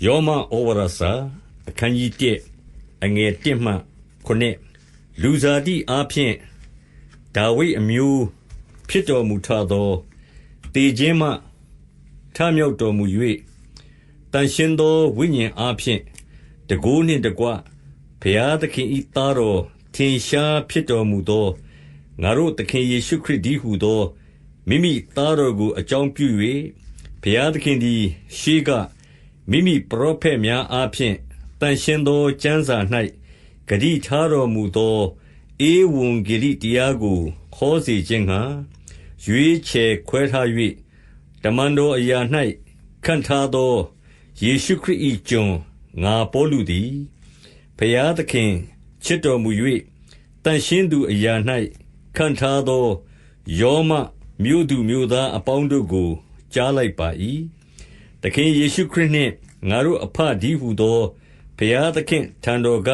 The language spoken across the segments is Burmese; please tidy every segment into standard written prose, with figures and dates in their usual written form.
ယောမဩဝါဒစာအခန်းကြီး1အငယ်1မှ9လူဇာတိအားဖြင့်ဒါဝိဒ်အမျိုးဖြစ်တော်မူထသောတေခြင်းမှထမြောက်တော်မူ၍တန်ရှင်းသောဝိညာဉ်အားဖြင့်တကိုးနှင့်တကွဘုရားသခင်၏သားတော်ထင်ရှားဖြစ်တော်မူသောငါတို့သခင်ယေရှုခရစ်တည်းဟူသောမိမိသားတော်ကိုအကြောင်းပြု၍ဘုရားသခင်သည်ရှေးကမိမိပရောဖက်များအားဖြင့်တန်ရှင်းသောကျမ်းစာ၌ဂတိထားတော်မူသောဧဝံဂေလိတရားကိုခေါ်စေခြင်းငှါရွေးချယ်ခွဲထား၍တမန်တော်အရာ၌ခန့်ထားသောယေရှုခရစ်၏ကျွန်ငါပေါလုသည်ဘုရားသခင်ချစ်တော်မူ၍တန်ရှင်းသူအရာ၌ခန့်ထားသောယောမမြို့သူမြို့သားအပေါင်းတို့ကိုကြားလိုက်ပါ၏သခင်ယေရှုခရစ်နှင့်ငါတို့အဘတည်းဟူသောဘုရားသခင်ထံတော်က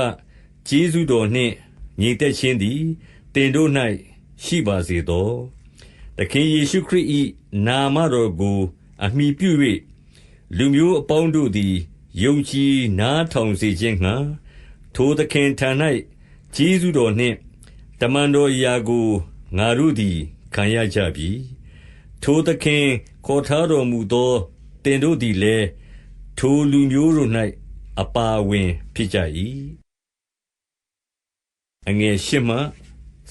ကျေးဇူးတော်နှင့်ညီသက်ခြင်းသည်သင်တို့၌ရှိပါစေသောသခင်ယေရှုခရစ်၏နာမတော်ကိုအမှီပြု၍လူမျိုးအပေါင်းတို့သည်ယုံကြည်နားထောင်စေခြင်းငှါထိုသခင်ထံ၌ကျေးဇူးတော်နှင့်တမန်တော်အရာကိုငါတို့သည်ခံရကြပြီထိုသခင်ခေါ်ထားတော်မူသောသင်တို့သည်လည်းထိုလူမျိုးတို့၌အပါအဝင်ဖြစ်ကြ၏အငယ်8မှ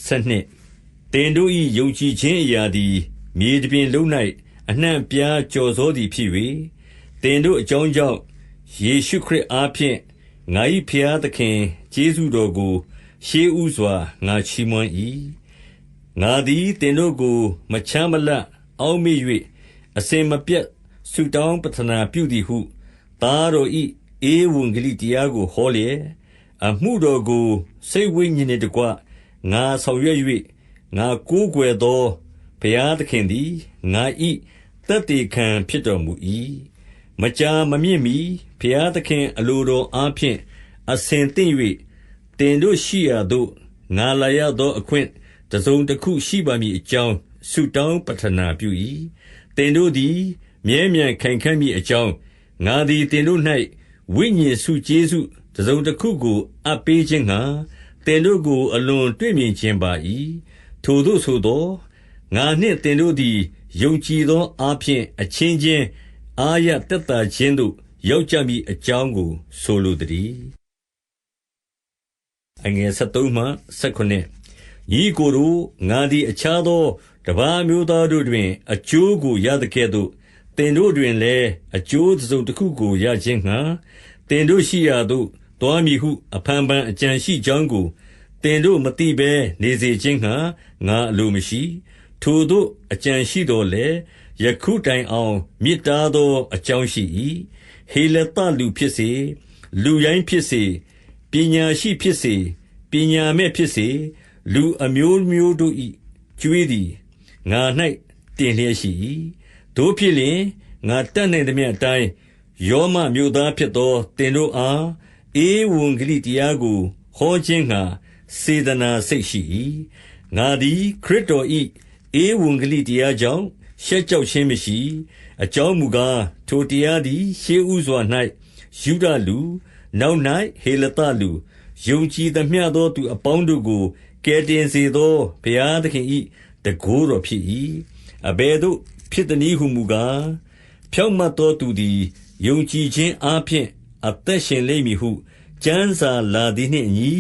12သင်တို့၏ယုံကြည်ခြင်းအရာသည်မြေတပြင်လုံး၌အနှံ့အပြားကျော်စောသည်ဖြစ်၍သင်တို့အကြောင်းကြောင့်ယေရှုခရစ်အားဖြင့်ငါ၏ဘုရားသခင်ကျေးဇူးတော်ကိုရှေးဥစွာငါချီးမွမ်း၏ငါသည်သင်တို့ကိုမချမ်းမလပ်အောက်မေ့၍အစဉ်မပြတ်ဆုတောင်းပတနာပြုသည်ဟုသားတော်၏ဧဝံဂေလိတရားကိုဟောလျက်အမှုတော်ကိုစိတ်ဝိညာဉ်နှင့်တကွငါဆောင်ရွက်၍ငါကိုးကွယ်သောဘုရားသခင်သည်ငါ၏သက်သေခံဖြစ်တော်မူ၏မကြာမမြင့်မီဘုရားသခင်အလိုတော်အားဖြင့်အစဉ်သင့်၍တင်တို့ရှိရာသို့ငါလာရသောအခွင့်တစုံတစ်ခုရှိပါမည်အကြောင်းဆုတောင်းပတနာပြု၏တင်တို့သည်မြဲမြံခိုင်ခံ့မည်အကြောင်းငါသည်တင်တို့၌ဝိညာဉ်စုကျေးဇူးတစုံတစ်ခုကိုအပ်ပေးခြင်းငှါတင်တို့ကိုအလွန်တွေ့မြင်ခြင်းပါ၏ထိုသို့ဆိုသောငါနှင့်တင်တို့သည်ယုံကြည်သောအားဖြင့်အချင်းချင်းအာရသက်သာခြင်းသို့ရောက်ကြမည်အကြောင်းကိုဆိုလိုသတည်းအငယ်73မှ79ညီကိုတို့ငါသည်အခြားသောတပါးမျိုးသားတို့တွင်အကျိုးကိုရသကဲ့သို့သင်တို့တွင်လည်းအကျိုးတစုံတစ်ခုကိုရခြင်းငှါသင်တို့ရှိရာသို့သွားမည်ဟုအဖန်ဖန်အကြံရှိကြောင်းကိုသင်တို့မသိဘဲနေစေခြင်းငှါငါအလိုမရှိထိုသို့အကြံရှိတော်လဲယခုတိုင်အောင်မြစ်တားသောအကြောင်းရှိ၏ဟေလသလူဖြစ်စေလူရိုင်းဖြစ်စေပညာရှိဖြစ်စေပညာမဲ့ဖြစ်စေလူအမျိုးမျိုးတို့၏ကြွေးသည်ငါ၌တင်လျက်ရှိ၏တို့ဖြစ်လျှင်ငါတတ်နိုင်သမျှအတိုင်းယောမမြို့သားဖြစ်သောသင်တို့အားဧဝံဂေလိတရားကိုဟောခြင်းငှါစေတနာစိတ်ရှိ၏ငါသည်ခရစ်တော်၏ဧဝံဂေလိတရားကြောင့်ရှက်ကြောက်ခြင်းမရှိအကြောင်းမူကားထိုတရားသည်ရှေးဥစွာ၌ယုဒလူနောက်၌ဟေလသလူယုံကြည်သမျှသောသူအပေါင်းတို့ကိုကယ်တင်စေသောဘုရားသခင်၏တန်ခိုးတော်ဖြစ်၏အဘယ်သို့ဖြစ်သနည်းဟုမူကားဖြောင့်မတ်သောသူသည်ယုံကြည်ခြင်းအားဖြင့်အသက်ရှင်လိမ့်မည်ဟုကျမ်းစာလာသည်နှင့်အညီ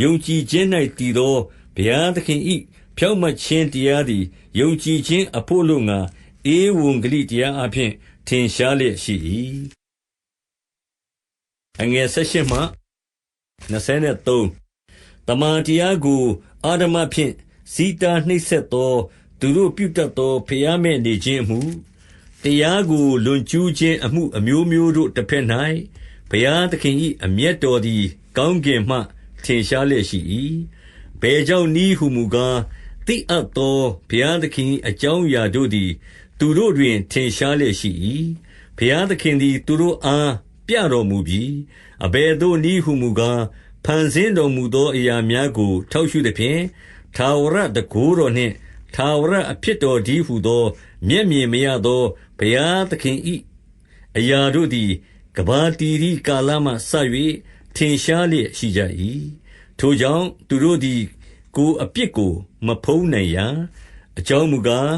ယုံကြည်ခြင်း၌တည်သောဘုရားသခင်၏ဖြောင့်မတ်ခြင်းတရားသည်ယုံကြည်ခြင်းအဖို့လုံငါဧဝံဂေလိတရားအားဖြင့်ထင်ရှားလျက်ရှိ၏အငယ်18မှ23တမန်တရားကိုအာဓမဖြင့်စီးတားနှိပ်စက်သောသူတို့ပြုတတ်သောဖျားမဲ့နေခြင်းအမှုတရားကိုလွန်ကျူးခြင်းအမှုအမျိုးမျိုးတို့တစ်ဖက်၌ဘုရားသခင်၏အမျက်တော်သည်ကောင်းကင်မှထင်ရှားလျက်ရှိ၏ဘယ်ကြောင့်နည်းဟုမူကားသိအပ်သောဘုရားသခင်အကြောင်းအရာတို့သည်သူတို့တွင်ထင်ရှားလျက်ရှိ၏ဘုရားသခင်သည်သူတို့အားပြတော်မူပြီးအဘယ်သို့နည်းဟုမူကားဖန်ဆင်းတော်မူသောအရာများကိုထောက်ရှုသဖြင့်ထာဝရတန်ခိုးတော်နှင့်ထာဝရအဖြစ်တော်တည်းဟူသောမျက်မြင်မရသောဘုရားသခင်၏အရာတို့သည် ကဘာတီရီကာလမှစ၍ထင်ရှားလျက်ရှိကြ၏ထိုကြောင့်သူတို့သည်ကိုယ်အပြစ်ကိုမဖုံးနိုင်ရာအကြောင်းမူကား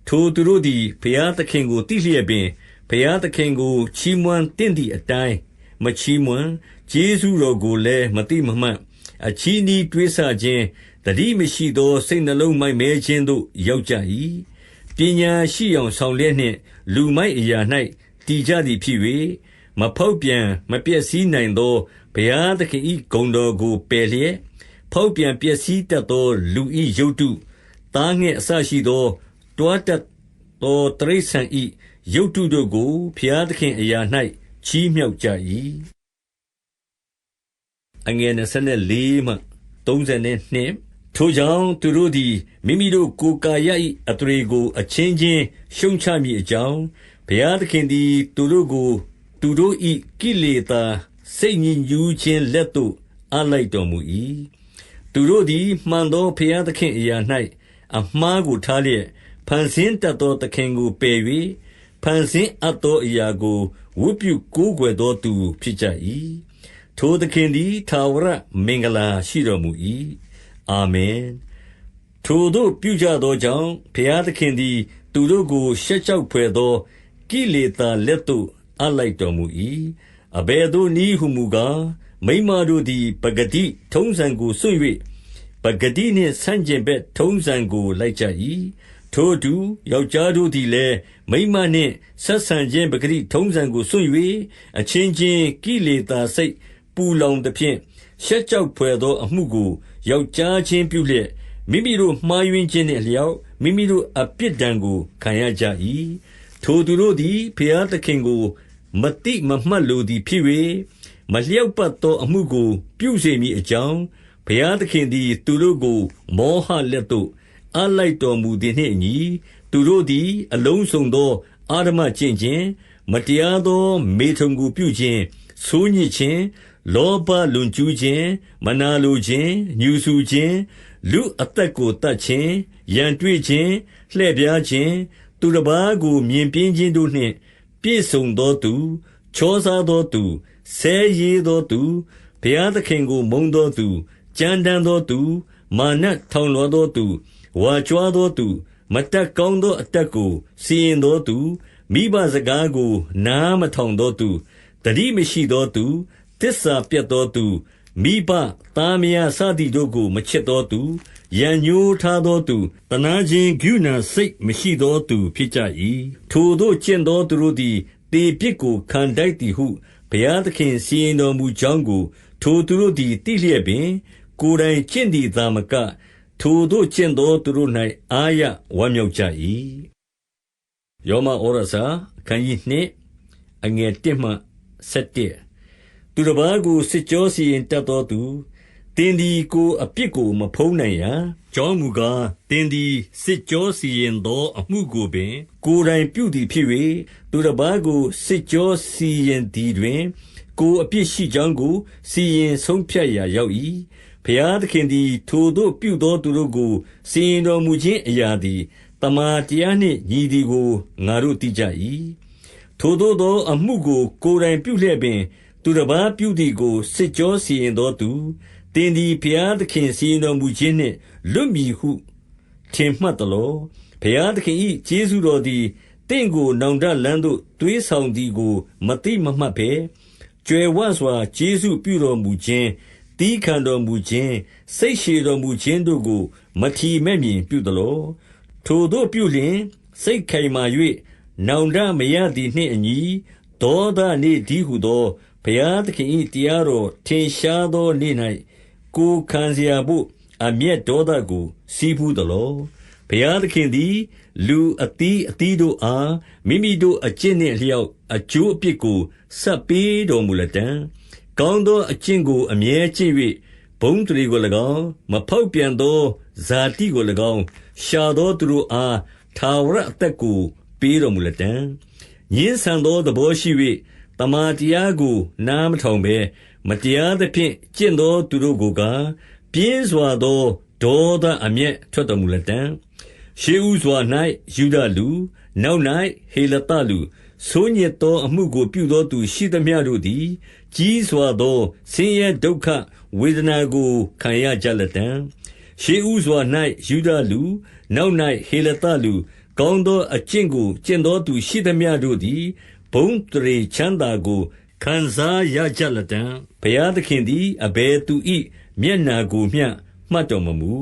ထိုသူတို့သည်ဘုရားသခင်ကိုသိလျက်ပင်ဘုရားသခင်ကိုချီးမွမ်းသင့်သည့်အတိုင်းမချီးမွမ်းကျေးဇူးတော်ကိုလည်းမသိမမှတ်အချီးနှီးတွေးဆခြင်းတတိမရှိသောစိတ်နှလုံးမိုက်မဲခြင်းသို့ရောက်ကြ၏ပညာရှိအောင်ဆောင်လျက်နှင့်လူမိုက်အရာ၌တည်ကြသည်ဖြစ်၍မဖောက်ပြန်မပျက်စီးနိုင်သောဘုရားသခင်၏ဂုဏ်တော်ကိုပယ်လျက်ဖောက်ပြန်ပျက်စီးတတ်သောလူ၏ရုပ်တုသားငှက်အစရှိသောတွားတတ်သောတိရစ္ဆာန်၏ရုပ်တုတို့ကိုဘုရားသခင်အရာ၌ချီးမြှောက်ကြ၏အငယ်24မှ32ထိုကြောင့်သူတို့သည်မိမိတို့ကိုယ်ကာယ၏အသရေကိုအချင်းချင်းရှုံချမည်အကြောင်းဘုရားသခင်သည်သူတို့ကိုသူတို့၏ကိလေသာစိတ်ညစ်ညူးခြင်းလက်သို့အပ်လိုက်တော်မူ၏သူတို့သည်မှန်သောဘုရားသခင်အရာ၌အမှားကိုထားလျက်ဖန်ဆင်းတတ်သောသခင်ကိုပယ်၍ဖန်ဆင်းအပ်သောအရာကိုဝတ်ပြုကိုးကွယ်သောသူဖြစ်ကြ၏ထိုသခင်သည်ထာဝရမင်္ဂလာရှိတော်မူ၏အာမင်ထိုတို့ပြုကြသောကြောင့်ဘုရားသခင်သည်သူတို့ကိုရှက်ကြောက်ဖွယ်သောကိလေသာလက်သို့အပ်လိုက်တော်မူ၏အဘယ်သို့နည်းဟုမူကားမိန်းမတို့သည်ပကတိထုံးစံကိုစွန့်၍ပကတိနှင့်ဆန့်ကျင်ဘက်ထုံးစံကိုလိုက်ကြ၏ထို့သူယောက်ျားတို့သည်လည်းမိန်းမနှင့်ဆက်ဆံခြင်းပကတိထုံးစံကိုစွန့်၍အချင်းချင်းကိလေသာစိတ်ပူလောင်သဖြင့်ရှက်ကြောက်ဖွယ်သောအမှုကိုယောက်ျားချင်းပြုလျက်မိမိတို့မှားယွင်းခြင်းနှင့်အလျောက်မိမိတို့အပြစ်ဒဏ်ကိုခံရကြ၏ထိုသူတို့သည်ဘုရားသခင်ကိုမတိမမှတ်လိုသည်ဖြစ်၍မလျောက်ပတ်သောအမှုကိုပြုစေမည်အကြောင်းဘုရားသခင်သည်သူတို့ကိုမောဟလက်သို့အပ်လိုက်တော်မူသည်နှင့်အညီသူတို့သည်အလုံးစုံသောအာဓမကျင့်ခြင်းမတရားသောမေထုန်ကိုပြုခြင်းဆိုးညစ်ခြင်းလောဘလွန်ကျူးခြင်းမနာလိုခြင်းညှူဆူခြင်းလူအသက်ကိုတတ်ခြင်းရန်တွေ့ခြင်းလှည့်ပြားခြင်းသူတစ်ပါးကိုမြင်ပြင်းခြင်းတို့နှင့်ပြည့်စုံသောသူချောစားသောသူဆဲရေးသောသူဘုရားသခင်ကိုမုန်းသောသူကြမ်းတမ်းသောသူမာနထောင်လွှားသောသူဝါကြွားသောသူမတတ်ကောင်းသောအတတ်ကိုစီရင်သောသူမိဘစကားကိုနားမထောင်သောသူတတိမရှိသောသူသစ္စာပြတ်သောသူမိဘသားမယားစသည်တို့ကိုမချစ်သောသူရန်ညှိုးထားသောသူတနာခြင်းဂုဏစိတ်မရှိသောသူဖြစ်ကြ၏ထိုတို့ကျင့်သောသူတို့သည်တေပြစ်ကိုခံတိုက်သည်ဟုဘုရားသခင်စီရင်တော်မူကြောင်းကိုထိုသူတို့သည်သိလျက်ပင်ကိုယ်တိုင်ကျင့်သည်သာမကထိုတို့ကျင့်သောသူတို့၌အာရဝမ်းမြောက်ကြ၏ယောမဩရစာအခန်းကြီး2အငယ်1မှ7သူတစ်ပါးကိုစစ်ကြောစီရင်တတ်သောသူသင်သည်ကိုယ်အပြစ်ကိုမဖုံးနိုင်ရာကြောင်းမူကားသင်သည်စစ်ကြောစီရင်သောအမှုကိုပင်ကိုယ်တိုင်ပြုသည်ဖြစ်၍သူတစ်ပါးကိုစစ်ကြောစီရင်သည်တွင်ကိုယ်အပြစ်ရှိကြောင်းကိုစီရင်ဆုံးဖြတ်ရာရောက်၏ဘုရားသခင်သည်ထိုသို့ပြုသောသူတို့ကိုစီရင်တော်မူခြင်းအရာသည်တမန်တရားနှင့်ညီသည်ကိုငါတို့သိကြ၏ထိုသို့သောအမှုကိုကိုယ်တိုင်ပြုလျက်ပင်သူတစ်ပါးပြုသည်ကိုစစ်ကြောစီရင်သောသူသင်သည်ဘုရားသခင်စီရင်တော်မူခြင်းနှင့်လွတ်မည်ဟုထင်မှတ်သလောဘုရားသခင်၏ကျေးဇူးတော်သည်တင့်ကိုနောင်တလန်းသို့သွေးဆောင်သည်ကိုမသိမမှတ်ဘဲကြွယ်ဝစွာကျေးဇူးပြုတော်မူခြင်းတီးခံတော်မူခြင်းစိတ်ရှည်တော်မူခြင်းတို့ကိုမထီမဲ့မြင်ပြုသလောထိုတို့ပြုလျင်စိတ်ခိုင်မာ၍နောင်တမရသည်နှင့်အညီဒေါသနေ့ဒီဟုသောဘုရားသခင်၏တရားတော်ထင်ရှားသောနေ့၌ကိုခံเสียဖို့အမျက်ဒေါသကိုစီးပူးသလောဘုရားသခင်သည်လူအသီးအသီးတို့အားမိမိတို့အကျင့်နှင့်လျောက်အကျိုးအပြစ်ကိုဆပ်ပေးတော်မူလတံ့ကောင်းသောအကျင့်ကိုအမြဲကျင့်၍ဘုန်းတရီကို၎င်းမဖောက်ပြန်သောဇာတိကို၎င်းရှာသောသူတို့အားထာဝရအသက်ကိုပေးတော်မူလတံ့ညှင်းဆန်သောသဘောရှိ၍တမာတရားကိုနားမထောင်ဘဲမတရားသဖြင့်ကျင့်သောသူတို့ကိုကပြင်းစွာသောဒေါသအမျက်ထွက်တော်မူလတံ့ရှေးဥစွာ၌ယူဒလူနောက်၌ဟေလသလူ ဆိုးညစ်သောအမှုကိုပြုသောသူရှိသမျှတို့သည်ကြီးစွာသောဆင်းရဲဒုက္ခဝေဒနာကိုခံရကြလတံ့ရှေးဥစွာ၌ယူဒလူနောက်၌ဟေလသလူကောင်းသောအကျင့်ကိုကျင့်သောသူရှိသမျှတို့သည်ဘုံတရေချမ်းသာကိုခံစားရကြလတံ့ဘုရားသခင်သည်အဘယ်သူ၏မျက်နာကိုမျှမှတ်တော်မမူ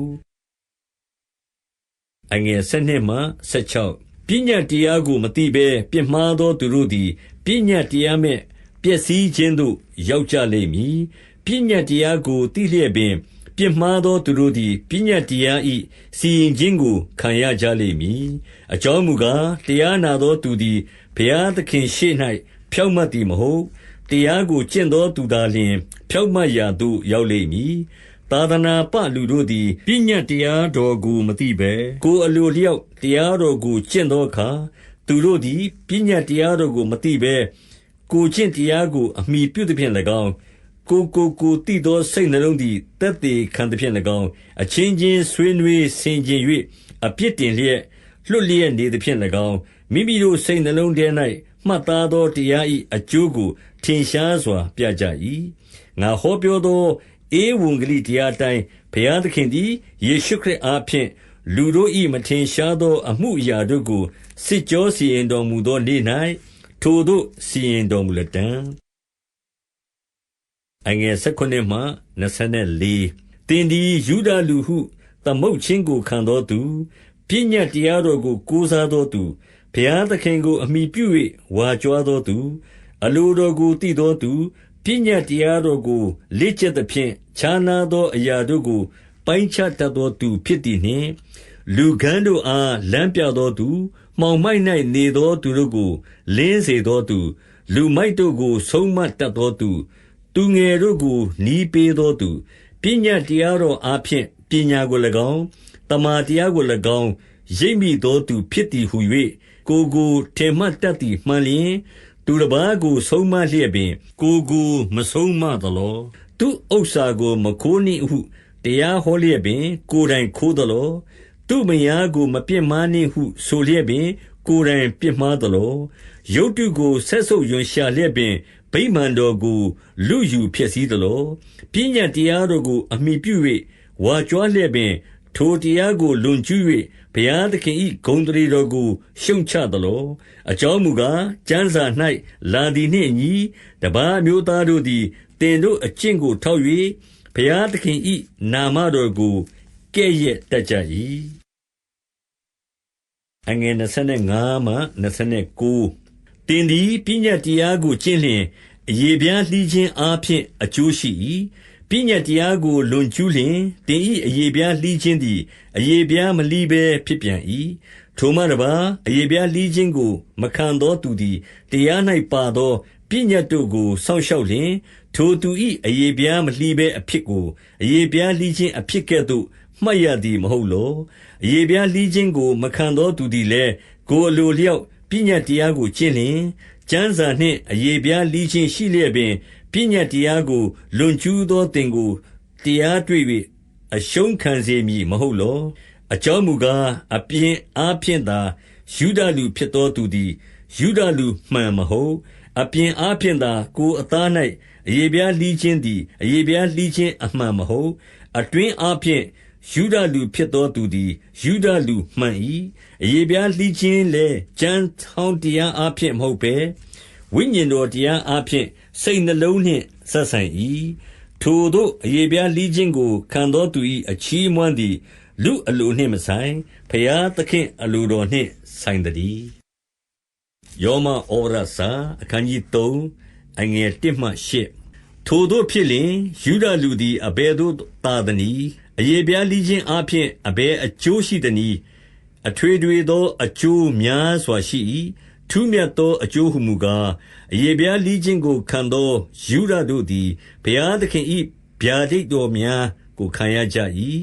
12ပညတ်တရားကိုမသိဘဲပြစ်မှားသောသူတို့သည်ပညတ်တရားမဲ့ပျက်စီးခြင်းသို့ရောက်ကြလိမ့်မည်ပညတ်တရားကိုသိလျက်ပင်ပြစ်မှားသောသူတို့သည်ပညတ်တရား၏စီရင်ခြင်းကိုခံရကြလိမ့်မည်အကြောင်းမူကားတရားနာသောသူသည်ဘုရားသခင်ရှေ့၌ဖြောင့်မတ်သည်မဟုတ်တရားကိုကျင့်သောသူသာလျှင်ဖြောင့်မတ်ရာသို့ရောက်လိမ့်မည်သာသနာပလူတို့သည်ပညတ်တရားတော်ကိုမသိဘဲကိုယ်အလိုလျောက်တရားတော်ကိုကျင့်သောအခါသူတို့သည်ပညတ်တရားတော်ကိုမသိဘဲကိုကျင့်တရားကိုအမိပြုသဖြင့်၎င်းကိုသိသောစိတ်နှလုံးသည်သက်သေခံသဖြင့်၎င်းအချင်းချင်းဆွေးနွေးဆင်ခြင်၍အပြစ်တင်လျက်လွတ်လျက်နေသဖြင့်၎င်းမိမိတို့စိတ်နှလုံးထဲ၌မှတ်သားသောတရား၏အကျိုးကိုထင်ရှားစွာပြကြ၏ငါဟောပြောသောဧဝံဂေလိတရားတိုင်းဘုရားသခင်သည်ယေရှုခရစ်အားဖြင့်လူတို့၏မထင်ရှားသောအမှုအရာတို့ကိုစစ်ကြောစီရင်တော်မူသောနေ့၌ထိုသို့စီရင်တော်မူလတံ့19သင်သည်ယုဒလူဟုသမုတ်ခြင်းကိုခံသောသူပညတ်တရားတော်ကိုကိုးစားသောသူဘုရားသခင်ကိုအမိပြု၍ဝါကြွားသောသူအလိုတော်ကိုသိသောသူပညတ်တရားတော်ကိုလေ့ကျက်သဖြင့်ခြားနားသောအရာတို့ကိုပိုင်းခြားတတ်သောသူဖြစ်သည်နှင့်လူကန်းတို့အားလမ်းပြသောသူမှောင်မိုက်၌နေသောသူတို့ကိုလင်းစေသောသူလူမိုက်တို့ကိုဆုံးမတတ်သောသူသူငယ်တို့ကိုနီးပေးသောသူပညတ်တရားတော်အားဖြင့်ပညာကို၎င်းတမာတရားကို၎င်းရိပ်မိသောသူဖြစ်သည်ဟု၍ကိုထင်မှတ်တတ်သည်မှန်လျင်သူတစ်ပါးကိုဆုံးမလျက်ပင်ကိုမဆုံးမသလောသူဥစ္စာကိုမခိုးနှင့်ဟုတရားဟောလျက်ပင်ကိုယ်တိုင်ခိုးသလောသူမယားကိုမပြစ်မှားနှင့်ဟုဆိုလျက်ပင်ကိုယ်တိုင်ပြစ်မှားသလောရုပ်တုကိုဆက်ဆုပ်ယွန်ရှာလျက်ပင်ဗိမာန်တော်ကိုလူယူဖြစ်စည်းသလောပညတ်တရားတော်ကိုအမိပြု၍ဝါကြွားလျက်ပင်ထိုတရားကိုလွန်ကျူး၍ဘုရားသခင်၏ဂုဏ်အသရေတော်ကိုရှုံချသလောအကြောင်းမူကားကျမ်းစာ၌လာသည်နှင့်အညီတပါးမျိုးသားတို့သည်တင်တို့အကျင့်ကိုထောက်၍ဘုရားသခင်၏နာမတော်ကိုကဲ့ရဲ့တတ်ကြ၏25သင်သည်ပညတ်တရားကိုကျင့်လျင်အယေပြားလှီးခြင်းအားဖြင့်အကျိုးရှိ၏ပညတ်တရားကိုလွန်ကျူးလျင်သင်၏အယေပြားလှီးခြင်းသည်အယေပြားမလှီးဘဲဖြစ်ပြန်၏ထိုမှတပါးအယေပြားလှီးခြင်းကိုမခံသောသူသည်တရား၌ပါသောပညတ်တို့ကိုစောင့်ရှောက်လျင်ထိုသူ၏အယေပြားမလှီးဘဲအဖြစ်ကိုအယေပြားလှီးခြင်းအဖြစ်ကဲ့သို့မှတ်ရသည်မဟုတ်လောအယေပြားလှီးခြင်းကိုမခံသောသူသည်လည်းကိုယ်အလိုလျောက်ပညတ်တရားကိုကျင့်လျင်ကျမ်းစာနှင့်အယေပြားလှီးခြင်းရှိလျက်ပင်ပညတ်တရားကိုလွန်ကျူးသောသင်ကိုတရားတွေ့၍အရှုံးခံစေမည်မဟုတ်လောအကြောင်းမူကားအပြင်အားဖြင့်သာယုဒလူဖြစ်သောသူသည်ယုဒလူမှန်မဟုတ်အပြင်အားဖြင့်သာကိုယ်အသား၌အယေပြားလှီးခြင်းသည်အယေပြားလှီးခြင်းအမှန်မဟုတ်အတွင်းအားဖြင့်ယုဒလူဖြစ်သောသူသည်ယုဒလူမှန်၏အယေပြားလှီးခြင်းလည်းကျမ်းထောင်းတရားအားဖြင့်မဟုတ်ဘဲဝိညာဉ်တော်တရားအားဖြင့်စိတ်နှလုံးနှင့်ဆက်ဆိုင်၏ထိုသို့အယေပြားလှီးခြင်းကိုခံသောသူ၏အချီးအမွမ်းသည်လူအလိုနှင့်မဆိုင်ဘုရားသခင်အလိုတော်နှင့်ဆိုင်သတည်းယောမဩဝါဒစာအခန်းကြီး3အငယ်1မှ8ထိုသို့ဖြစ်လျှင်ယုဒလူသည်အဘယ်သို့သာသနည်းအယေပြားလှီးခြင်းအားဖြင့်အဘယ်အကျိုးရှိသနည်းအထွေထွေသောအကျိုးများစွာရှိ၏ထူးမြတ်သောအကျိုးဟုမူကားအယေပြားလှီးခြင်းကိုခံသောယုဒတို့သည်ဘုရားသခင်၏ဗျာဒိတ်တော်များကိုခံရကြ၏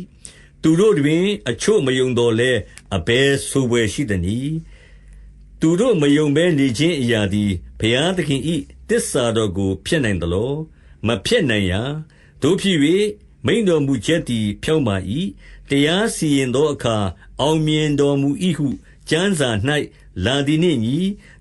သူတို့တွင်အချို့မယုံတော်လဲအဘယ်ဆိုပွဲရှိသနည်းသူတို့မယုံဘဲနေခြင်းအရာသည်ဘုရားသခင်၏တစ္ဆာတော်ကိုဖျက်နိုင်သလောမဖျက်နိုင်ရာတို့ဖြစ်၍မိန်တော်မူချက်သည်ဖြောင့်ပါ၏တရားစီရင်သောအခါအောင်မြင်တော်မူ၏ဟု ကျမ်းစာ၌လာသည်နှင့်ညီ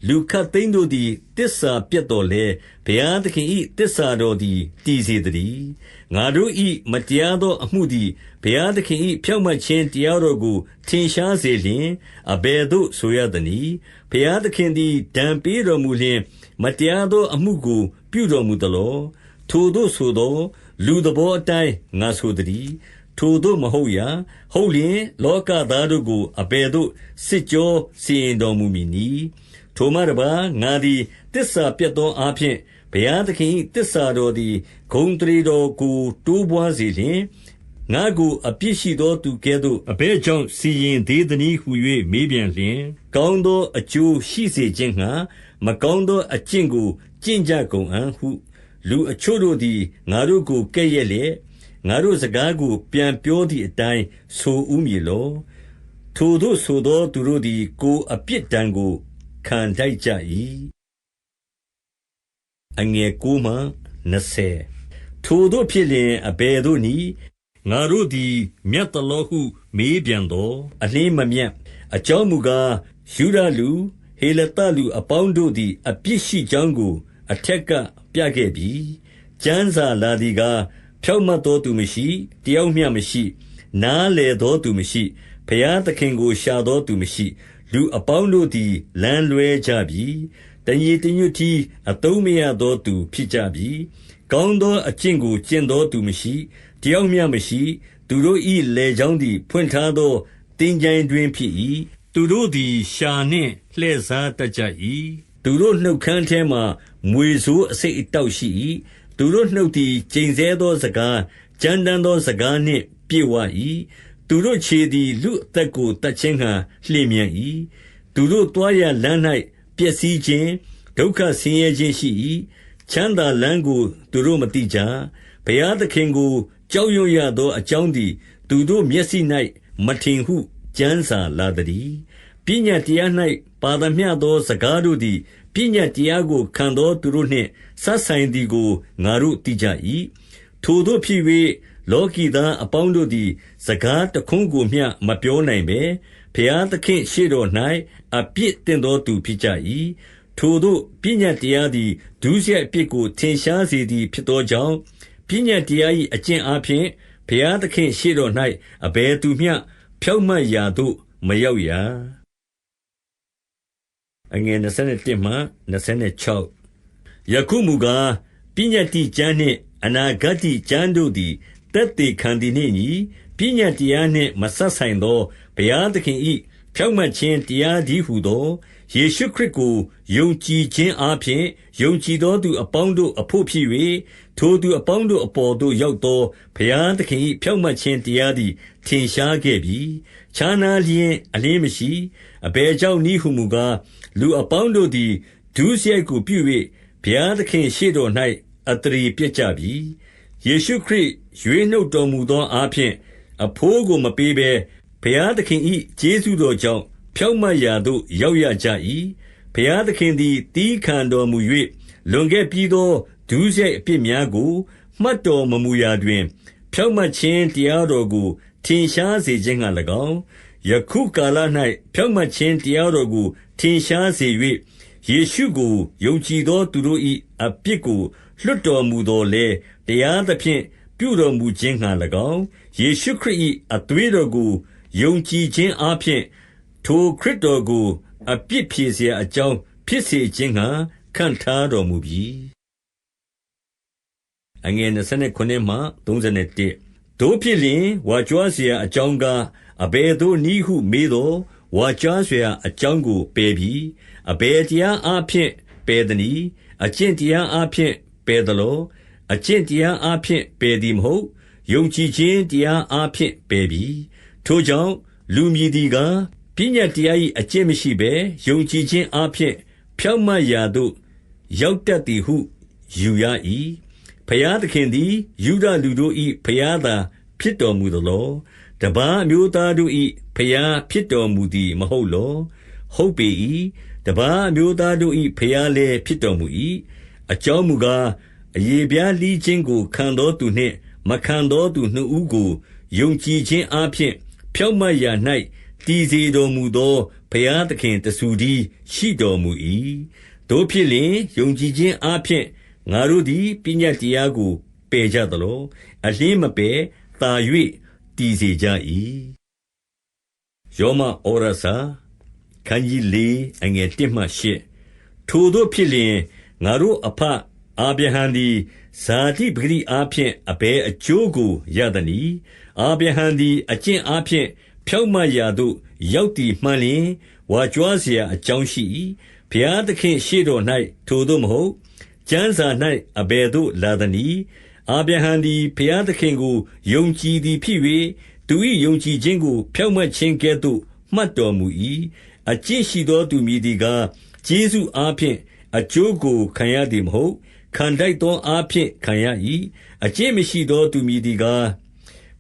လူခတ်သိမ်းတို့သည်တစ္ဆာပြတ်တော်လဲဘုရားသခင်၏တစ္ဆာတော်သည်တည်စေတည်းငါတို့၏မတရားသောအမှုသည်ဘုရားသခင်၏ဖြောင့်မတ်ခြင်းတရားတော်ကိုထင်ရှားစေလျင်အဘယ်သို့ဆိုရသနည်းဘုရားသခင်သည်ဒဏ်ပေးတော်မူလျင်မတရားသောအမှုကိုပြုတော်မူသလောထိုသို့ဆိုသောလူသဘောအတိုင်းငါဆိုသည်ထိုသို့မဟုတ်ရာဟုတ်လျင်လောကသားတို့ကိုအဘယ်သို့စစ်ကြောစီရင်တော်မူမည်နည်းထိုမှတပါငါသည်တစ္ဆာပြတ်သောအားဖြင့်ဘုရားသခင်၏တစ္ဆာတော်သည်ဂုဏ်တရေတော်ကိုတိုးပွားစေလျင်ငါကိုအပြစ်ရှိသောသူကဲ့သို့အဘယ်ကြောင့်စီရင်သေးသနည်းဟု၍မေးပြန်လျင်ကောင်းသောအကျိုးရှိစေခြင်းငှာမကောင်းသောအကျင့်ကိုကျင့်ကြကုန်အံ့ဟုလူအချို့တို့သည်ငါတို့ကိုကဲ့ရဲ့လျက်ငါတို့စကားကိုပြန်ပြောသည့်အတိုင်းဆိုဦးမည်လောထိုသို့ဆိုသောသူတို့သည်ကိုယ်အပြစ်ဒဏ်ကိုခံထိုက်ကြ၏9ထိုသို့ဖြစ်လျင်အဘယ်သို့နည်းငါတို့သည်မြတ်သလောဟုမေးပြန်သောအလင်းမမြတ်အကြောင်းမူကားယူဒလူဟေလသလူအပေါင်းတို့သည်အပြစ်ရှိကြောင်းကိုအထက်ကပြခဲ့ပြီကျမ်းစာလာသည်ကားဖြောင့်မတ်သောသူမရှိတယောက်မျှမရှိနားလေသောသူမရှိဘုရားသခင်ကိုရှာသောသူမရှိလူအပေါင်းတို့သည်လမ်းလွဲကြပြီတညီတညွတ်တီအသုံးမရသောသူဖြစ်ကြပြီကောင်းသောအကျင့်ကိုကျင့်သောသူမရှိတယောက်မျှမရှိသူတို့၏လေချောင်းသည်ဖွင့်ထားသောတင်းကြိုင်တွင်ဖြစ်၏သူတို့သည်ရှာနှင့်လှည့်စားတတ်ကြ၏သူတို့နှုတ်ခမ်းထဲမှမွေဆိုးအစိတ်အတောက်ရှိ၏သူတို့နှုတ်သည်ကျိန်ဆဲသောစကားကြမ်းတမ်းသောစကားနှင့်ပြည့်ဝ၏သူတို့ခြေသည်လူအသက်ကိုတတ်ခြင်းဟံလျင်မြန်၏သူတို့သွားရလမ်း၌ပျက်စီးခြင်းဒုက္ခဆင်းရဲခြင်းရှိ၏ချမ်းသာလမ်းကိုသူတို့မသိကြဘုရားသခင်ကိုကြောက်ရွံ့ရသောအကြောင်းသည်သူတို့မျက်စိ၌မထင်ဟုကျမ်းစာလာသည်ပညာတရား၌ပါသမျှသောစကားတို့သည်ပညာတရားကိုခံသောသူတို့နှင့်ဆက်ဆိုင်သည်ကိုငါတို့သိကြ၏ထိုတို့ဖြစ်၍လောကီသားအပေါင်းတို့သည်စကားတခွန်းကိုမျှမပြောနိုင်ဘဲဘုရားသခင်ရှေ့တော်၌အပြစ်တင်သောသူဖြစ်ကြ၏ထိုတို့ပညာတရားသည်ဒုစရိုက်အပြစ်ကိုထင်ရှားစေသည်ဖြစ်သောကြောင့်ပညာတရား၏အကျင့်အားဖြင့်ဘုရားသခင်ရှေ့တော်၌အဘယ်သူမျှဖြောင့်မတ်ရာသို့မရောက်ရာ21ယခုမူကားပညတ္တိကျမ်းနှင့်အနာဂတ္တိကျမ်းတို့သည်သက်သေခံသည်နှင့်အညီပညတ်တရားနှင့်မစပ်ဆိုင်သောဘုရားသခင်၏ဖြောင့်မတ်ခြင်းတရားတည်းဟူသောယေရှုခရစ်ကိုယုံကြည်ခြင်းအားဖြင့်ယုံကြည်သောသူအပေါင်းတို့အဖို့ဖြစ်၍ထိုသူအပေါင်းတို့အပေါ်သို့ရောက်သောဘုရားသခင်၏ဖြောင့်မတ်ခြင်းတရားသည်ထင်ရှားခဲ့ပြီခြားနားလျင်အလင်းမရှိအဘယ်ကြောင့်နည်းဟုမူကားလူအပေါင်းတို့သည်ဒုစရိုက်ကိုပြု၍ဘုရားသခင်ရှေ့တော်၌အသရေပြစ်ကြပြီယေရှုခရစ်ရွေးနှုတ်တော်မူသောအားဖြင့်အဘိုးကိုမပေးဘဲဘုရားသခင်၏ကျေးဇူးတော်ကြောင့်ဖြောင့်မတ်ရာသို့ရောက်ရကြ၏ဘုရားသခင်သည်သည်းခံတော်မူ၍လွန်ခဲ့ပြီးသောဒုစရိုက်အပြစ်များကိုမှတ်တော်မမူရာတွင်ဖြောင့်မတ်ခြင်းတရားတော်ကိုထင်ရှားစေခြင်းငှါ၎င်းယခုကာလ၌ဖြောင့်မတ်ခြင်းတရားတော်ကိုထင်ရှားစေ၍ယေရှုကိုယုံကြည်သောသူတို့၏အပြစ်ကိုလွှတ်တော်မူသော်လည်းတရားသဖြင့်ပြုတော်မူခြင်းငှါ၎င်းယေရှုခရစ်၏အသွေးတော်ကိုယုံကြည်ခြင်းအားဖြင့်ထိုခရစ်တော်ကိုအပြစ်ဖြေစရာအကြောင်းဖြစ်စေခြင်းငှါခန့်ထားတော်မူပြီတို့ဖြစ်လျင်ဝါကြွားစရာအကြောင်းကားအဘယ်သို့နည်းဟုမေးသောဝါကြွားစရာအကြောင်းကိုပယ်ပြီအဘယ်တရားအားဖြင့်ပယ်သနည်းအကျင့်တရားအားဖြင့်ပယ်သလောအကျင့်တရားအားဖြင့်ပယ်သည်မဟုတ်ယုံကြည်ခြင်းတရားအားဖြင့်ပယ်ပြီထိုကြောင့်လူမည်သည်ကားပညတ်တရား၏အကျင့်မရှိဘဲယုံကြည်ခြင်းအားဖြင့်ဖြောင့်မတ်ရာသို့ရောက်တတ်သည်ဟုယူရ၏ဘုရားသခင်သည်ယုဒလူတို့၏ဘုရားသာဖြစ်တော်မူသလောတပါးအမျိုးသားတို့၏ဘုရားဖြစ်တော်မူသည်မဟုတ်လောဟုတ်ပေ၏တပါးအမျိုးသားတို့၏ဘုရားလည်းဖြစ်တော်မူ၏အကြောင်းမူကားအရေဖျားလှီးခြင်းကိုခံသောသူနှင့်မခံသောသူနှစ်ဦးကိုယုံကြည်ခြင်းအားဖြင့်ဖြောင့်မတ်ရာ၌ တည်စေတော်မူသောဘုရားသခင်တဆူတည်းရှိတော်မူ၏။သို့ဖြစ်လျှင်ယုံကြည်ခြင်းအားဖြင့်ငါတို့သည်ပညတ်တရားကိုပယ်ကြသလော။အလျှင်းမပယ်သာ၍တည်စေကြ၏။ယောမဩရစာခန်းကြီး4အငယ်1မှ8ထိုတို့ဖြစ်လျှင်ငါတို့အဖအာဗြဟံသည်ဇာတိပဂတိအားဖြင့်အဘယ်အကျိုးကိုရသနည်း။အာဗြဟံသည်အကျင့်အားဖြင့်ဖြောင့်မတ်ရာသို့ရောက်သည်မှန်လျှင်ဝါကြွားเสียအကြောင်းရှိ၏။ဘုရားသခင့်ရှေ့တော်၌ထိုသို့မဟုတ်။ကျမ်းစာ၌အဘယ်သို့လာသနည်း။အာဗြဟံသည်ဘုရားသခင်ကိုယုံကြည်သည်ဖြစ်၍သူ၏ယုံကြည်ခြင်းကိုဖြောင့်မတ်ခြင်းကဲ့သို့မှတ်တော်မူ၏။အကျင့်ရှိသောသူမည်သည်ကားကျေးဇူးအားဖြင့်အကျိုးကိုခံရသည်မဟုတ်။ခံထိုက်သောအားဖြင့်ခံရ၏။အကျင့်မရှိသောသူမည်သည်ကား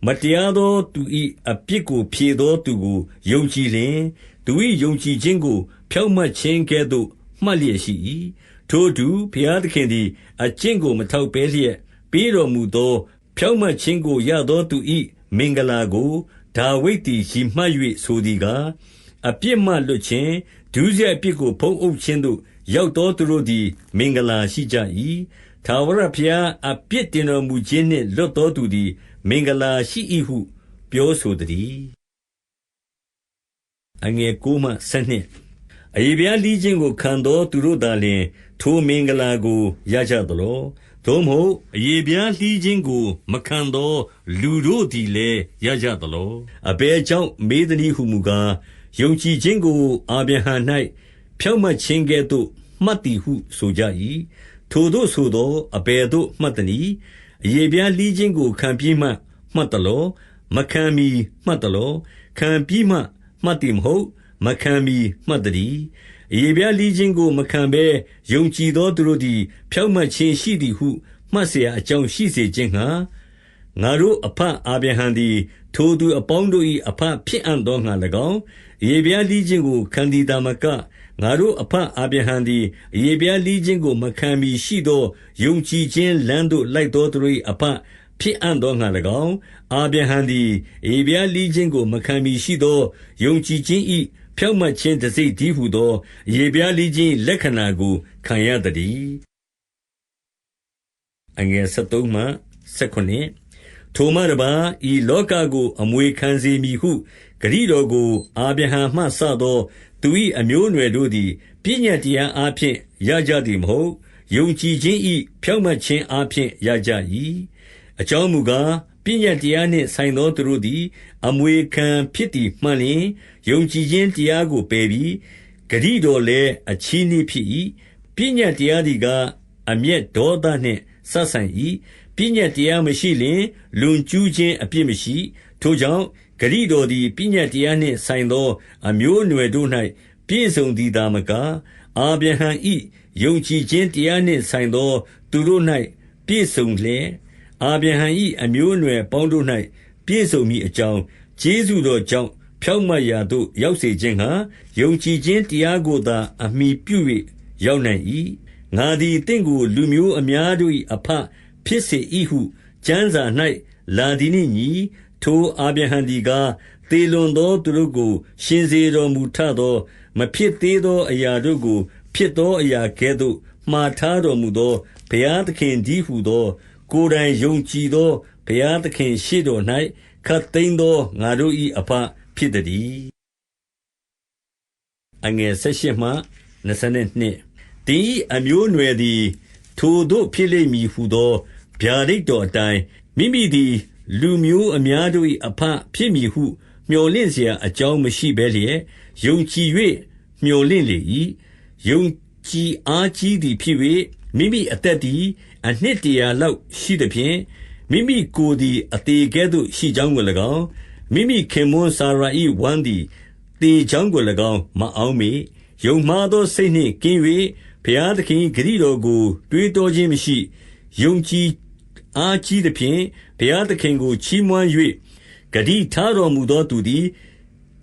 မတရားသောသူ၏အပြစ်ကိုဖြေသောသူကိုယုံကြည်လျှင်သူ၏ယုံကြည်ခြင်းကိုဖြောင့်မတ်ခြင်းကဲ့သို့မှတ်လျက်ရှိ၏။ထိုသူဘုရားသခင်သည်အကျင့်ကိုမထောက်ဘဲလျက်ပေးတော်မူသောဖြောင့်မတ်ခြင်းကိုရသောသူ၏မင်္ဂလာကိုဒါဝိဒ်သည်ရည်မှတ်၍ဆိုသည်ကားအပြစ်မှလွတ်ခြင်းဒုစရိုက်အပြစ်ကိုဖုံးအုပ်ခြင်းသို့ရောက်သောသူတို့သည်မင်္ဂလာရှိကြ၏။ထာဝရဘုရားအပြစ်တင်တော်မူခြင်းနှင့်လွတ်သောသူသည်မင်္ဂလာရှိ၏ဟုပြောဆိုသတည်း။အယေပြားလှီးခြင်းကိုခံသောသူတို့သာလျှင်ထိုမင်္ဂလာကိုရကြသလော။သို့မဟုတ်အရေပြားလှီးခြင်းကိုမခံသောလူတို့သည်လည်းရကြသလော။အဘယ်ကြောင့်မေးသနည်းဟုမူကားယုံကြည်ခြင်းကိုအာဗြဟံ၌ဖြောင့်မတ်ခြင်းကဲ့သို့မှတ်သည်ဟုဆိုကြ၏။ထိုသို့ဆိုသောအဘယ်သို့မှတ်သနည်း။အရေပြားလှီးခြင်းကိုခံပြီးမှမှတ်သလော။မခံမီမှတ်သလော။ခံပြီးမှမှတ်သည်မဟုတ်။မခံမီမှတ်သတည်း။အရေပြားလှီးခြင်းကိုမခံဘဲယုံကြည်သောသူတို့သည်ဖြောင့်မတ်ခြင်းရှိသည်ဟုမှတ်เสียအကြောင်းရှိစေခြင်းငှါငါတို့အဘအာဗြဟံသည်ထိုသူအပေါင်းတို့၏အဘဖြစ်အံ့သောငှါ၎င်းအရေပြားလှီးခြင်းကိုခံသည်သာမကငါတို့အဘအာဗြဟံသည်အရေပြားလှီးခြင်းကိုမခံမီရှိသောယုံကြည်ခြင်းလမ်းသို့လိုက်သောသူတို့၏အဘဖြစ်အံ့သောငှါ၎င်းအာဗြဟံသည်အရေပြားလှီးခြင်းကိုမခံမီရှိသောယုံကြည်ခြင်း၏ဖြောင့်မတ်ခြင်းတစိတ်တည်းဟူသောအရေပြားလှီးခြင်းလက္ခဏာကိုခံရသတည်း။ထိုမှတပါးဤလောကကိုအမွေခံစေမည်ဟုဂတိတော်ကိုအာဗြဟံမှစသောသူ၏အမျိုးအနွယ်တို့သည်ပညတ်တရားအားဖြင့်ရကြသည်မဟုတ်။ယုံကြည်ခြင်း၏ဖြောင့်မတ်ခြင်းအားဖြင့်ရကြ၏။အကြောင်းမူကားပညတ်တရားနှင့်ဆိုင်သောသူတို့သည်အမွေခံဖြစ်သည်မှန်လျှင်ယုံကြည်ခြင်းတရားကိုပယ်ပြီးဂတိတော်လည်းအချည်းနှီးဖြစ်၏။ပညတ်တရားသည်ကားအမျက်ဒေါသနှင့်စပ်ဆိုင်၏။ပညတ်တရားမရှိလျှင်လွန်ကျူးခြင်းအပြစ်မရှိ။ထိုကြောင့်ဂတိတော်သည်ပညတ်တရားနှင့်ဆိုင်သောအမျိုးအနွယ်တို့၌ပြည့်စုံသည်သာမကအာဗြဟံ၏ယုံကြည်ခြင်းတရားနှင့်ဆိုင်သောသူတို့၌ပြည့်စုံလျက်အာဗြဟံ၏အမျိုးအနွယ်ပေါင်းတို့၌ပြည့်စုံမည်အကြောင်းကျေးဇူးတော်ကြောင့်ဖြောင့်မတ်ရာသို့ရောက်စေခြင်းဟာယုံကြည်ခြင်းတရားကိုသာအမှီပြု၍ရောက်နိုင်၏။ငါသည်တင့်ကိုလူမျိုးအများတို့၏အဘဖြစ်စေ၏ဟုကျမ်းစာ၌လာသည်နှင့်ညီထိုအာဗြဟံသည်ကားသေလွန်သောသူတို့ကိုရှင်စေတော်မူထသောမဖြစ်သေးသောအရာတို့ကိုဖြစ်သောအရာကဲ့သို့မှားထားတော်မူသောဘုရားသခင်တည်းဟူသောကိုယ်တိုင်ယုံကြည်သောဘုရားသခင်ရှေ့တော်၌ခပ်သိမ်းသောငါတို့၏အဘဖြစ်သတည်း။သင်၏အမျိုးအနွယ်သည်ထိုသို့ဖြစ်လိမ့်မည်ဟူသောဗျာဒိတ်တော်အတိုင်းမိမိသည်လူမျိုးအများတို့၏အဘဖြစ်မည်ဟုမြော်လင့်เสียအကြောင်းမရှိဘဲလျက်ယုံကြည်၍မြော်လင့်လေ၏။ယုံကြည်အားကြီးသည်ဖြစ်၍မိမိအသက်သည်အနှစ်100လောက်ရှိသဖြင့်မိမိကိုယ်သည်အသေးကဲ့သို့ရှိကြောင်းကို၎င်းမိမိခင်ပွန်းစာရာ၏ဝမ်းသည်သေကြောင်းကို၎င်းမအောက်မေ့ယုံမှားသောစိတ်နှင့်ကင်း၍ဘုရားသခင်ဂတိတော်ကိုတွေးတောခြင်းမရှိယုံကြည်အားကြီးသဖြင့်ဘုရားသခင်ကိုချီးမွမ်း၍ဂတိထားတော်မူသောသူသည်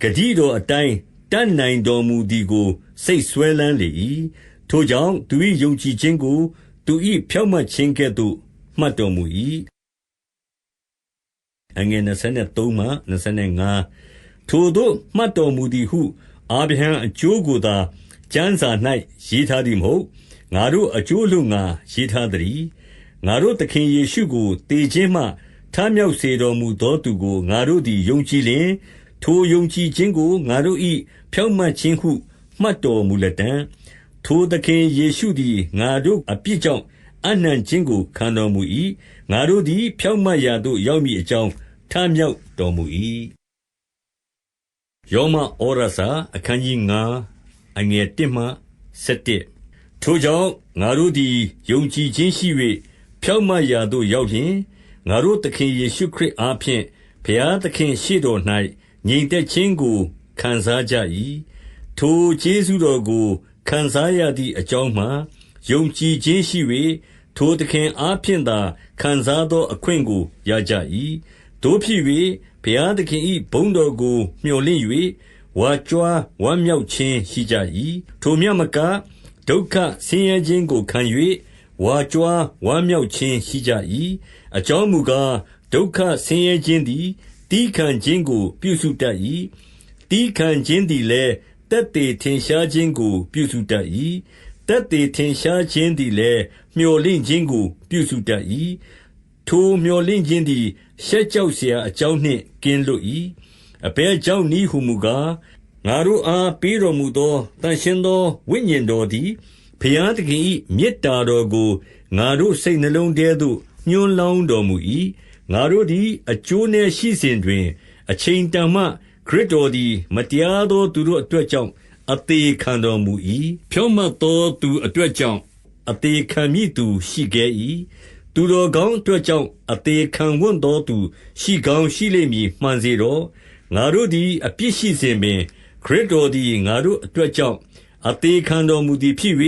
ဂတိတော်အတိုင်းတတ်နိုင်တော်မူသည်ကိုစိတ်ဆွဲလန်းလေ၏။ထိုကြောင့်သူ၏ယုံကြည်ခြင်းကိုသူ၏ဖြောင့်မတ်ခြင်းကဲ့သို့မှတ်တော်မူ၏။ ထိုသို့မှတ်တော်မူသည်ဟုအာဗြဟံအကျိုးကိုသာကျမ်းစာ၌ရေးထားသည်မဟုတ်ငါတို့အကျိုးလို့ငါရေးထားသတည်းငါတို့သခင်ယေရှုကိုသေခြင်းမှထမြောက်စေတော်မူသောသူကိုငါတို့သည်ယုံကြည်လျှင်ထိုယုံကြည်ခြင်းကိုငါတို့၏ဖြောင့်မတ်ခြင်းဟုမှတ်တော်မူလက်တံထိုသခင်ယေရှုသည်ငါတို့အပြစ်ကြောင့်အနှံခြင်းကိုခံတော်မူ၏ငါတို့သည်ဖြောင့်မတ်ရာသို့ရောက်မည်အကြောင်းထမြောက်တော်မူ၏ယောမဩရစာအခန်းကြီး9အငယ်1မှ7ထိုကြောင့်ငါတို့သည်ယုံကြည်ခြင်းရှိ၍ဖြောင့်မတ်ရာသို့ရောက်လျှင်ငါတို့သခင်ယေရှုခရစ်အားဖြင့်ဘုရားသခင်ရှေ့တော်၌ငြိမ်သက်ခြင်းကိုခံစားကြ၏ထိုကျေးဇူးတော်ကိုခံစားရသည့်အကြောင်းမှာယုံကြည်ခြင်းရှိ၍ထိုသခင်အားဖြင့်သာခံစားသောအခွင့်ကိုရကြ၏တို့ဖြစ်၍ဘုရားသခင်၏ဘုန်းတော်ကိုမျှော်လင့်၍ဝါကြွားဝမ်းမြောက်ခြင်းရှိကြ၏ထိုမြတ်မကဒုက္ခဆင်းရဲခြင်းကိုခံ၍ဝါကြွားဝမ်းမြောက်ခြင်းရှိကြ၏အကြောင်းမူကားဒုက္ခဆင်းရဲခြင်းသည်တီးခံခြင်းကိုပြုစုတတ်၏တီးခံခြင်းသည်လည်းတက်သေးထင်ရှားခြင်းကိုပြုစုတတ်၏တက်သေးထင်ရှားခြင်းသည်လည်းမျှော်လင့်ခြင်းကိုပြုစုတတ်၏ထိုမျှော်လင့်ခြင်းသည်ရှက်ကြောက်เสียအကြောင်းနှင့်ကင်းလွတ်၏အဘယ်ကြောင့်နည်းဟုမူကားငါတို့အားပေးတော်မူသောတန်ရှင်းသောဝိညာဉ်တော်သည်ဘုရားသခင်၏မေတ္တာတော်ကိုငါတို့စိတ်နှလုံးထဲသို့ညွှန်းလောင်းတော်မူ၏ငါတို့သည်အကျိုးနည်းရှိစဉ်တွင်အချိန်တန်မှခရစ်တော်သည်မတရားသောသူတို့အတွက်ကြောင့်အသေးခံတော်မူ၏ဖြောင့်မတ်သောသူအတွက်ကြောင့်အသေးခံမည်သူရှိခဲ့၏သူတော်ကောင်းအတွက်ကြောင့်အသေးခံဝတ်သောသူရှိကောင်းရှိလိမ့်မည်မှန်စေတော့ငါတို့သည်အပြစ်ရှိစဉ်ပင်ခရစ်တော်သည်ငါတို့အတွက်ကြောင့်အသေးခံတော်မူသည်ဖြစ်၍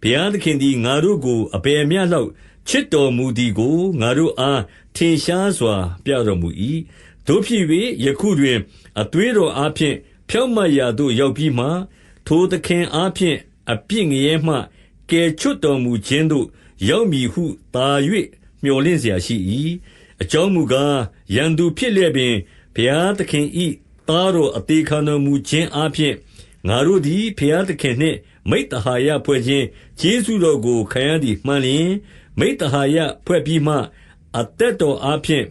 ဘုရားသခင်သည်ငါတို့ကိုအဘယ်မျှလောက်ချစ်တော်မူသည်ကိုငါတို့အားထင်ရှားစွာပြတော်မူ၏တို့ဖြစ်၍ယခုတွင်အသွေးတော်အားဖြင့်ဖြောင့်မတ်ရာသို့ရောက်ပြီးမှထိုသခင်အားဖြင့်အပြစ်ငရဲမှကယ်ချွတ်တော်မူခြင်းသို့ရောက်မည်ဟုသာ၍မျှော်လင့်เสียရှိ၏အကြောင်းမူကားရန်သူဖြစ်လျက်ပင်ဘုရားသခင်၏သားတော်အသေးခံတော်မူခြင်းအားဖြင့်ငါတို့သည်ဘုရားသခင်နှင့်မိဿဟာယဖွဲ့ခြင်းကျေးဇူးတော်ကိုခံရသည်မှန်လျင်မိဿဟာယဖွဲ့ပြီးမှအသက်တော်အားဖြင့်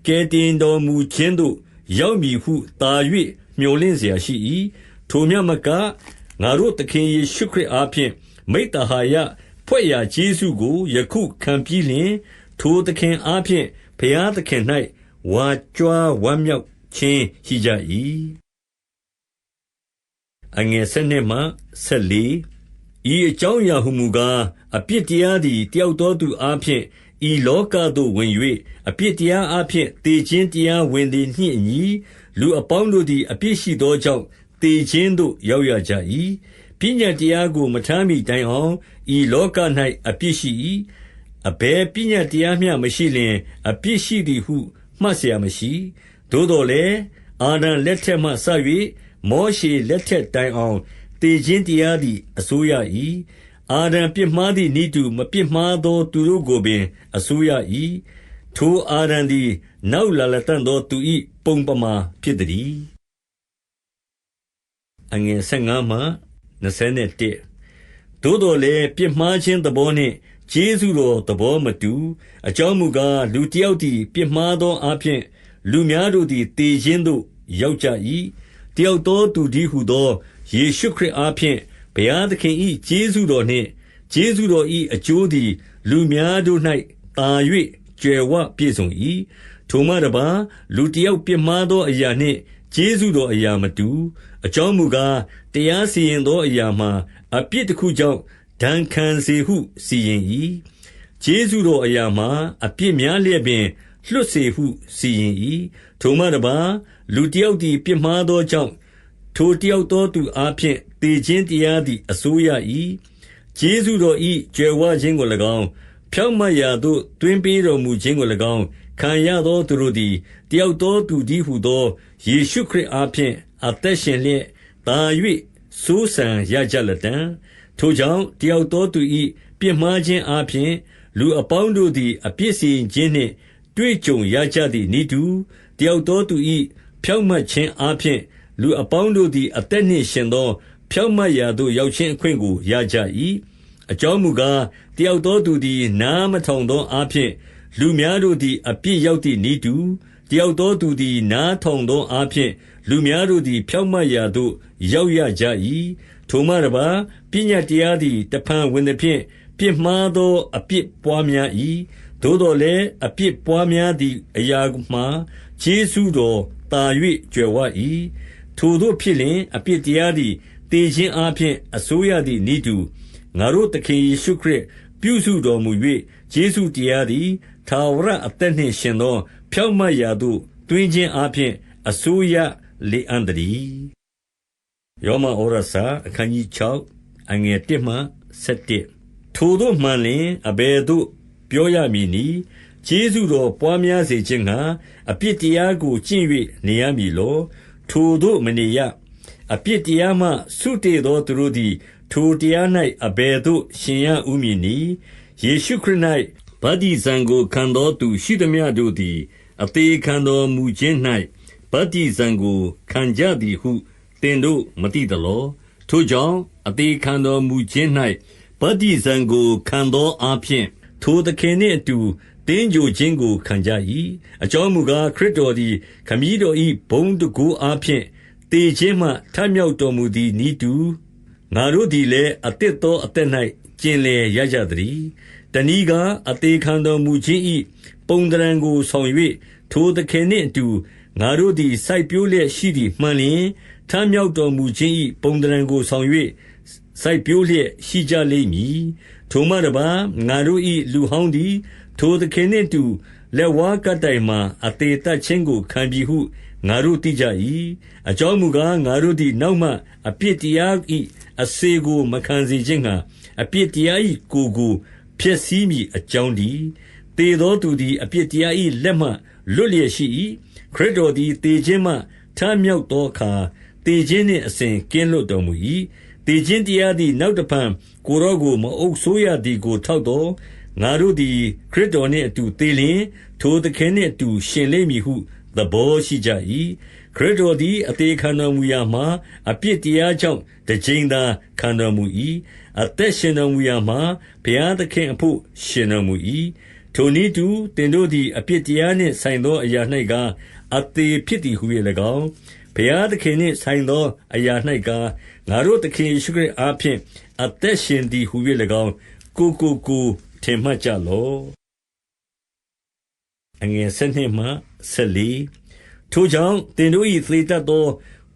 ကယ်တင်တော်မူခြင်းသို့ရောက်မည်ဟုသာ၍မျှော်လင့်เสียရှိ၏ထိုမြတ်မကငါတို့သခင်ယေရှုခရစ်အားဖြင့်မိဿဟာယဖွဲ့ရာကျေးဇူးကိုယခုခံပြီးလျှင်ထိုသခင်အားဖြင့်ဘုရားသခင်၌ဝါကြွားဝမ်းမြောက်ခြင်းရှိကြ၏အငယ်7မှ14ဤအကြောင်းအရာဟုမူကားအပြစ်တရားသည်တယောက်သောသူအားဖြင့်ဤလောကသို့ဝင်၍အပြစ်တရားအားဖြင့်သေခြင်းတရားဝင်သည်နှင့်အညီလူအပေါင်းတို့သည်အပြစ်ရှိသောကြောင့်သေခြင်းသို့ရောက်ရကြ၏ပညတ်တရားကိုမထားမီတိုင်အောင်ဤလောက၌အပြစ်ရှိ၏အဘယ်ပညတ်တရားမျှမရှိလျှင်အပြစ်ရှိသည်ဟုမှတ်เสียမရှိသို့တော်လည်းအာဒံလက်ထက်မှစ၍မောရှေလက်ထက်တိုင်အောင်သေခြင်းတရားသည်အစိုးရ၏အာဒံပြစ်မှားသည့်ဤသူမပြစ်မှားသောသူတို့ကိုပင်အစိုးရ၏ထိုအာဒံသည်နောက်လာလတံ့သောသူ၏ပုံပမာဖြစ်သည်အငယ်15မှ21သို့တော်လည်းပြစ်မှားခြင်းသဘောနှင့်ကျေးဇူးတော်သဘောမတူအကြောင်းမူကားလူတစ်ယောက်သည်ပြစ်မှားသောအားဖြင့်လူများတို့သည်သေခြင်းသို့ရောက်ကြ၏တယောက်သောသူတည်းဟူသောယေရှုခရစ်အားဖြင့်ဘုရားသခင်၏ကျေးဇူးတော်နှင့်ကျေးဇူးတော်၏အကျိုးသည်လူများတို့၌သာ၍ကြွယ်ဝပြည့်စုံ၏ထိုမှတပါလူတစ်ယောက်ပြစ်မှားသောအရာနှင့်ကျေးဇူးတော်အရာမတူအကြောင်းမူကားတရားစီရင်သောအရာမှာအပြစ်တစ်ခုကြောင့်ဒဏ်ခံစေဟုစီရင်၏ကျေးဇူးတော်အရာမှာအပြစ်များလျက်ပင်လွတ်စေဟုစီရင်၏ထိုမှတပါလူတစ်ယောက်သည်ပြစ်မှားသောကြောင့်ထိုတစ်ယောက်သောသူအားဖြင့်သေခြင်းတရားသည်အစိုးရ၏ကျေးဇူးတော်၏ကြွယ်ဝခြင်းကို၎င်းဖြောင့်မတ်ရာသို့တွင်ပေးတော်မူခြင်းကို၎င်းခံရသောသူတို့သည်တယောက်သောသူတည်းဟူသောယေရှုခရစ်အားဖြင့်အသက်ရှင်လျက်သာ၍စိုးစံရကြလတံ့ထိုကြောင့်တယောက်သောသူ၏ပြစ်မှားခြင်းအားဖြင့်လူအပေါင်းတို့သည်အပြစ်စီရင်ခြင်းနှင့်တွေ့ကြုံရကြသည်နည်းတူတယောက်သောသူ၏ဖြောင့်မတ်ခြင်းအားဖြင့် လူအပေါင်းတို့သည်အသက်နှင့်ရှင်သောဖြောင့်မတ်ရာသို့ရောက်ခြင်းအခွင့်ကိုရကြ၏အကြောင်းမူကားတယောက်သောသူသည်နားမထောင်သောအားဖြင့်လူများတို့သည်အပြစ်ရောက်သည့်နည်းတူတယောက်သောသူသည်နားထောင်သောအားဖြင့်လူများတို့သည်ဖြောင့်မတ်ရာသို့ရောက်ရကြ၏ထိုမှတပါးပညတ်တရားသည်တဖန်ဝင်သည်ဖြင့်ပြစ်မှားသောအပြစ်ပွားများ၏သို့တော်လည်းအပြစ်ပွားများသည့်အရာမှာကျေးဇူးတော်သာ၍ကြွယ်ဝ၏ထိုသို့ဖြစ်လျှင်အပြစ်တရားသည်တည်ခြင်းအားဖြင့်အစိုးရသည့်နည်းတူငါတို့သခင်ယေရှုခရစ်ပြုစုတော်မူ၍ကျေးဇူးတရားသည်ထာဝရအသက်နှင့်ရှင်သောဖြောင့်မတ်ရာသို့တွင်ခြင်းအားဖြင့်အစိုးရလေအံ့တည်းယောမဩရစာအခန်းကြီး6အငယ်1မှ7ထိုသို့မှန်လျင်အဘယ်သို့ပြောရမည်နည်းကျေးဇူးတော်ပွားများစေခြင်းဟာအပြစ်တရားကိုကျင့်၍နေရမည်လောထိုသို့မနေရအပြစ်တရားမှဆုတေသောသူတို့သည်ထိုတရား၌အဘယ်သို့ရှင်ရဦးမည်နည်းယေရှုခရစ်၌ဗတ္တိဇံကိုခံသောသူရှိသမျှတို့သည်အသေးခံတော်မူခြင်း၌ဗတ္တိဇံကိုခံကြသည်ဟုသင်တို့မသိသလောထိုကြောင့်အသေးခံတော်မူခြင်း၌ဗတ္တိဇံကိုခံသောအားဖြင့်ထိုသခင်နှင့်အတူတင်းကြိုခြင်းကိုခံကြ၏အကြောင်းမူကားခရစ်တော်သည်ခမည်းတော်၏ဘုန်းတန်ခိုးအားဖြင့်တည်ခြင်းမှထမြောက်တော်မူသည်နည်းတူငါတို့သည်လည်းအသစ်သောအသက်၌ကျင်လည်ရကြသတည်းတနည်းကားအသေးခံတော်မူခြင်း၏ပုံသဏ္ဌာန်ကိုဆောင်၍ထိုသခင်နှင့်အတူငါတို့သည်စိုက်ပျိုးလျက်ရှိသည်မှန်လျင်ထမြောက်တော်မူခြင်း၏ပုံသဏ္ဌာန်ကိုဆောင်၍စိုက်ပျိုးလျက်ရှိကြလိမ့်မည်ထိုမှတပါးငါတို့၏လူဟောင်းသည်ထိုသခင်နှင့်တူလက်ဝါးကပ်တိုင်မှာအသေးတတ်ခြင်းကိုခံပြီဟုငါတို့သိကြ၏အကြောင်းမူကားငါတို့သည်နောက်မှအပြစ်တရား၏အစေကိုမခံစေခြင်းဟာအပြစ်တရား၏ကိုဖျက်ဆီးမည်အကြောင်းတည်းသေသောသူသည်အပြစ်တရား၏လက်မှလွတ်လျက်ရှိ၏ခရစ်တော်သည်သေခြင်းမှထမြောက်သောအခါသေခြင်းနှင့်အစဉ်ကင်းလွတ်တော်မူ၏သေခြင်းတရားသည်နောက်တဖန်ကိုယ်တော်ကိုမအုပ်ဆိုးရသည်ကိုထောက်သောငါတို့သည်ခရစ်တော်နှင့်အတူသေလျင်ထိုသခင်နှင့်အတူရှင်လိမ့်မည်ဟုသဘောရှိကြ၏ခရစ်တော်သည်အသေးခံတော်မူရာမှာအပြစ်တရားကြောင့်တစ်ကြိမ်သာခံတော်မူ၏အသက်ရှင်တော်မူရာမှာဘုရားသခင်အဖို့ရှင်တော်မူ၏ထိုနည်းတူသင်တို့သည်အပြစ်တရားနှင့်ဆိုင်သောအရာ၌ကားအသေးဖြစ်သည်ဟု၍၎င်းဘုရားသခင်နှင့်ဆိုင်သောအရာ၌ကားငါတို့သခင်ယေရှုခရစ်အားဖြင့်အသက်ရှင်သည်ဟု၍၎င်းကိုထင်မှတ်ကြလော့အငယ်7မှ14ထိုကြောင့်သင်တို့၏သေတတ်သော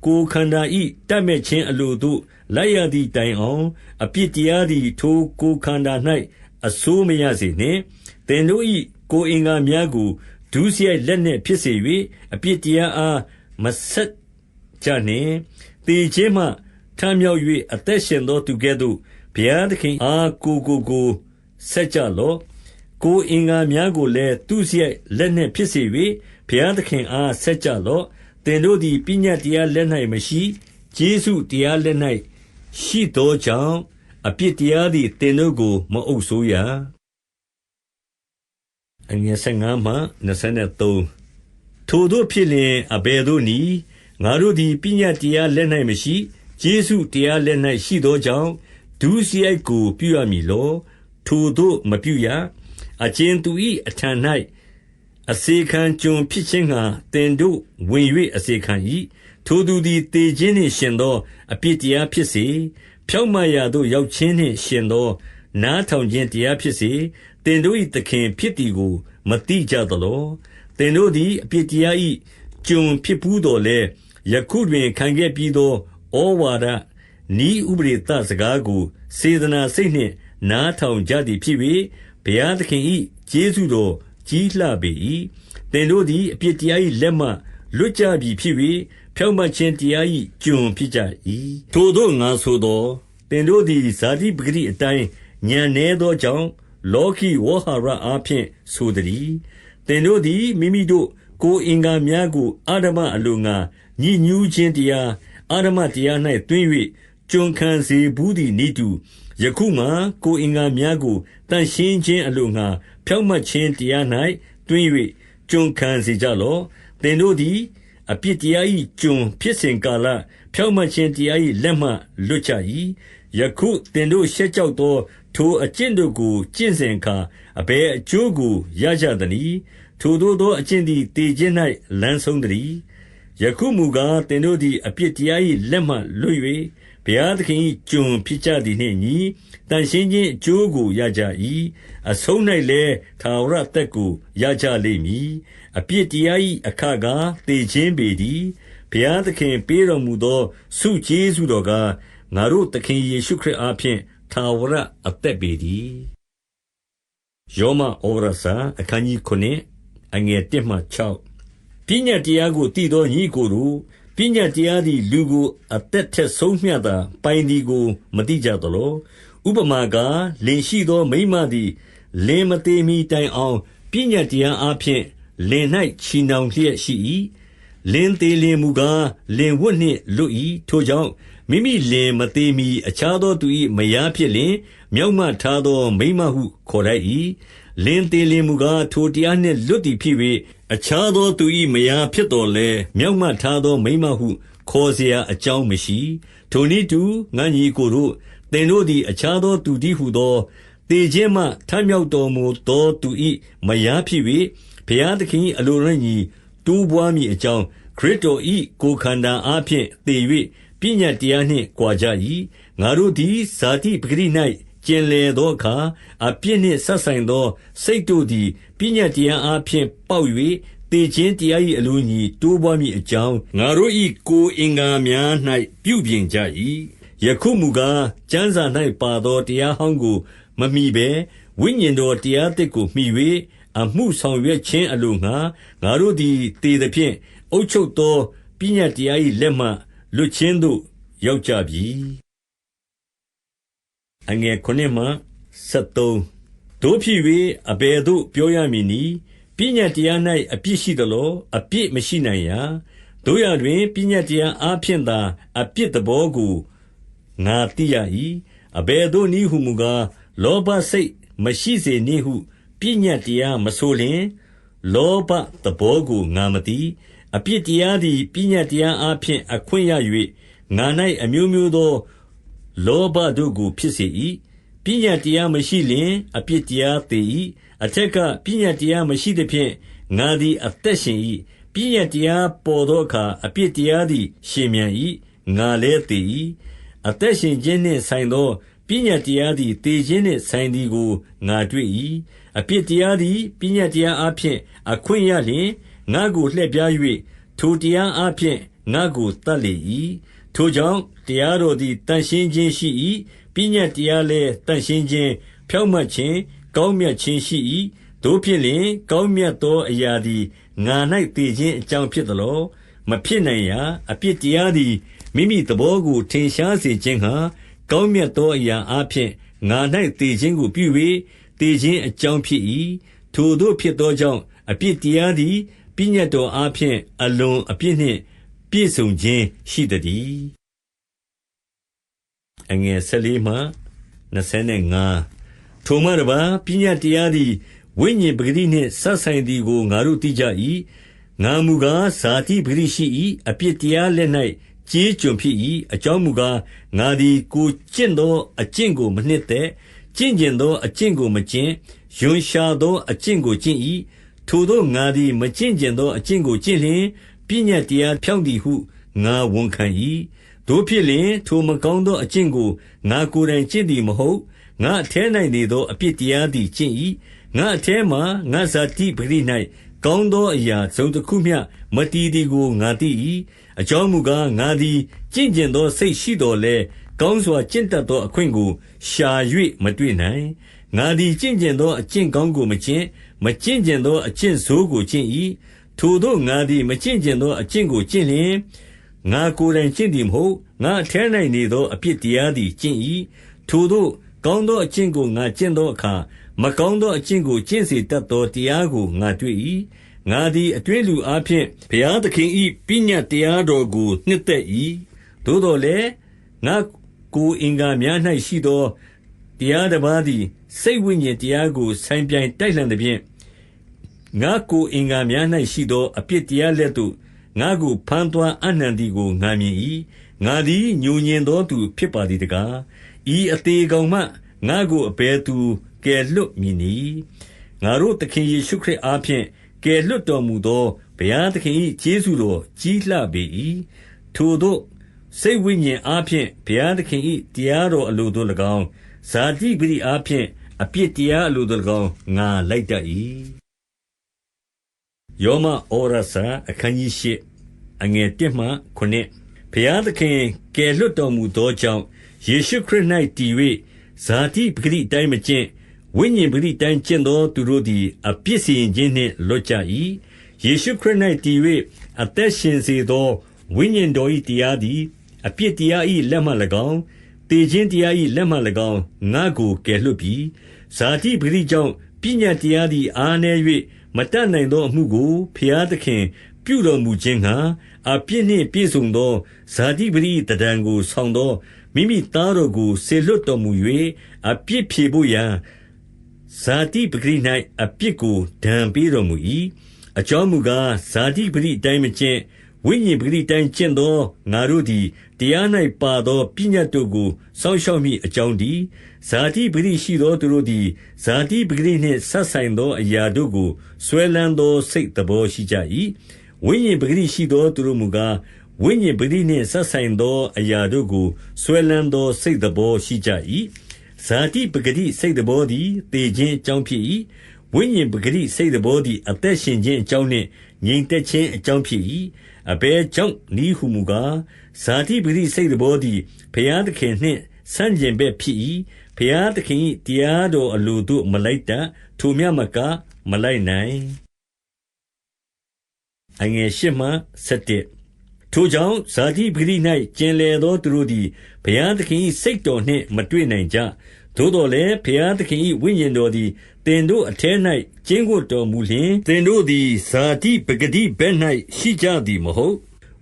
ကိုယ်ခန္ဓာ၏တတ်မဲ့ခြင်းအလိုသို့လိုက်ရသည့်တိုင်အောင်အပြစ်တရားသည်ထိုကိုယ်ခန္ဓာ၌အဆိုးမရစေနှင့်သင်တို့၏ကိုယ်အင်္ဂါများကိုဒုစရိုက်လက်နှင့်ဖြစ်စေ၍အပြစ်တရားအားမဆက်ကြနှင့်သေခြင်းမှထမြောက်၍အသက်ရှင်သောသူကဲ့သို့ဘုရားသခင်အားကိုဆက်ကြလော့ကိုယ်အင်္ဂါများကိုလည်းသူစရိုက်လက်နှင့်ဖြစ်စေ၍ဘုရားသခင်အားဆက်ကြလော့သင်တို့သည်ပညတ်တရားလက်၌မရှိကျေးဇူးတရားလက်၌ရှိသောကြောင့်အပြစ်တရားသည်သင်တို့ကိုမအုပ်ဆိုးရအငယ်15မှ23ထိုတို့ဖြစ်လျင်အဘယ်သို့နည်းငါတို့သည်ပညတ်တရားလက်၌မရှိကျေးဇူးတရားလက်၌ရှိသောကြောင့်ဒုစရိုက်ကိုပြုရမည်လောထိုသို့မပြုရအကျဉ်သူ၏အထံ၌အစေခံကျွန်ဖြစ်ခြင်းငှာသင်တို့ဝင်၍အစေခံ၏ထိုသူသည်သေခြင်းနှင့်ရှင်သောအပြစ်တရားဖြစ်စေဖြောင့်မတ်ရာသို့ရောက်ခြင်းနှင့်ရှင်သောနားထောင်ခြင်းတရားဖြစ်စေသင်တို့၏သခင်ဖြစ်သည်ကိုမသိကြသလောသင်တို့သည်အပြစ်တရား၏ကျွန်ဖြစ်ဘူးတော်လဲယခုတွင်ခံခဲ့ပြီးသောဩဝါဒဤဥပရိသစကားကိုစေတနာစိတ်နှင့်နားထောင်ကြသည်ဖြစ်၍ဘုရားသခင်၏ကျေးဇူးတော်ကြီးလှပေ၏သင်တို့သည်အပြစ်တရား၏လက်မှလွတ်ကြပြီဖြစ်၍ဖြောင့်မတ်ခြင်းတရား၏ကျွန်ဖြစ်ကြ၏ထိုတို့ငါဆိုသောသင်တို့သည်ဇာတိပဂတိအတိုင်းဉာဏ်နည်းသောကြောင့်လောကီဝေါဟာရအားဖြင့်ဆိုသည်သင်တို့သည်မိမိတို့ကိုယ်အင်္ဂါများကိုအာဓမအလိုငါညှဉ်းညူးခြင်းတရားအာဓမတရား၌တွင်၍ကျွန်ခံစေဘူးသည်နိတုယခုမှကိုယ်အင်္ဂါများကိုတန်ရှင်းခြင်းအလိုငါဖြောင့်မတ်ခြင်းတရား၌တွင်၍ကျွန်ခံစေကြလော့သင်တို့သည် အပြစ်တရား၏ကျွန်ဖြစ်စဉ်ကာလဖြောင့်မတ်ခြင်းတရား၏လက်မှလွတ်ကြ၏ယခုသင်တို့ရှက်ကြောက်သောထိုအကျင့်တို့ကိုကျင့်စဉ်အခါအဘယ်အကျိုးကိုရကြသနည်းထိုသို့သောအကျင့်သည်တည်ခြင်း၌လမ်းဆုံးသတည်းယခုမူကားသင်တို့သည်အပြစ်တရား၏လက်မှလွတ်၍ဘုရားသခင်၏ကျွန်ဖြစ်ကြသည်နှင့်အညီတန်ရှင်းခြင်းအကျိုးကိုရကြ၏အဆုံး၌လည်းထာဝရအသက်ကိုရကြလိမ့်မည်အပြစ်တရား၏အခကားသေခြင်းပေတည်းဘုရားသခင်ပေးတော်မူသောဆုကျေးဇူးတော်ကားငါတို့သခင်ယေရှုခရစ်အားဖြင့်ထာဝရအသက်ပေတည်းယောမဩဝါဒစာအခန်းကြီး9အငယ်1မှ6ပညတ်တရားကိုတည်သောညီကိုတို့ပညတ်တရားသည်လူကိုအသက်ထက်ဆုံးမျှသာပိုင်သည်ကိုမသိကြသလောဥပမာကားလင်ရှိသောမိန်းမသည်လင်မသေးမီတိုင်အောင်ပညတ်တရားအားဖြင့်လင်၌ချီနှောင်လျက်ရှိ၏လင်သေးလင်မူကားလင်ဝတ်နှင့်လွတ်၏ထိုကြောင့်မိမိလင်မသေးမီအခြားသောသူ၏မယားဖြစ်လင်မြောက်မှထားသောမိန်းမဟုခေါ်တတ်၏လင်သေးလင်မူကားထိုတရားနှင့်လွတ်သည်ဖြစ်၍အခြားသောသူ၏မယားဖြစ်တော်လဲမြောက်မှထားသောမိန်းမဟုခေါ်เสียအကြောင်းမရှိထိုနည်းတူငါညီကိုတို့သင်တို့သည်အခြားသောသူတည်းဟုသောသေခြင်းမှထမြောက်တော်မူသောသူ၏မယားဖြစ်၍ဘုရားသခင်၏အလိုတော်ညီတိုးပွားမည်အကြောင်းခရစ်တော်၏ကိုယ်ခန္ဓာအားဖြင့်သေ၍ပညတ်တရားနှင့်ကွာကြ၏ငါတို့သည်ဇာတိပဂတိ၌ကျင်လည်သောအခါအပြစ်နှင့်ဆက်ဆိုင်သောစိတ်တို့သည်ပညတ်တရားအားဖြင့်ပေါက်၍သေခြင်းတရား၏အလိုညီတိုးပွားမည်အကြောင်းငါတို့၏ကိုယ်အင်္ဂါများ၌ပြုပြင်ကြ၏ယခုမူကားကျမ်းစာ၌ပါသောတရားဟောင်းကိုမမှီဘဲဝိညာဉ်တော်တရားသစ်ကိုမှီ၍အမှုဆောင်ရွက်ခြင်းအလိုငှာငါတို့သည်သေသဖြင့်အုပ်ချုပ်သောပညတ်တရား၏လက်မှလွတ်ခြင်းသို့ရောက်ကြပြီအငယ်9မှ73တို့ဖြစ်၍အဘယ်သို့ပြောရမည်နည်းပညတ်တရား၌အပြစ်ရှိသလောအပြစ်မရှိနိုင်ရာတို့ရတွင်ပညတ်တရားအားဖြင့်သာအပြစ်သဘောကိုငါသိရ၏အဘယ်သို့နည်းဟုမူကားလောဘစိတ်မရှိစေနှင့်ဟုပညတ်တရားမဆိုလျင်လောဘသဘောကိုငါမသိအပြစ်တရားသည်ပညတ်တရားအားဖြင့်အခွင့်ရ၍ငါ၌အမျိုးမျိုးသောလောဘတို့ကိုဖြစ်စေ၏ပညတ်တရားမရှိလျင်အပြစ်တရားသေ၏အထက်ကပညတ်တရားမရှိသဖြင့်ငါသည်အသက်ရှင်၏ပညတ်တရားပေါ်သောအခါအပြစ်တရားသည်ရှင်မြန်၏ငါလည်းသေ၏အသက်ရှင်ခြင်းနှင့်ဆိုင်သောပညတ်တရားသည်သေခြင်းနှင့်ဆိုင်သည်ကိုငါတွေ့၏အပြစ်တရားသည်ပညတ်တရားအားဖြင့်အခွင့်ရလျင်ငါကိုလှည့်ပြား၍ထိုတရားအားဖြင့်ငါကိုတတ်လေ၏ထိုကြောင့်တရားတော်သည်တန်ရှင်းခြင်းရှိ၏ပညတ်တရားလည်းတန်ရှင်းခြင်းဖြောင့်မတ်ခြင်းကောင်းမြတ်ခြင်းရှိ၏တို့ဖြစ်လျင်ကောင်းမြတ်သောအရာသည်ငါ၌တည်ခြင်းအကြောင်းဖြစ်သလောမဖြစ်နိုင်ရာအပြစ်တရားသည်မိမိသဘောကိုထင်ရှားစေခြင်းဟာကောင်းမြတ်သောအရာအားဖြင့်ငါ၌တည်ခြင်းကိုပြု၍တည်ခြင်းအကြောင်းဖြစ်၏ထိုတို့ဖြစ်သောကြောင့်အပြစ်တရားသည်ပညတ်တော်အားဖြင့်အလွန်အပြစ်နှင့်ပြည့်စုံခြင်းရှိသတည်းအငယ်14မှ25ထိုမှတပါးပညတ်တရားသည်ဝိညာဉ်ပဂတိနှင့်ဆက်ဆိုင်သည်ကိုငါတို့သိကြ၏ငါမူကားဇာတိပဂတိရှိ၏အပြစ်တရားလက်၌ကြေးကျွန်ဖြစ်၏အကြောင်းမူကားငါသည်ကိုကျင့်သောအကျင့်ကိုမနှစ်သက်ကျင့်ကျင်သောအကျင့်ကိုမကျင့်ယွန်ရှာသောအကျင့်ကိုကျင့်၏ထိုသောငါသည်မကျင့်ကျင်သောအကျင့်ကိုကျင့်လျင်ပညတ်တရားဖြောင့်သည်ဟုငါဝန်ခံ၏တို့ဖြစ်လျင်ထိုမကောင်းသောအကျင့်ကိုငါကိုယ်တိုင်ကျင့်သည်မဟုတ်ငါအထဲ၌နေသောအပြစ်တရားသည်ကျင့်၏ငါအထဲမှငါဇာတိပဂတိ၌ကောင်းသောအရာစုံတစ်ခုမျှမတည်သည်ကိုငါသိ၏အကြောင်းမူကားငါသည်ကျင့်ကျင်သောစိတ်ရှိတော်လဲကောင်းစွာကျင့်တတ်သောအခွင့်ကိုရှာ၍မတွေ့နိုင်ငါသည်ကျင့်ကျင်သောအကျင့်ကောင်းကိုမကျင့်ကျင်သောအကျင့်ဆိုးကိုကျင့်၏ထိုသို့ငါသည်မကျင့်ကျင်သောအကျင့်ကိုကျင့်လျင်ငါကိုယ်တိုင်ကျင့်သည်မဟုတ်ငါအထဲ၌နေသောအပြစ်တရားသည်ကျင့်၏ထိုသို့ကောင်းသောအကျင့်ကိုငါကျင့်သောအခါမကောင်းသောအကျင့်ကိုကျင့်စေတတ်သောတရားကိုငါတွေ့၏ငါသည်အတွင်းလူအားဖြင့်ဘုရားသခင်၏ပညတ်တရားတော်ကိုနှစ်သက်၏သို့တော်လည်းငါကိုယ်အင်္ဂါများ၌ရှိသောတရားတစ်ပါးသည်စိတ်ဝိညာဉ်တရားကိုဆိုင်ပြိုင်တိုက်လှန်သဖြင့်ငါကိုယ်အင်္ဂါများ၌ရှိသောအပြစ်တရားလက်သို့ ငါကိုဖမ်းသွားအနှံသည်ကိုငါမြင်၏ငါသည်ညူညင်သောသူဖြစ်ပါသည်တကားဤအသေးကောင်မှငါကိုအဘယ်သူကယ်လွတ်မည်နည်းငါတို့သခင်ယေရှုခရစ်အားဖြင့်ကယ်လွတ်တော်မူသောဘုရားသခင်၏ကျေးဇူးတော်ကြီးလှပေ၏ထိုသို့စိတ်ဝိညာဉ်အားဖြင့်ဘုရားသခင်၏တရားတော်အလိုသို့၎င်းဇာတိပတိအားဖြင့်အပြစ်တရားအလိုသို့၎င်းငါလိုက်တတ်၏ယောမဩရစာအခန်းကြီး၈အငယ်၁မှ9ဘုရားသခင်ကယ်လွတ်တော်မူသောကြောင့်ယေရှုခရစ်၌တည်၍ဇာတိပဂတိတိုင်းမကျင့်ဝိညာဉ်ပဂတိတိုင်းကျင့်သောသူတို့သည်အပြစ်စီရင်ခြင်းနှင့်လွတ်ကြ၏ယေရှုခရစ်၌တည်၍အသက်ရှင်စေသောဝိညာဉ်တော်၏တရားသည်အပြစ်တရား၏လက်မှ၎င်းတေခြင်းတရား၏လက်မှ၎င်းငါကိုကယ်လွတ်ပြီးဇာတိပဂတိကြောင့်ပညာတရားသည်အားနည်း၍မတတ်နိုင်သောအမှုကိုဖျားသခင်ပြုတော်မူခြင်းငှာအပြစ်နှင့်ပြည့်စုံသောဇာတိပဂတိတဒံကိုဆောင်သောမိမိသားတော်ကိုဆေလွတ်တော်မူ၍အပြစ်ဖြေဖို့ရန်ဇာတိပဂတိ၌အပြစ်ကိုဒဏ်ပေးတော်မူ၏အကြောင်းမူကားဇာတိပဂတိတိုင်းမကျင့်ဝိညာဉ်ပဂတိတိုင်းကျင့်သောငါတို့သည်တရား၌ပါသောပညတ်တို့ကိုစောင့်ရှောက်မိအကြောင်းတည်းဇာတိပဂတိရှိသောသူတို့သည်ဇာတိပဂတိနှင့်ဆက်ဆိုင်သောအရာတို့ကိုဆွဲလန်းသောစိတ်သဘောရှိကြ၏ဝိညာဉ်ပဂတိရှိသောသူတို့မူကားဝိညာဉ်ပဂတိနှင့်ဆက်ဆိုင်သောအရာတို့ကိုဆွဲလန်းသောစိတ်သဘောရှိကြ၏ဇာတိပဂတိစိတ်သဘောသည်သေခြင်းအကြောင်းဖြစ်၏ဝိညာဉ်ပဂတိစိတ်သဘောသည်အသက်ရှင်ခြင်းအကြောင်းနှင့်ငြိမ်သက်ခြင်းအကြောင်းဖြစ်၏အဘယ်ကြောင့်နည်းဟုမူကားဇာတိပဂတိစိတ်သဘောသည်ဘုရားသခင်နှင့်ဆန့်ကျင်ဘက်ဖြစ်၏ဘုရားသခင်၏တရားတော်အလိုသို့မလိုက်တတ်ထိုမျှမကမလိုက်နိုင်အငယ်၈မှ7ထိုကြောင့်ဇာတိပဂတိ၌ကျင်လည်သောသူတို့သည်ဘုရားသခင်၏စိတ်တော်နှင့်မတွေ့နိုင်ကြသို့တော်လည်းဘုရားသခင်၏ဝိညာဉ်တော်သည်သင်တို့အထဲ၌ကျင်းဝတ်တော်မူလျှင်သင်တို့သည်ဇာတိပဂတိဘက်၌ရှိကြသည်မဟုတ်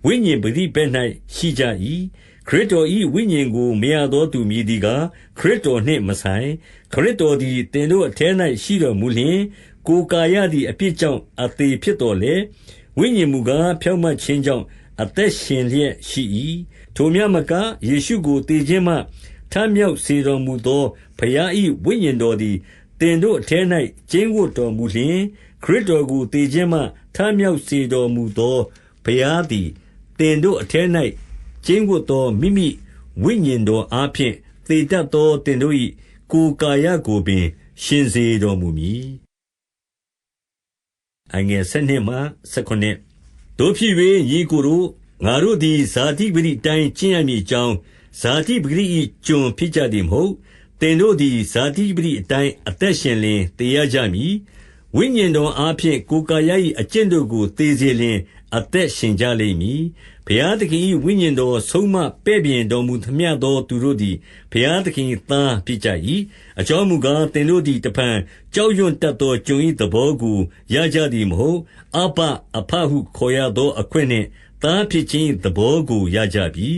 ဝိညာဉ်ပဂတိဘက်၌ရှိကြ၏ခရစ်တော်၏ဝိညာဉ်ကိုမရသောသူမည်သည်ကားခရစ်တော်နှင့်မဆိုင်ခရစ်တော်သည်သင်တို့အထဲ၌ရှိတော်မူလျှင်ကိုယ်ကာယသည်အပြစ်ကြောင့်အသေးဖြစ်တော်လေဝိညာဉ်မူကားဖြောင့်မတ်ခြင်းကြောင့်အသက်ရှင်လျက်ရှိ၏ထိုမျှမကယေရှုကိုသေခြင်းမှထမြောက်စေတော်မူသောဘုရား၏ဝိညာဉ်တော်သည်သင်တို့အထဲ၌ကျင်းဝတ်တော်မူလျှင်ခရစ်တော်ကိုသေခြင်းမှထမြောက်စေတော်မူသောဘုရားသည်သင်တို့အထဲ၌ကျင်းဝတ်သောမိမိဝိညာဉ်တော်အားဖြင့်သေတတ်သောသင်တို့၏ကိုယ်ကာယကိုပင်ရှင်စေတော်မူမည်အငယ်7မှ9တို့ဖြစ်၍ညီကိုတို့ငါတို့သည်ဇာတိပဂတိတိုင်းကျင့်ရမည်အကြောင်းဇာတိပဂတိ၏ကျွန်ဖြစ်ကြသည်မဟုတ်သင်တို့သည်ဇာတိပဂတိအတိုင်းအသက်ရှင်လျှင်သေရကြမည်ဝိညာဉ်တော်အားဖြင့်ကိုယ်ကာယ၏အကျင့်တို့ကိုသေစေလျှင်အသက်ရှင်ကြလိမ့်မည်ဘုရားသခင်၏ဝိညာဉ်တော်ဆုံးမပဲ့ပြင်တော်မူသမျှသောသူတို့သည်ဘုရားသခင်၏သားဖြစ်ကြ၏အကြောင်းမူကားသင်တို့သည်တဖန်ကြောက်ရွံ့တတ်သောကျွန်၏သဘောကိုရကြသည်မဟုတ်အဘအဖဟုခေါ်ရသောအခွင့်နှင့်သားဖြစ်ခြင်းသဘောကိုရကြပြီ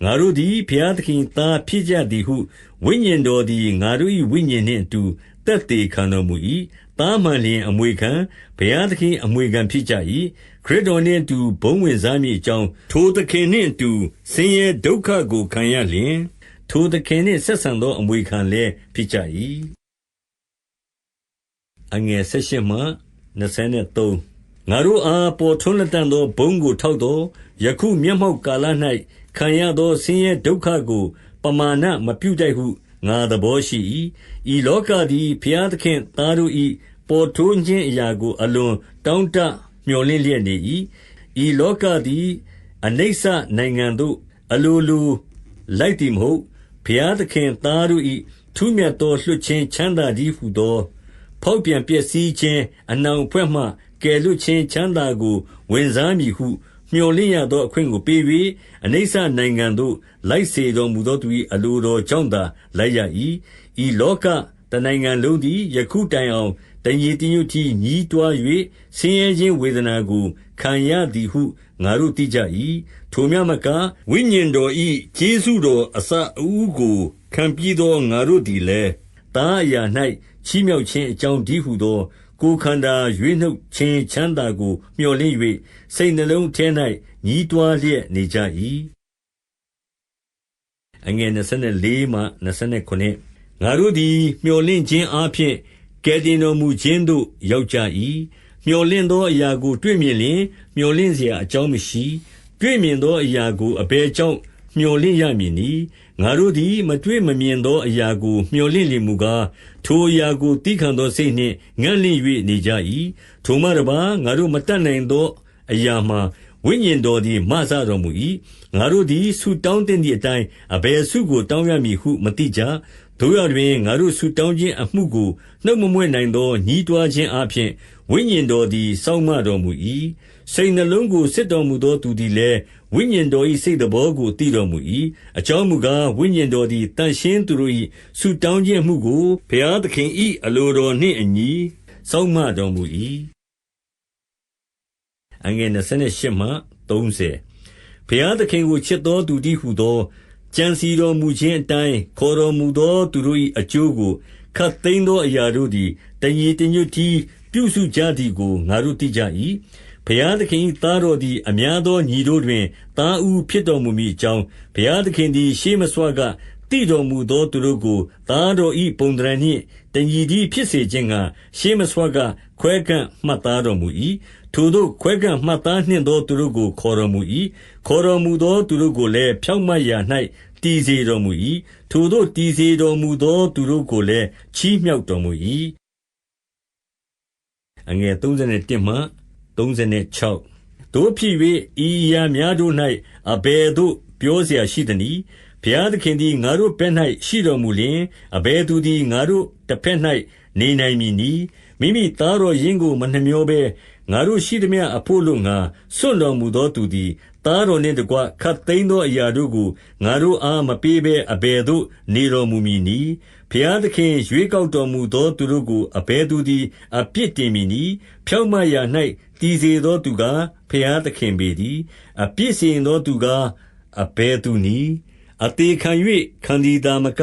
ငါတို့သည်ဘုရားသခင်သားဖြစ်ကြသည်ဟုဝိညာဉ်တော်သည်ငါတို့၏ဝိညာဉ်နှင့်အတူသက်သေခံတော်မူ၏သားမှန်လျင်အမွေခံဘုရားသခင်အမွေခံဖြစ်ကြ၏ခရစ်တော်နှင့်အတူဘုန်းဝင်စားမည်အကြောင်းထိုသခင်နှင့်အတူဆင်းရဲဒုက္ခကိုခံရလျင်ထိုသခင်နှင့်ဆက်ဆံသောအမွေခံလည်းဖြစ်ကြ၏အငယ်18မှ23ငါတို့အားပေါ်ထွန်းလက်တန်သောဘုန်းကိုထောက်သောယခုမျက်မှောက်ကာလ၌ခံရသောဆင်းရဲဒုက္ခကိုပမာဏမပြုတတ်ဟုငါသဘောရှိ၏ဤလောကသည်ဘုရားသခင်သားတို့၏ပေါ်ထွန်းခြင်းအရာကိုအလွန်တောင့်တမျှော်လင့်လျက်နေ၏ဤလောကသည်အနိစ္စနိုင်ငံသို့အလိုလိုလိုက်သည်မဟုတ်ဘုရားသခင်သားတို့၏ထူးမြတ်သောလွှတ်ခြင်းချမ်းသာကြီးဟုသောဖောက်ပြန်ပျက်စီးခြင်းအနှောင်အဖွဲ့မှကယ်လွတ်ခြင်းချမ်းသာကိုဝင်စားမည်ဟုမျှော်လင့်ရသောအခွင့်ကိုပေး၍အနိစ္စနိုင်ငံသို့လိုက်စေတော်မူသောသူ၏အလိုတော်ကြောင့်သာလိုက်ရ၏ဤလောကတနိုင်ငံလုံးသည်ယခုတိုင်အောင်တညီတညွတ်တီညီးတွား၍ဆင်းရဲခြင်းဝေဒနာကိုခံရသည်ဟုငါတို့သိကြ၏ထိုမျှမကဝိညာဉ်တော်၏ကျေးဇူးတော်အစအဦးကိုခံပြီးသောငါတို့သည်လည်းသားအရာ၌ချီးမြှောက်ခြင်းအကြောင်းတည်းဟုသော ကိုယ်ခန္ဓာရွေးနှုတ်ခြင်းချမ်းသာကိုမျှော်လင့်၍စိတ်နှလုံးထဲ၌ညည်းတွားလျက်နေကြ၏24မှ29ငါတို့သည်မျှော်လင့်ခြင်းအားဖြင့်ကယ်တင်တော်မူခြင်းသို့ရောက်ကြ၏မျှော်လင့်သောအရာကိုတွေ့မြင်လျှင်မျှော်လင့်เสียအကြောင်းမရှိတွေ့မြင်သောအရာကိုအဘယ်ကြောင့်မျှော်လင့်ရမည်နည်းငါတို့သည်မတွေ့မမြင်သောအရာကိုမျှော်လင့်လျင်မူကားထိုအရာကိုသီးခံသောစိတ်နှင့်ငံ့လင့်၍နေကြ၏ထိုမှတပါးငါတို့မတတ်နိုင်သောအရာမှာဝိညာဉ်တော်သည်မဆတော်မူ၏ငါတို့သည်ဆုတောင်းသင့်သည့်အတိုင်းအဘယ်ဆုကိုတောင်းရမည်ဟုမသိကြတို့ရတွင်ငါတို့ဆုတောင်းခြင်းအမှုကိုနှုတ်မမွေ့နိုင်သောညီးတွားခြင်းအပြင်ဝိညာဉ်တော်သည်စောင့်မတော်မူ၏စိတ်နှလုံးကိုစစ်တော်မူသောသူသည်လည်းဝိညာဉ်တော်၏စိတ်တော်ကိုသိတော်မူ၏အကြောင်းမူကားဝိညာဉ်တော်သည်တန်ရှင်းသူတို့၏ဆုတောင်းခြင်းမှုကိုဘုရားသခင်၏အလိုတော်နှင့်အညီစောင့်မတော်မူ၏28မှ30ဘုရားသခင်ကိုချစ်သောသူတည်းဟူသောကြံစီတော်မူခြင်းအတိုင်းခေါ်တော်မူသောသူတို့၏အကျိုးကိုခတ်သိမ်းသောအရာတို့သည်တညီတညွတ်တည်းပြုစုကြသည်ကိုငါတို့သိကြ၏ဘုရားသခင်၏သားတော်သည်အများသောညီတို့တွင်သားဦးဖြစ်တော်မူမည်အကြောင်းဘုရားသခင်သည်ရှေးမဆွကသိတော်မူသောသူတို့ကိုသားတော်၏ပုံသဏ္ဍာန်နှင့်တညီတည်းဖြစ်စေခြင်းကရှေးမဆွကခွဲကန့်မှတ်သားတော်မူ၏ထိုသို့ခွဲကန့်မှတ်သားနှင့်သောသူတို့ကိုခေါ်တော်မူ၏ခေါ်တော်မူသောသူတို့ကိုလည်းဖြောင့်မတ်ရာ၌တည်စေတော်မူ၏ထိုသို့တည်စေတော်မူသောသူတို့ကိုလည်းချီးမြှောက်တော်မူ၏31မှ36တို့ဖြစ်၍ဤအရာများတို့၌အဘယ်သို့ပြောเสียရှိသနည်းဘုရားသခင်သည်ငါတို့ဘက်၌ရှိတော်မူလျှင်အဘယ်သူသည်ငါတို့တစ်ဖက်၌နေနိုင်မည်နည်းမိမိသားတော်ရင်းကိုမနှမျောဘဲငါတို့ရှိသမျှအဖို့လို့ငါစွန့်တော်မူသောသူသည်သားတော်နှင့်တကွခတ်သိမ်းသောအရာတို့ကိုငါတို့အားမပေးဘဲအဘယ်သို့နေတော်မူမည်နည်းဘုရားသခင်ရွေးကောက်တော်မူသောသူတို့ကိုအဘယ်သူသည်အပြစ်တင်မည်နည်းဖြောင့်မတ်ရာ၌တည်စေသောသူကားဘုရားသခင်ပေတည်းအပြစ်စီရင်သောသူကားအဘယ်သူနည်းအသေးခံ၍ခံသည်သာမက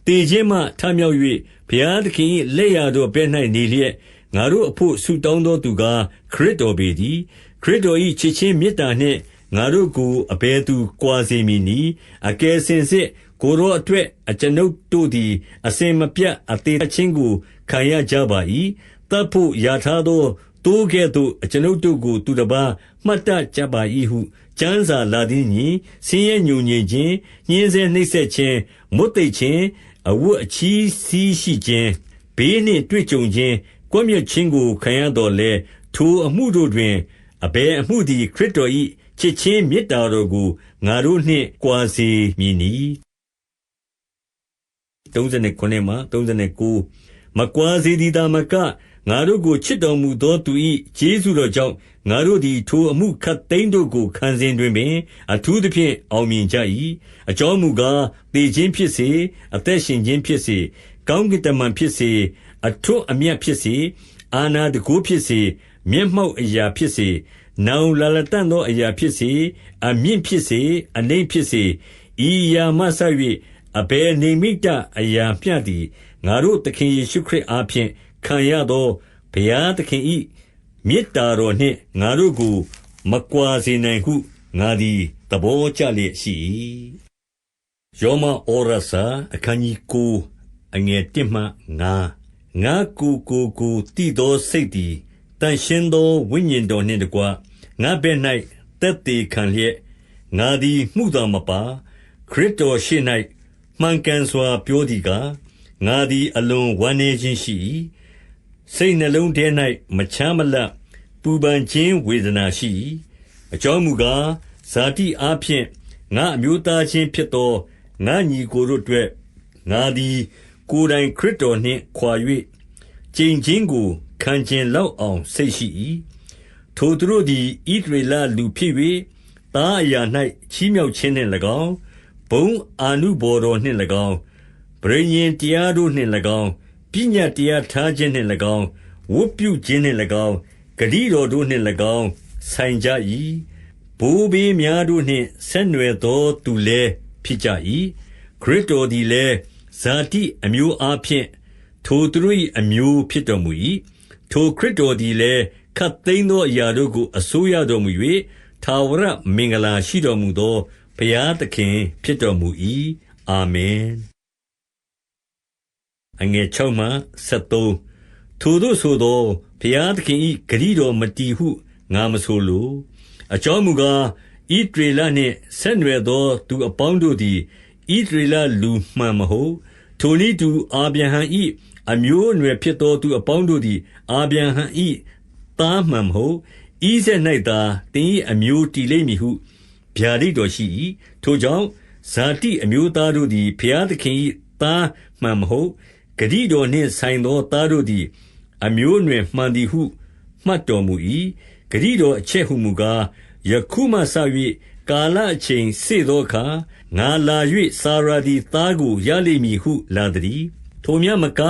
တေခြင်းမှထမြောက်၍ဘုရားသခင်၏လက်ရာတော်ဘက်၌နေလျက်ငါတို့အဖို့ဆုတောင်းသောသူကားခရစ်တော်ပေတည်းခရစ်တော်၏ချစ်ခြင်းမေတ္တာနှင့်ငါတို့ကိုအဘယ်သူကွာစေမည်နည်းအကယ်စင်စစ်ကိုယ်တော်အတွက်အကျွန်ုပ်တို့သည်အစဉ်မပြတ်အသေးချင်းကိုခံရကြပါ၏တတ်ဖို့ယာထားသောတိုးကဲ့သို့အကျွန်ုပ်တို့ကိုသူတစ်ပါးမှတ်တတ်ကြပါ၏ဟုကျမ်းစာလာသည်ညင်ဆင်းရဲညူညင်ခြင်းညှင်းဆဲနှိပ်စက်ခြင်းမွတ်သိပ်ခြင်းအဝတ်အချီးစီးရှိခြင်းဘေးနှင့်တွေ့ကြုံခြင်းကွပ်မျက်ခြင်းကိုခံရတော်လဲထိုအမှုတို့တွင်အဘယ်အမှုသည်ခရစ်တော်၏ချစ်ခြင်းမေတ္တာတော်ကိုငါတို့နှင့်ကွာစေမည်နည်း39မှ39မကွာစေသည်သာမကငါတို့ကိုချစ်တော်မူသောသူ၏ကျေးဇူးတော်ကြောင့်ငါတို့သည်ထိုအမှုခတ်သိမ်းတို့ကိုခံစဉ်တွင်ပင်အထူးသဖြင့်အောင်မြင်ကြ၏အကြောင်းမူကားသေခြင်းဖြစ်စေအသက်ရှင်ခြင်းဖြစ်စေကောင်းကင်တမန်ဖြစ်စေအထွတ်အမြတ်ဖြစ်စေအာနာတကိုးဖြစ်စေမျက်မှောက်အရာဖြစ်စေနောင်လာလတံ့သောအရာဖြစ်စေအမြင့်ဖြစ်စေအနိမ့်ဖြစ်စေဤအရာမှဆ၍အဘယ်နိမိတ်တအရာမျှသည်ငါတို့သခင်ယေရှုခရစ်အားဖြင့်ခံရသောဘုရားသခင်၏မေတ္တာတော်နှင့်ငါတို့ကိုမကွာစေနိုင်ဟုငါသည်သဘောကျလျက်ရှိ၏ယောမဩရစာအခန်းကြီး9အငယ်1မှ9ငါကိုတည်သောစိတ်သည်တန်ရှင်းသောဝိညာဉ်တော်နှင့်တကွငါဘက်၌သက်သေခံလျက်ငါသည်မှုသာမပါခရစ်တော်ရှေ့၌မှန်ကန်စွာပြောသည်ကားငါသည်အလွန်ဝမ်းနည်းခြင်းရှိ၏စိတ်နှလုံးထဲ၌မချမ်းမလပ်ပူပန်ခြင်းဝေဒနာရှိ၏အကြောင်းမူကားဇာတိအားဖြင့်ငါအမျိုးသားချင်းဖြစ်သောငါညီကိုတို့အတွက်ငါသည်ကိုယ်တိုင်ခရစ်တော်နှင့်ခွာ၍ကျင့်ခြင်းကိုခံခြင်းလောက်အောင်စိတ်ရှိ၏ထိုသူတို့သည်ဣသရေလလူဖြစ်၍သားအရာ၌ချီးမြှောက်ခြင်းနှင့်၎င်းဘုံအာနုဘော်တော်နှင့်၎င်းပရိညင်တရားတို့နှင့်၎င်းပညတ်တရားထားခြင်းနှင့်၎င်းဝတ်ပြုခြင်းနှင့်၎င်းဂတိတော်တို့နှင့်၎င်းဆိုင်ကြ၏ဘိုးဘေးများတို့နှင့်ဆက်နွယ်သောသူလည်းဖြစ်ကြ၏ခရစ်တော်သည်လည်းဇာတိအမျိုးအားဖြင့်ထိုသူတို့၏အမျိုးဖြစ်တော်မူ၏ ထိုခရစ်တော်သည်လည်းခပ်သိမ်းသောအရာတို့ကိုအစိုးရတော်မူ၍ထာဝရမင်္ဂလာရှိတော်မူသောဘုရားသခင်ဖြစ်တော်မူ၏အာမင်6ထိုသို့ဆိုသောဘုရားသခင်၏ဂတိတော်မတည်ဟုငါမဆိုလိုအကြောင်းမူကားဣသရေလနှင့်ဆက်နွယ်သောသူအပေါင်းတို့သည်ဣသရေလလူမှန်မဟုတ်ထိုနည်းတူအာဗြဟံ၏အမျိုးအနွယ်ဖြစ်သောသူအပေါင်းတို့သည်အာဗြဟံ၏သားမှန်မဟုတ်ဣဇက်၌သာသင်၏အမျိုးတည်လိမ့်မည်ဟုဗျာဒိတ်တော်ရှိ၏ထိုကြောင့်ဇာတိအမျိုးသားတို့သည်ဘုရားသခင်၏သားမှန်မဟုတ်ဂတိတော်နှင့်ဆိုင်သောသားတို့သည်အမျိုးအနွယ်မှန်သည်ဟုမှတ်တော်မူ၏ဂတိတော်အချက်ဟုမူကားယခုမှစ၍ကာလအချိန်စေ့သောအခါငါလာ၍စာရာသည်သားကိုရလိမ့်မည်ဟုလာသည်ထိုမြတ်မက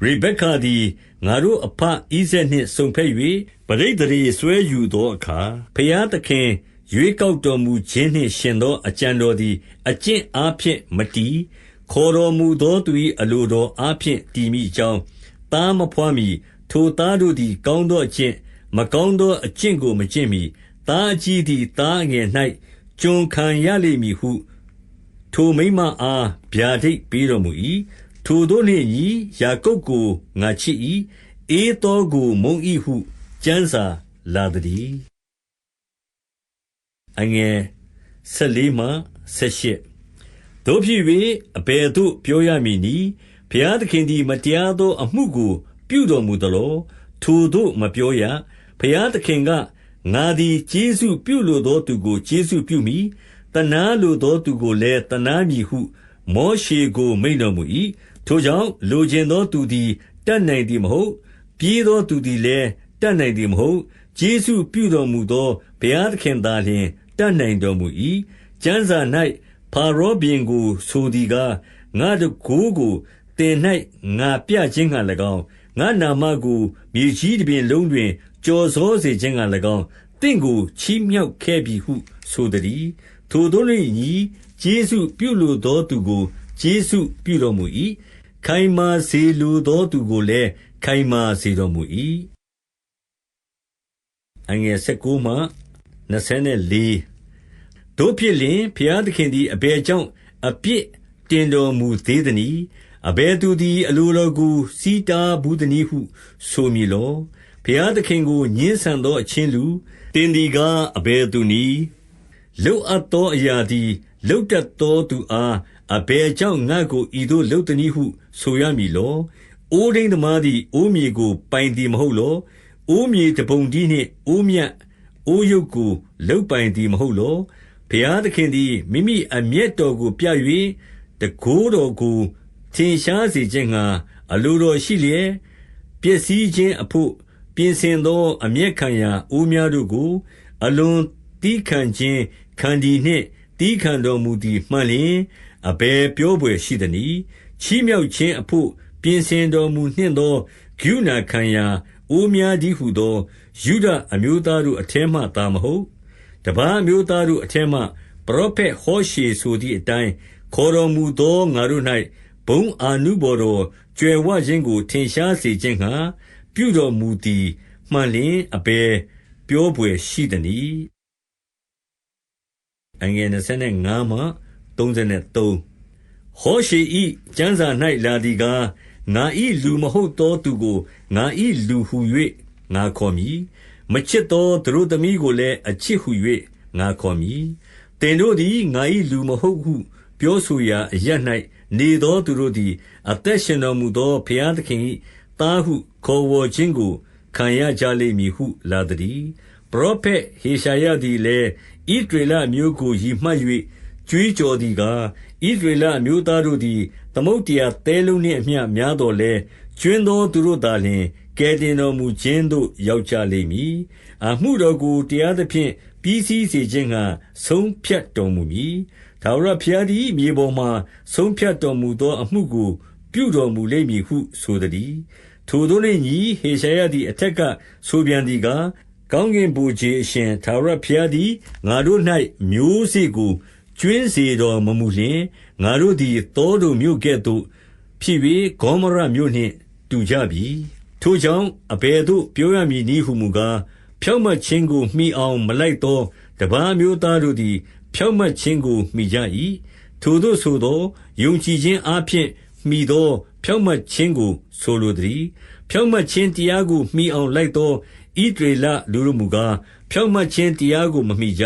ရေဗက္ကသည်ငါတို့အဖဣဇက်နှင့်ဆုံဖက်၍ပဋိသန္ဓေဆွဲယူသောအခါဘုရားသခင်ရွေးကောက်တော်မူခြင်းနှင့်ရှင်သောအကြံတော်သည်အကျင့်အားဖြင့်မတည်ခေါ်တော်မူသောသူ၏အလိုတော်အားဖြင့်တည်မိကြောင်းသားမဖွားမီထိုသားတို့သည်ကောင်းသောအကျင့်မကောင်းသောအကျင့်ကိုမကျင့်မီသားအကြီးသည်သားငယ်၌ကျွန်ခံရလိမ့်မည်ဟုထိုမိန်းမအားဗျာဒိတ်ပေးတော်မူ၏ထိုတို့နှင့်ညီယာကုပ်ကိုငါချစ်၏ဧသောကိုမုန်း၏ဟုကျမ်းစာလာသည်14တို့ဖြစ်၍အဘယ်သို့ပြောရမည်နည်းဘုရားသခင်သည်မတရားသောအမှုကိုပြုတော်မူသလောထိုသို့မပြောရဘုရားသခင်ကငါသည်ကျေးဇူးပြုလိုသောသူကိုကျေးဇူးပြုမည်တနာလိုသောသူကိုလည်းတနာမည်ဟုမောရှေကိုမိန့်တော်မူ၏ထိုကြောင့်လိုချင်သောသူသည်တတ်နိုင်သည်မဟုတ်ပြေးသောသူသည်လည်းတတ်နိုင်သည်မဟုတ်ကျေးဇူးပြုတော်မူသောဘုရားသခင်သာလျှင်တတ်နိုင်တော်မူ၏ကျမ်းစာ၌ဖာရောဘုရင်ကိုဆိုသည်ကားငါတို့ကိုယ်ကိုတင်၌ငါပြခြင်းက၎င်းငါနာမကိုမြေကြီးတစ်ပြင်လုံးတွင်ကြော်စောစေခြင်းက၎င်းတင့်ကိုချီးမြှောက်ခဲ့ပြီဟုဆိုသည်ထိုတို့၏ညီကျေးဇူးပြုလိုသောသူကိုကျေးဇူးပြုတော်မူ၏ခိုင်မာစေလိုသောသူကိုလည်းခိုင်မာစေတော်မူ၏19တို့ဖြစ်လျှင်ဘုရားသခင်သည်အဘယ်ကြောင့်အပြစ်တင်တော်မူသေးသနည်းအဘယ်သူသည်အလိုတော်ကိုစီးတားဘူးသနည်းဟုဆိုမည်လောဘုရားသခင်ကိုညှဉ်းဆန်သောအချင်းလူတင်သည်ကားအဘယ်သူနည်းလုပ်အပ်သောအရာသည်လုပ်တတ်သောသူအားအဘယ်ကြောင့်ငါ့ကိုဤသို့လုပ်သနည်းဟုဆိုရမည်လောအိုးထိန်းသမားသည်အိုးမြေကိုပိုင်သည်မဟုတ်လောအိုးမြေတပုံကြီးနှင့်အိုးမြတ်အိုးရုပ်ကိုလုတ်ပိုင်သည်မဟုတ်လောဘုရားသခင်သည်မိမိအမျက်တော်ကိုပြ၍တန်ခိုးတော်ကိုထင်ရှားစေခြင်းငှါအလိုတော်ရှိလျက်ပျက်စီးခြင်းအဖို့ပြင်ဆင်သောအမျက်ခံရာအိုးများတို့ကိုအလွန်သည်းခံခြင်းခံဒီနှင့်သည်းခံတော်မူသည်မှန်လျှင်အဘယ်ပြောဘွယ်ရှိသနည်းချီးမြှောက်ခြင်းအဖို့ပြင်ဆင်တော်မူနှင့်သောကရုဏာခံရာအိုးများသည်ဟုသောယုဒအမျိုးသားတို့အထဲမှသာမဟုတ်တပါးအမျိုးသားတို့အထဲမှပရောဖက်ဟောရှေဆိုသည့်အတိုင်းခေါ်တော်မူသောငါတို့၌ဘုန်းအာနုဘော်တော်ကြွယ်ဝခြင်းကိုထင်ရှားစေခြင်းငှါပြုတော်မူသည်မှန်လျှင်အဘယ်ပြောဘွယ်ရှိသနည်း25ဟောရှေ၏ကျမ်းစာ၌လာသည်ကားငါ၏လူမဟုတ်သောသူကိုငါ၏လူဟူ၍ငါခေါ်မည်မချစ်သောသူတို့သမီးကိုလည်းအချစ်ဟူ၍ငါခေါ်မည်သင်တို့သည်ငါ၏လူမဟုတ်ဟုပြောဆိုရာအရပ်၌နေသောသူတို့သည်အသက်ရှင်တော်မူသောဘုရားသခင်၏သားဟုခေါ်ဝေါ်ခြင်းကိုခံရကြလိမ့်မည်ဟုလာသည်ပရောဖက်ဟေရှာယသည်လည်းဣသရေလအမျိုးကိုရည်မှတ်၍ကြွေးကြော်သည်ကားဣသရေလအမျိုးသားတို့သည်သမုဒ္ဒရာသဲလုံးနှင့်အမျှများသော်လည်းကြွင်းသောသူတို့သာလျှင်ကယ်တင်တော်မူခြင်းသို့ရောက်ကြလိမ့်မည်အမှုတော်ကိုတရားသဖြင့်ပြီးစီးစေခြင်းငှါဆုံးဖြတ်တော်မူမည်ထာဝရဘုရားသည်မြေပေါ်မှဆုံးဖြတ်တော်မူသောအမှုကိုပြုတော်မူလိမ့်မည်ဟုဆိုသည်ထိုတို့နှင့်ညီဟေရှာယသည်အထက်ကဆိုပြန်သည်ကားကောင်းကင်ဗိုလ်ခြေအရှင်ထာဝရဘုရားသည်ငါတို့၌မျိုးစေ့ကိုကြွင်းစေတော်မမူလျှင်ငါတို့သည်သောဒုံမြို့ကဲ့သို့ဖြစ်၍ဂေါမောရမြို့နှင့်တူကြပြီ ထိုကြောင့်အဘယ်သို့ပြောရမည်နည်းဟုမူကားဖြောင့်မတ်ခြင်းကိုမှီအောင်မလိုက်သောတပါးမျိုးသားတို့သည်ဖြောင့်မတ်ခြင်းကိုမှီကြ၏ထိုသို့ဆိုသောယုံကြည်ခြင်းအားဖြင့်မှီသောဖြောင့်မတ်ခြင်းကိုဆိုလိုသည်ဖြောင့်မတ်ခြင်းတရားကိုမှီအောင်လိုက်သောဣသရေလလူတို့မူကားဖြောင့်မတ်ခြင်းတရားကိုမမှီကြ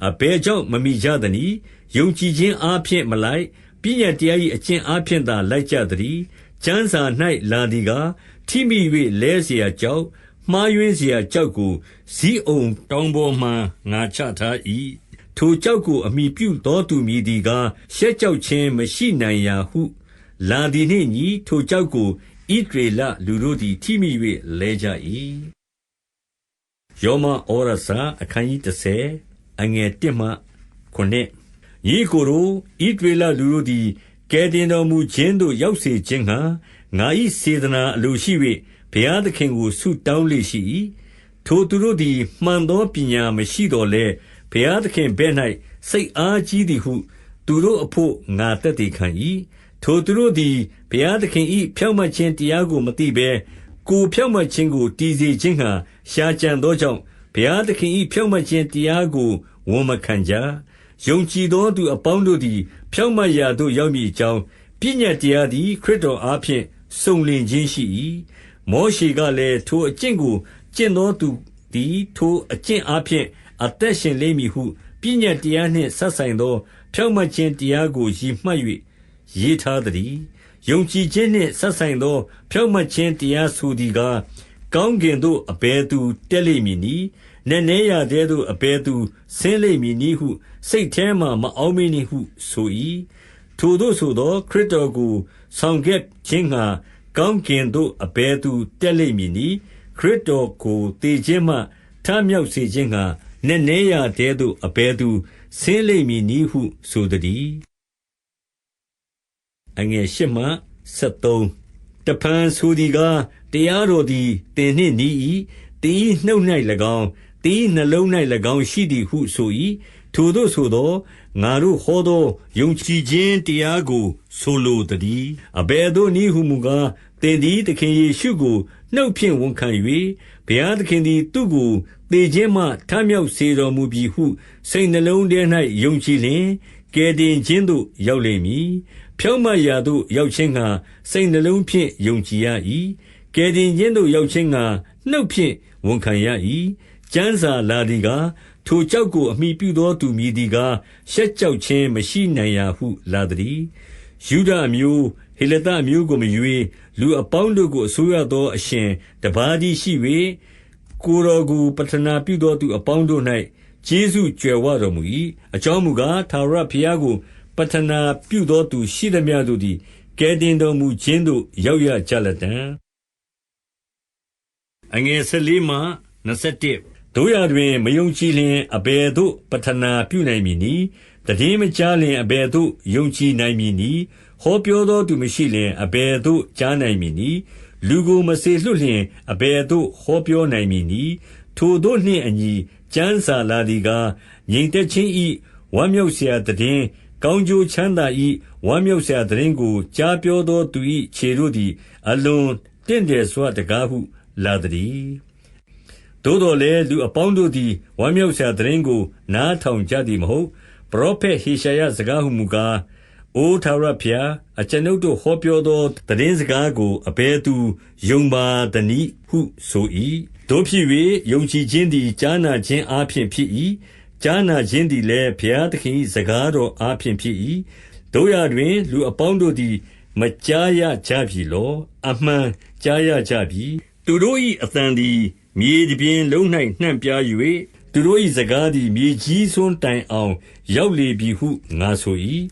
အဘယ်ကြောင့်မမှီကြသနည်းယုံကြည်ခြင်းအားဖြင့်မလိုက်ပညတ်တရား၏အကျင့်အားဖြင့်သာလိုက်ကြသည်ကျမ်းစာ၌လာသည်ကားထိမိ၍လဲเสียကြောက်မှားယွင်းเสียကြောက်ကိုဇီးအုံတောင်ပေါ်မှငါချထား၏ထိုကြောက်ကိုအမိပြုသောသူမည်သည်ကားရှက်ကြောက်ခြင်းမရှိနိုင်ရာဟုလာသည်နှင့်ညီထိုကြောက်ကိုဣသရေလလူတို့သည်ထိမိ၍လဲကြ၏ယောမဩရစာအခန်းကြီး30အငယ်1မှ9ညီကိုတို့ဣသရေလလူတို့သည်ကယ်တင်တော်မူခြင်းသို့ရောက်စေခြင်းဟာငါ၏စေတနာအလိုရှိ၍ဘုရားသခင်ကိုဆုတောင်းလေရှိ၏ထိုသူတို့သည်မှန်သောပညာမရှိတော်လဲဘုရားသခင်ဘက်၌စိတ်အားကြီးသည်ဟုသူတို့အဖို့ငါသက်သေခံ၏ထိုသူတို့သည်ဘုရားသခင်၏ဖြောင့်မတ်ခြင်းတရားကိုမသိဘဲကိုဖြောင့်မတ်ခြင်းကိုတည်စေခြင်းဟာရှားကြံသောကြောင့်ဘုရားသခင်၏ဖြောင့်မတ်ခြင်းတရားကိုဝန်မခံကြယုံကြည်သောသူအပေါင်းတို့သည်ဖြောင့်မတ်ရာသို့ရောက်မည်အကြောင်းပညတ်တရားသည်ခရစ်တော်အားဖြင့်စုံလင်ခြင်းရှိ၏မောရှေကလည်းထိုအကျင့်ကိုကျင့်သောသူသည်ထိုအကျင့်အားဖြင့်အသက်ရှင်လိမ့်မည်ဟုပညတ်တရားနှင့်ဆက်ဆိုင်သောဖြောင့်မတ်ခြင်းတရားကိုရည်မှတ်၍ရေးထားသည်ယုံကြည်ခြင်းနှင့်ဆက်ဆိုင်သောဖြောင့်မတ်ခြင်းတရားဆိုသည်ကားကောင်းကင်သို့အဘယ်သူတက်လိမ့်မည်နည်းနည်းနည်းရတဲ့သို့အဘယ်သူဆင်းလိမ့်မည်နည်းဟုစိတ်ထဲမှမအောက်မေ့နှင့်ဟုဆို၏ထိုသို့ဆိုသောခရစ်တော်ကိုဆောင်ခဲ့ခြင်းငှာကောင်းကင်သို့အဘယ်သူတက်လိမ့်မည်နည်းခရစ်တော်ကိုတည်ခြင်းမှထမြောက်စေခြင်းငှာနည်းနည်းရတဲ့သို့အဘယ်သူဆင်းလိမ့်မည်နည်းဟုဆိုသည်အငယ်8မှ73တဖန်ဆိုသည်ကားတရားတော်သည်သင်နှင့်နီး၏သင်၏နှုတ်၌၎င်းသင်၏နှလုံး၌၎င်းရှိသည်ဟုဆို၏ထိုသို့ဆိုသောငါတို့ဟောသောယုံကြည်ခြင်းတရားကိုဆိုလိုသည်အဘယ်သို့နည်းဟုမူကားသင်သည်သခင်ယေရှုကိုနှုတ်ဖြင့်ဝန်ခံ၍ဘုရားသခင်သည်သူ့ကိုသေခြင်းမှထမြောက်စေတော်မူပြီဟုစိတ်နှလုံးထဲ၌ယုံကြည်လျှင်ကယ်တင်ခြင်းသို့ရောက်လိမ့်မည်ဖြောင့်မတ်ရာသို့ရောက်ခြင်းငှာစိတ်နှလုံးဖြင့်ယုံကြည်ရ၏ကယ်တင်ခြင်းသို့ရောက်ခြင်းငှာနှုတ်ဖြင့်ဝန်ခံရ၏ကျမ်းစာလာသည်ကားထိုကြောက်ကိုအမိပြုသောသူမည်သည်ကားရှက်ကြောက်ခြင်းမရှိနိုင်ရာဟုလာသည်ယုဒအမျိုးဟေလသအမျိုးကိုမရွေလူအပေါင်းတို့ကိုအစိုးရသောအရှင်တပါးတည်းရှိ၍ကိုယ်တော်ကိုပတနာပြုသောသူအပေါင်းတို့၌ကျေးဇူးကြွယ်ဝတော်မူ၏အကြောင်းမူကားထာဝရဘုရားကိုပတနာပြုသောသူရှိသမျှတို့သည်ကယ်တင်တော်မူခြင်းသို့ရောက်ရကြလတံ့အငယ်14မှ21တို့ရတွင်မယုံကြည်လျင်အဘယ်သို့ပတနာပြုနိုင်မည်နည်းတည်င်းမကြားလျင်အဘယ်သို့ယုံကြည်နိုင်မည်နည်းဟောပြောသောသူမရှိလျင်အဘယ်သို့ကြားနိုင်မည်နည်းလူကိုမစေလွှတ်လျင်အဘယ်သို့ဟောပြောနိုင်မည်နည်းထိုတို့နှင့်အညီကျမ်းစာလာသည်ကားငြိမ်သက်ခြင်း၏ဝမ်းမြောက်เสียတည်င်းကောင်းကျိုးချမ်းသာ၏ဝမ်းမြောက်เสียတည်င်းကိုကြားပြောသောသူ၏ခြေတို့သည်အလွန်တင့်တယ်စွာတကားဟုလာသည်သို့တော်လည်းလူအပေါင်းတို့သည်ဝမ်းမြောက်เสียတည်င်းကိုနားထောင်ကြသည်မဟုတ်ပရောဖက်ဟေရှာယစကားဟုမူကားအိုထာဝရဘုရားအကျွန်ုပ်တို့ဟောပြောသောတည်င်းစကားကိုအဘယ်သူယုံပါသနည်းဟုဆို၏တို့ဖြစ်၍ယုံကြည်ခြင်းသည်ကြားနာခြင်းအားဖြင့်ဖြစ်၏ကြားနာခြင်းသည်လည်းဘုရားသခင်၏စကားတော်အားဖြင့်ဖြစ်၏တို့ရတွင်လူအပေါင်းတို့သည်မကြားရကြပြီလောအမှန်ကြားရကြပြီသူတို့၏အသံသည်မြေတစ်ပြင်လုံး၌နှံ့ပြား၍သူတို့၏စကားသည်မြေကြီးစွန်းတိုင်အောင်ရောက်လေပြီဟုငါဆို၏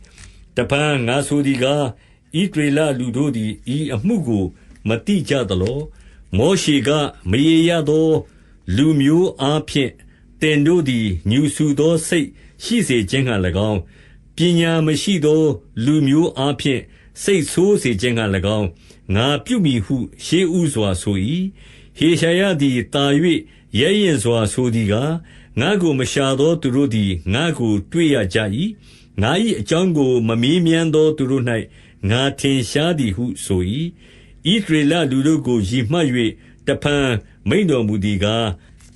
တပန်းငါဆိုသည်ကားဣသရေလလူတို့သည်ဤအမှုကိုမတိကြသလောမောရှေကမရေရသောလူမျိုးအားဖြင့်သင်တို့သည်ညူဆူသောစိတ်ရှိစေခြင်းဟံ၎င်းပညာမရှိသောလူမျိုးအားဖြင့်စိတ်ဆိုးစေခြင်းဟံ၎င်းငါပြုမိဟုရှေးဥစွာဆို၏ဟေရှာယသည်တာ၍ရဲရင်စွာဆိုသည်ကားငါကိုမရှာသောသူတို့သည်ငါကိုတွေ့ရကြ၏ငါ၏အကြောင်းကိုမမေးမြန်းသောသူတို့၌ငါထင်ရှားသည်ဟုဆို၏ ဣသရေလလူတို့ကိုရည်မှတ်၍တဖန်မိန့်တော်မူသည်ကား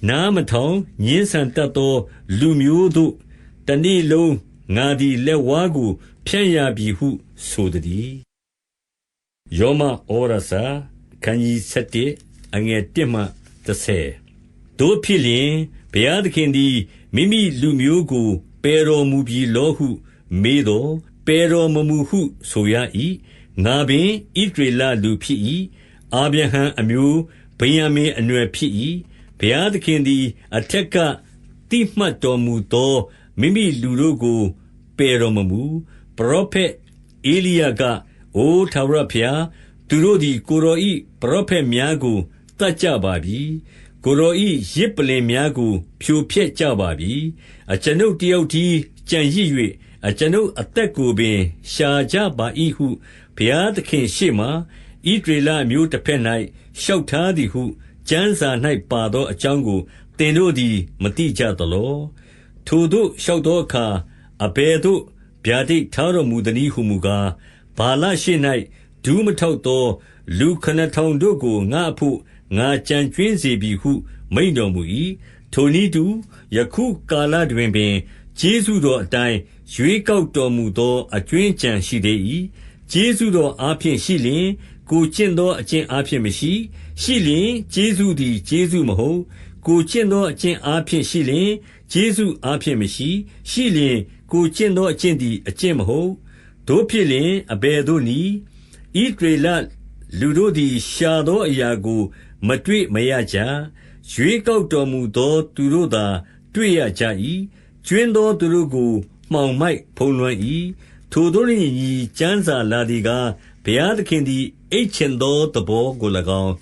နားမထောင်ညှင်းဆန်တတ်သောလူမျိုးတို့တနေ့လုံးငါသည်လက်ဝါးကိုဖြန့်ရပြီဟုဆိုသည်ယောမဩရစာခန်းကြီး7အငယ်1မှ10တို့ဖြစ်လျင်ဘုရားသခင်သည်မိမိလူမျိုးကိုပယ်တော်မူပြီလောဟုမေးတော်ပယ်တော်မမူဟုဆိုရ၏ငါပင်ဣသရေလလူဖြစ်၏အာဗြဟံအမျိုးဗိယံမင်အနွယ်ဖြစ်၏ဘုရားသခင်သည်အထက်ကတိမှတ်တော်မူသောမိမိလူတို့ကိုပယ်တော်မမူပရောဖက်ဧလိယကအိုထာဝရဘုရားသူတို့သည်ကိုယ်တော်၏ပရောဖက်များကိုတတ်ကြပါပြီကိုယ်တော်၏ရစ်ပလင်များကိုဖြိုဖျက်ကြပါပြီအကျွန်ုပ်တယောက်တည်းကြံရစ်၍အကျွန်ုပ်အသက်ကိုပင်ရှာကြပါ၏ဟုဘုရားသခင်ရှေ့မှဣသရေလမျိုးတစ်ဖက်၌လျှောက်ထားသည်ဟုကျမ်းစာ၌ပါသောအကြောင်းကိုသင်တို့သည်မသိကြသလောထိုတို့လျှောက်သောအခါအဘယ်သို့ဗျာဒိတ်ထားတော်မူသနည်းဟုမူကားဗာလရှိ၌ဒူးမထောက်သောလူ9,000တို့ကိုငါအဖို့ငါကြံကျွင်းစေပြီဟုမိန့်တော်မူ၏ထိုနည်းတူယခုကာလတွင်ပင်ကျေးဇူးတော်အတိုင်းရွေးကောက်တော်မူသောအကျွင်းကြံရှိသေး၏ကျေးဇူးတော်အားဖြင့်ရှိလျင်ကိုကျင့်သောအကျင့်အားဖြင့်မရှိရှိလျင်ကျေးဇူးသည်ကျေးဇူးမဟုတ်ကိုကျင့်သောအကျင့်အားဖြင့်ရှိလျင်ကျေးဇူးအားဖြင့်မရှိရှိလျင်ကိုကျင့်သောအကျင့်သည်အကျင့်မဟုတ်တို့ဖြစ်လျင်အဘယ်သို့နည်းဣသရေလလူတို့သည်ရှာသောအရာကိုမတွေ့မရကြရွေးကောက်တော်မူသောသူတို့သာတွေ့ရကြ၏ကျွင်းသောသူတို့ကိုမှောင်မိုက်ဖုံးလွှမ်း၏ထိုတို့နှင့်ညီကျမ်းစာလာသည်ကားဘုရားသခင်သည်အိတ်ချင်သောသဘောကို၎င်း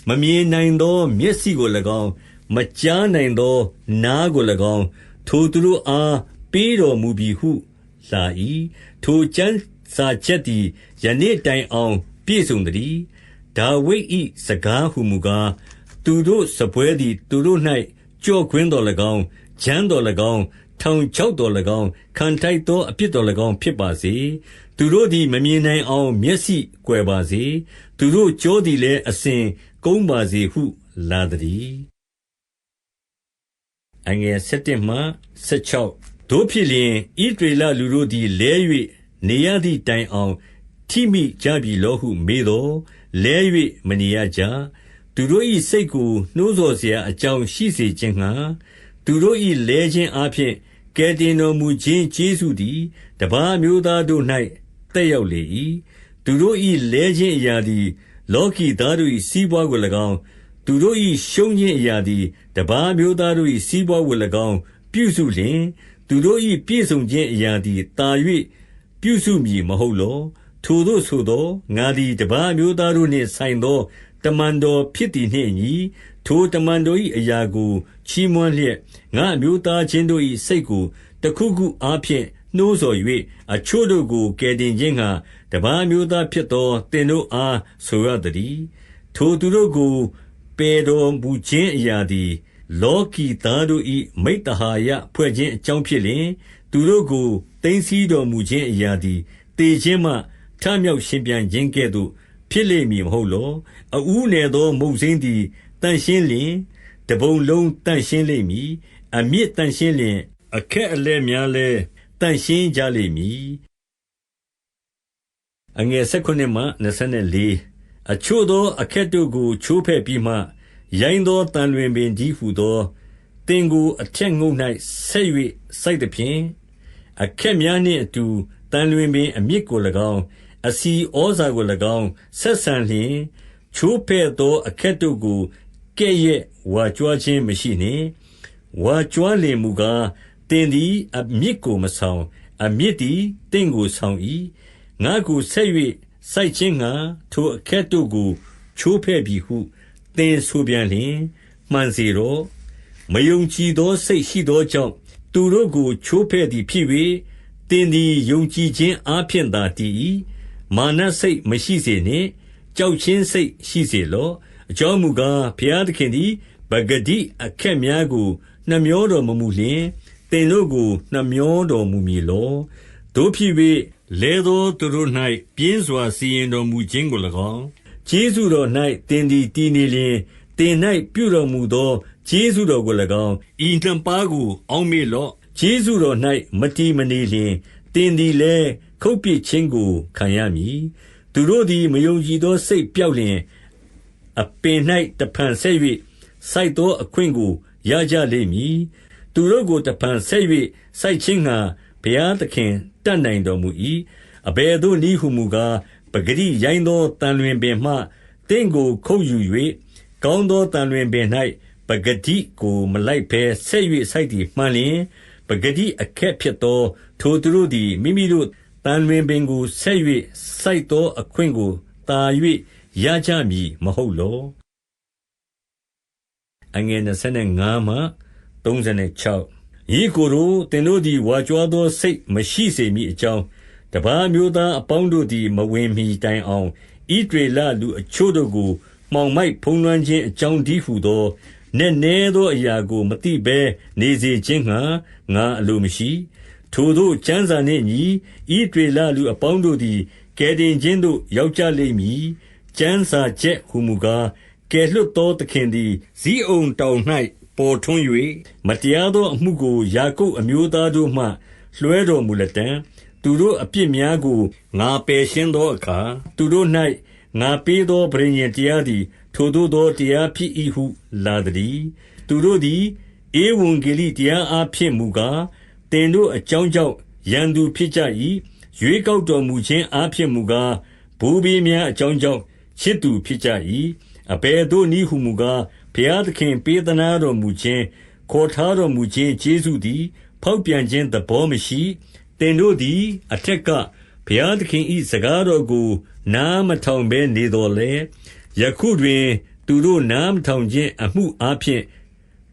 မမြင်နိုင်သောမျက်စိကို၎င်းမကြားနိုင်သောနားကို၎င်းထိုသူတို့အားပေးတော်မူပြီဟုလာ၏ထိုကျမ်းစာချက်သည်ယနေ့တိုင်အောင်ပြည့်စုံသတည်းဒါဝိဒ်၏စကားဟုမူကားသူတို့စပွဲသည်သူတို့၌ကြော့ကွင်းတော်၎င်းဂျမ်းတော်၎င်းထောင်ချောက်တော်၎င်းခံထိုက်သောအပြစ်တော်၎င်းဖြစ်ပါစေသူတို့သည်မမြင်နိုင်အောင်မျက်စိကွယ်ပါစေသူတို့ကြောသည်လည်းအစဉ်ကုန်းပါစေဟုလာသည်အငယ်7မှ16တို့ဖြစ်လျင်ဣသရေလလူတို့သည်လဲ၍နေရသည့်တိုင်အောင်ထိမိကြပြီလောဟုမေးတော်လဲ၍မနေရကြသူတို့၏စိတ်ကိုနှိုးဆော်เสียအကြောင်းရှိစေခြင်းငှာသူတို့၏လဲခြင်းအပြင်ကယ်တင်တော်မူခြင်းကျေးဇူးသည်တပါးမျိုးသားတို့၌တက်ရောက်လေ၏သူတို့၏လဲခြင်းအရာသည်လောကီသားတို့၏စီးပွားကို၎င်းသူတို့၏ရှုံးခြင်းအရာသည်တပါးမျိုးသားတို့၏စီးပွားကို၎င်းပြုစုလျင်သူတို့၏ပြည့်စုံခြင်းအရာသည်တာ၍ပြုစုမည်မဟုတ်လောထိုတို့ဆိုသောငါသည်တပါးမျိုးသားတို့နှင့်ဆိုင်သောတမန်တော်ဖြစ်သည်နှင့်အညီထိုတမန်တော်၏အရာကိုချီးမွမ်းလျက်ငါအမျိုးသားချင်းတို့၏စိတ်ကိုတခုခုအားဖြင့်နှိုးဆော်၍အချို့တို့ကိုကယ်တင်ခြင်းငှာတပါးမျိုးသားဖြစ်သောသင်တို့အားဆိုရသည်ထိုသူတို့ကိုပယ်တော်မူခြင်းအရာသည်လောကီသားတို့၏မိတ္တဟာယဖွဲ့ခြင်းအကြောင်းဖြစ်လျင်သူတို့ကိုသိမ်းဆည်းတော်မူခြင်းအရာသည်တေခြင်းမှထမြောက်ရှင်ပြန်ခြင်းကဲ့သို့ဖြစ်လိမ့်မည်မဟုတ်လောအဦးနယ်သောမုတ်စိမ်းသည်တန့်ရှင်းလျင်တပုံလုံးတန့်ရှင်းလိမ့်မည်အမြင့်တန့်ရှင်းလျင်အခက်အလက်များလည်းတန့်ရှင်းကြလိမ့်မည်အငယ်16မှ24အချို့သောအခက်တို့ကိုချိုးဖဲ့ပြီးမှရိုင်းသောတန်လွင်ပင်ကြီးဟုသောတင်ကိုအထက်ငုတ်၌ဆက်၍စိုက်သဖြင့်အခက်များနှင့်အတူတန်လွင်ပင်အမြင့်ကို၎င်းအစီဩဇာကို၎င်းဆက်ဆံလျင်ချိုးဖဲ့သောအခက်တို့ကိုကဲ့ရဲ့ဝါကြွားခြင်းမရှိနှင့်ဝါကြွားလင်မူကားတင်သည်အမြင့်ကိုမဆောင်အမြင့်သည်တင့်ကိုဆောင်၏ငါကိုဆက်၍စိုက်ခြင်းငှာထိုအခက်တို့ကိုချိုးဖဲ့ပြီဟုသင်ဆိုပြန်လျင်မှန်စေတော့မယုံကြည်သောစိတ်ရှိသောကြောင့်သူတို့ကိုချိုးဖဲ့သည်ဖြစ်၍သင်သည်ယုံကြည်ခြင်းအားဖြင့်သာတည်၏မာနစိတ်မရှိစေနှင့်ကြောက်ခြင်းစိတ်ရှိစေလော့အကြောင်းမူကားဘုရားသခင်သည်ပဂတိအခက်များကိုနှမျောတော်မမူလျင်သင်တို့ကိုနှမျောတော်မူမည်လောတို့ဖြစ်၍လဲသောသူတို့၌ပြင်းစွာစီရင်တော်မူခြင်းကို၎င်း ကျေးဇူးတော်၌သင်သည်တည်နေလျှင်သင်၌ပြုတော်မူသောကျေးဇူးတော်ကို၎င်းဤနှစ်ပါးကိုအောက်မေ့လော့ကျေးဇူးတော်၌မတည်မနေလျှင်သင်သည်လည်းခုတ်ပစ်ခြင်းကိုခံရမည်သူတို့သည်မယုံကြည်သောစိတ်ပျောက်လျှင်အပင်၌တဖန်ဆက်၍စိုက်သောအခွင့်ကိုရကြလိမ့်မည်သူတို့ကိုတဖန်ဆက်၍စိုက်ခြင်းငှာဘုရားသခင်တတ်နိုင်တော်မူ၏အဘယ်သို့နည်းဟုမူကားပဂတိရိုင်းသောတန်လွင်ပင်မှတင့်ကိုခုတ်ယူ၍ကောင်းသောတန်လွင်ပင်၌ပဂတိကိုမလိုက်ဘဲဆက်၍စိုက်သည်မှန်လျင်ပဂတိအခက်ဖြစ်သောထိုသူတို့သည်မိမိတို့တန်လွင်ပင်ကိုဆက်၍စိုက်သောအခွင့်ကိုတာ၍ရကြမည်မဟုတ်လောအငယ်25မှ36ဤကိုယ်တို့သင်တို့သည်ဝါကြွားသောစိတ်မရှိစေမည်အကြောင်းတပါးမျိုးသားအပေါင်းတို့သည်မဝင်မီတိုင်အောင်ဣသရေလလူအချို့တို့ကိုမှောင်မိုက်ဖုံးလွှမ်းခြင်းအကြောင်းတည်းဟူသောနက်နဲသောအရာကိုမသိဘဲနေစေခြင်းငှာငါအလိုမရှိထိုသို့ကျမ်းစာနှင့်အညီဣသရေလလူအပေါင်းတို့သည်ကယ်တင်ခြင်းသို့ရောက်ကြလိမ့်မည်ကျမ်းစာချက်ဟူမူကားကယ်လွတ်သောသခင်သည်ဇိအုန်တောင်၌ပေါ်ထွန်း၍မတရားသောအမှုကိုယာကုပ်အမျိုးသားတို့မှလွှဲတော်မူလတံ့သူတို့အပြစ်များကိုငါပယ်ရှင်းသောအခါသူတို့၌ငါပေးသောပဋိညာဉ်တရားသည်ထိုသို့သောတရားဖြစ်၏ဟုလာသတည်းသူတို့သည်ဧဝံဂေလိတရားအားဖြင့်မူကားသင်တို့အကြောင်းကြောင့်ရန်သူဖြစ်ကြ၏ရွေးကောက်တော်မူခြင်းအားဖြင့်မူကားဘိုးဘေးများအကြောင်းကြောင့်ချစ်သူဖြစ်ကြ၏အဘယ်သို့နည်းဟုမူကားဘုရားသခင်ပေးသနာတော်မူခြင်းခေါ်ထားတော်မူခြင်းကျေးဇူးသည်ဖောက်ပြန်ခြင်းသဘောမရှိသင်တို့သည်အထက်ကဘုရားသခင်၏စကားတော်ကိုနားမထောင်ဘဲနေတော်လဲယခုတွင်သူတို့နားမထောင်ခြင်းအမှုအားဖြင့်